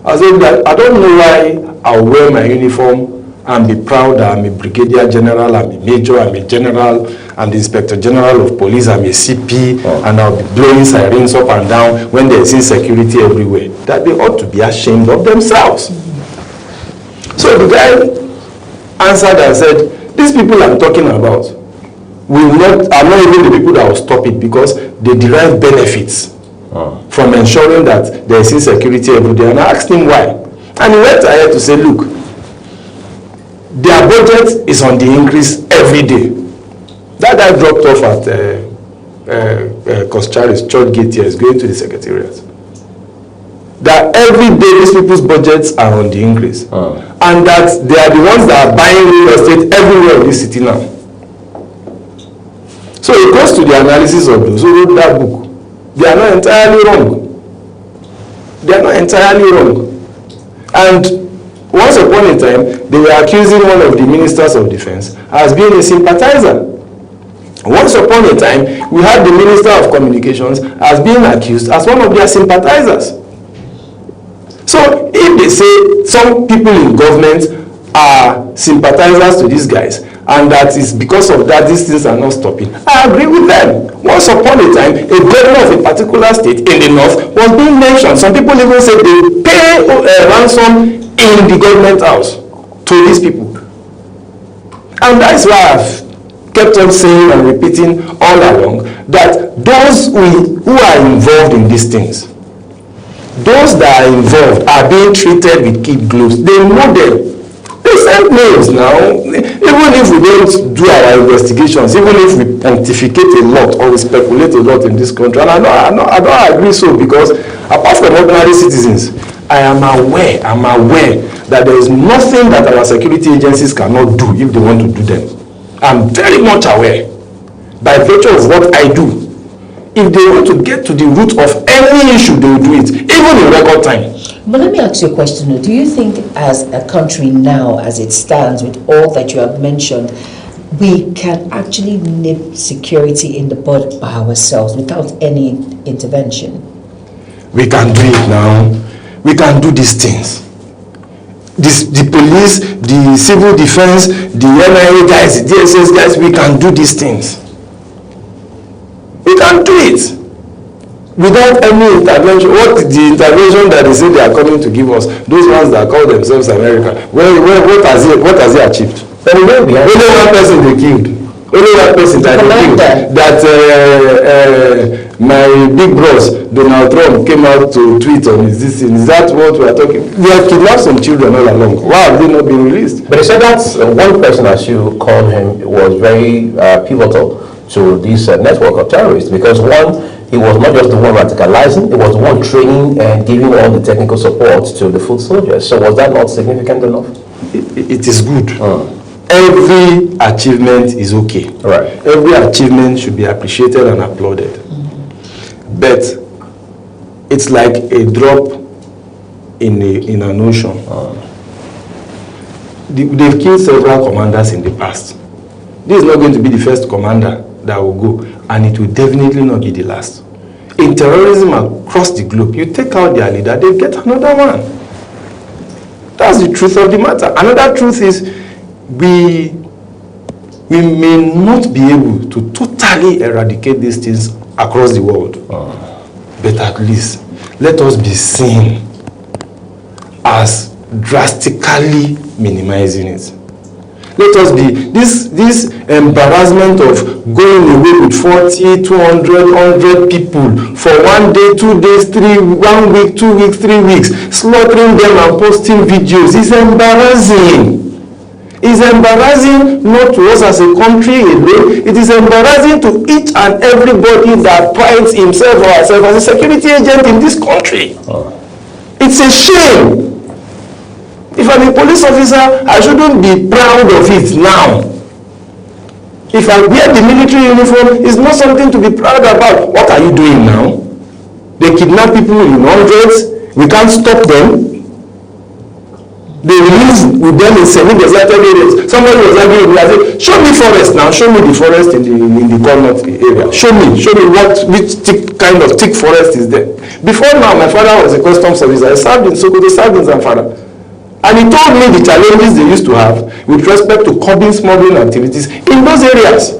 I said that I don't know why I'll wear my uniform and be proud that I'm a brigadier general, I'm a major, I'm a general, I'm the inspector general of police, I'm a CP, and I'll be blowing sirens up and down when there's insecurity everywhere. That they ought to be ashamed of themselves. So the guy answered and said, these people I'm talking about are not even the people that will stop it, because they derive benefits from ensuring that there is insecurity every day. And I asked him why. And he went ahead to say, look, their budget is on the increase every day. That guy dropped off at Koschari's church gate here is going to the secretariat. That every day these people's budgets are on the increase. And that they are the ones that are buying real estate everywhere in this city now. So it goes to the analysis of those who wrote that book. They are not entirely wrong. They are not entirely wrong. And once upon a time, they were accusing one of the ministers of defense as being a sympathizer. Once upon a time, we had the Minister of Communications as being accused as one of their sympathizers. So if they say some people in government are sympathizers to these guys, and that is because of that these things are not stopping, I agree with them. Once upon a time, a governor of a particular state in the north was being mentioned. Some people even said they pay ransom in the government house to these people. And that's why I've kept on saying and repeating all along that those who are involved in these things, those that are involved are being treated with kid gloves. They know them. They send names now. Even if we don't do our investigations, even if we pontificate a lot or we speculate a lot in this country, and I don't agree so, because apart from ordinary citizens, I am aware that there is nothing that our security agencies cannot do if they want to do them. I'm very much aware, by virtue of what I do. If they want to get to the root of any issue, they will do it, even in record time. But let me ask you a question. Do you think as a country now, as it stands, with all that you have mentioned, we can actually nip security in the bud by ourselves without any intervention? We can do it now. We can do these things. The police, the civil defense, the NIA guys, the DSS guys, we can do these things. We can do it. without any intervention. What the intervention that they say they are coming to give us, those ones that call themselves America, what has he achieved? Only one person they killed. Only one person that they killed. That my big bros, Donald Trump, came out to tweet on his this thing. Is that what we are talking? We have kidnapped some children all along. Why have they not been released? But he said that one person, as you call him, was very pivotal to this network of terrorists, because one, he was not just the one radicalizing, he was the one training and giving all the technical support to the foot soldiers. So was that not significant enough? It is good. Every achievement is okay. Right. Every achievement should be appreciated and applauded. But it's like a drop in an ocean. They've killed several commanders in the past. This is not going to be the first commander that will go, and it will definitely not be the last. In terrorism across the globe, you take out their leader, they get another one. That's the truth of the matter. Another truth is we may not be able to totally eradicate these things across the world, but at least let us be seen as drastically minimizing it. Let us be, this embarrassment of going away with 40, 200, 100 people for 1 day, 2 days, 1 week, 2 weeks, 3 weeks, slaughtering them and posting videos is embarrassing. It's embarrassing not to us as a country alone. It is embarrassing to each and everybody that prides himself or herself as a security agent in this country. It's a shame. If I'm a police officer, I shouldn't be proud of it now. If I wear the military uniform, it's not something to be proud about. What are you doing now? They kidnap people in hundreds. We can't stop them. They live with them in semi-deserted areas. Somebody was arguing with me. I said, show me forest now. Show me the forest in the Connaught area. Show me which kind of thick forest is there. Before now, my father was a customs officer. I served in Sokoto, served in Zamfara. And he told me the challenges they used to have with respect to curbing smuggling activities in those areas.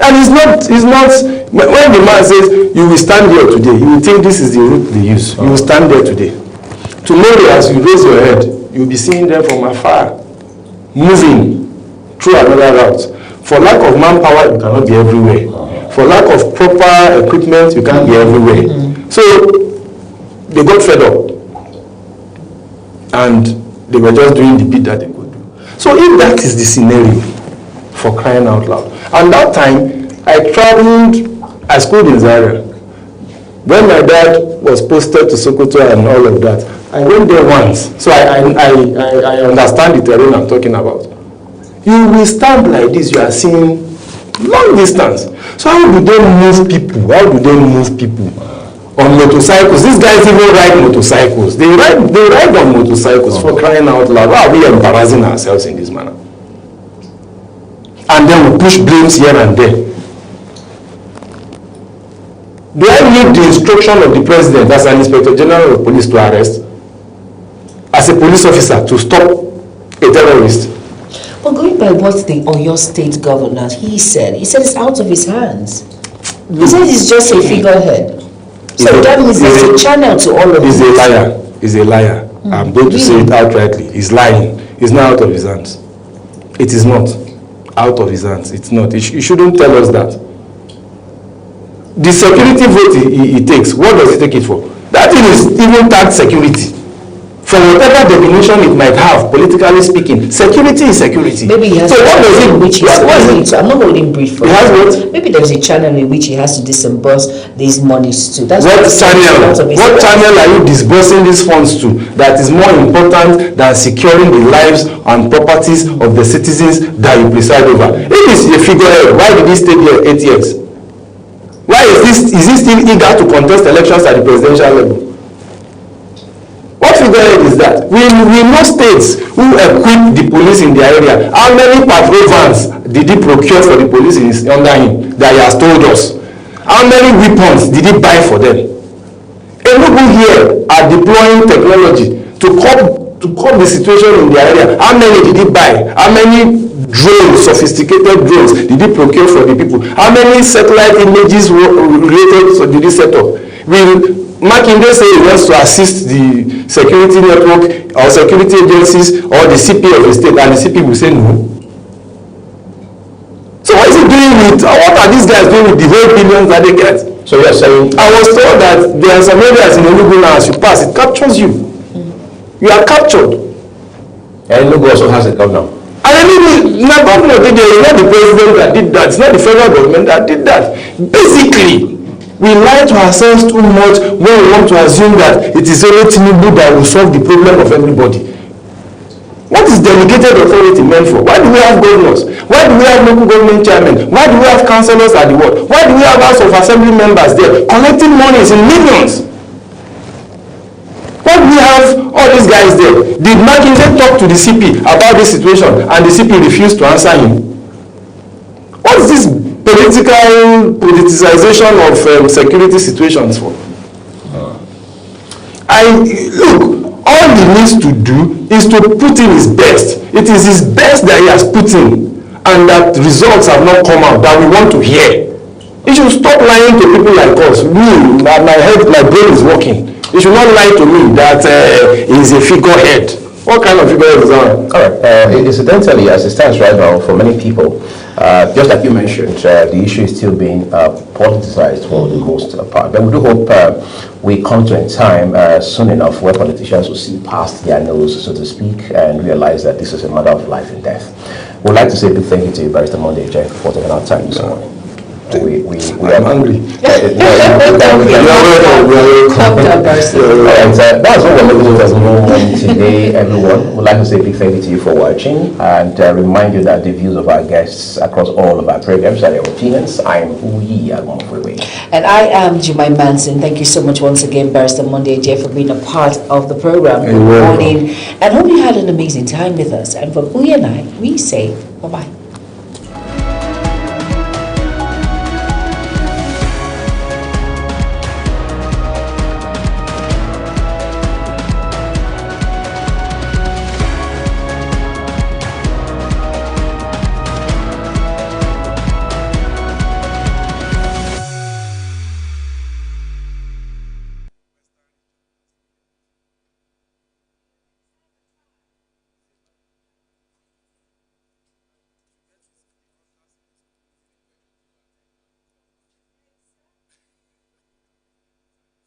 And it's not, when the man says, you will stand there today, you will think this is the route they use. You will stand there today. Tomorrow, as you raise your head, you'll be seeing them from afar, moving through another route. For lack of manpower, you cannot be everywhere. For lack of proper equipment, you can't be everywhere. So, they got fed up. And they were just doing the bit that they could do. So if that is the scenario, for crying out loud. And that time, I schooled in Zaria. When my dad was posted to Sokoto and all of that, I went there once. So I understand the terrain I'm talking about. You will stand like this, you are seeing long distance. So how do they move people? On motorcycles? These guys even ride motorcycles. They ride on motorcycles, for crying out loud. Why are we embarrassing ourselves in this manner? And then we push blames here and there. Do I need the instruction of the president as an inspector general of police to arrest? As a police officer to stop a terrorist? But going by what the Oyo State governor, he said it's out of his hands. He said it's just a figurehead. So that means there's a channel to all of this. He's a liar. I'm going to say it outrightly. He's lying. It's not out of his hands. It is not out of his hands. It's not. You shouldn't tell us that. The security vote he takes, what does he take it for? That thing is even tagged security. For whatever definition it might have, politically speaking, security is security. Maybe he has so what does it? Which he's I'm not holding brief for. He has what? Maybe there's a channel in which he has to disburse these monies to. That's what channel are you disbursing these funds to that is more important than securing the lives and properties of the citizens that you preside over? If it's a figurehead, why did he stay there 8 years? Why is he still eager to contest elections at the presidential level? What figurehead is that? We know states who equip the police in their area. How many patrol vans did he procure for the police under him that he has told us? How many weapons did he buy for them? People here are deploying technology to curb the situation in their area. How many did he buy? How many drones, sophisticated drones, did he procure for the people? How many satellite images related did he set up? Will Makinde say he wants to assist the security network or security agencies or the CP of the state, and the CP will say no? So what is he doing with, what are these guys doing with the whole billions that they get? So you're saying, I was told that there are some areas in Enugu now, as you pass, it captures you. You are captured. And Enugu also has a governor. And Enugu, the governor did it, it's not the president that did that, it's not the federal government that did that. Basically, we lie to ourselves too much when we want to assume that it is only Tinubu that will solve the problem of everybody. What is delegated authority meant for? Why do we have governors? Why do we have local government chairmen? Why do we have councillors at the ward? Why do we have House of Assembly members there collecting monies in millions? Why do we have all these guys there? Did McKinsey talk to the CP about this situation and the CP refused to answer him? What is this politicization of security situations for? Look, all he needs to do is to put in his best. It is his best that he has put in, and that results have not come out that we want to hear. He should stop lying to people like us. Me, my brain is working. He should not lie to me that he's a figurehead. What kind of figurehead is that? All right. Incidentally, as it stands right now, for many people, just like you mentioned, the issue is still being politicized for the most part. But we do hope we come to a time soon enough where politicians will see past their nose, so to speak, and realize that this is a matter of life and death. We'd like to say a big thank you to Barrister Monday Ejeh for taking our time this morning. We are hungry. That's what we're looking at today, everyone. We'd like to say a big thank you to you for watching, and remind you that the views of our guests across all of our programs are their opinions. I am Uyi Agmofwewe. And I am Jumai Manson. Thank you so much once again, Barrister Monday Ejeh, for being a part of the program. Good morning. And hope you had an amazing time with us. And from Uyi and I, we say bye-bye.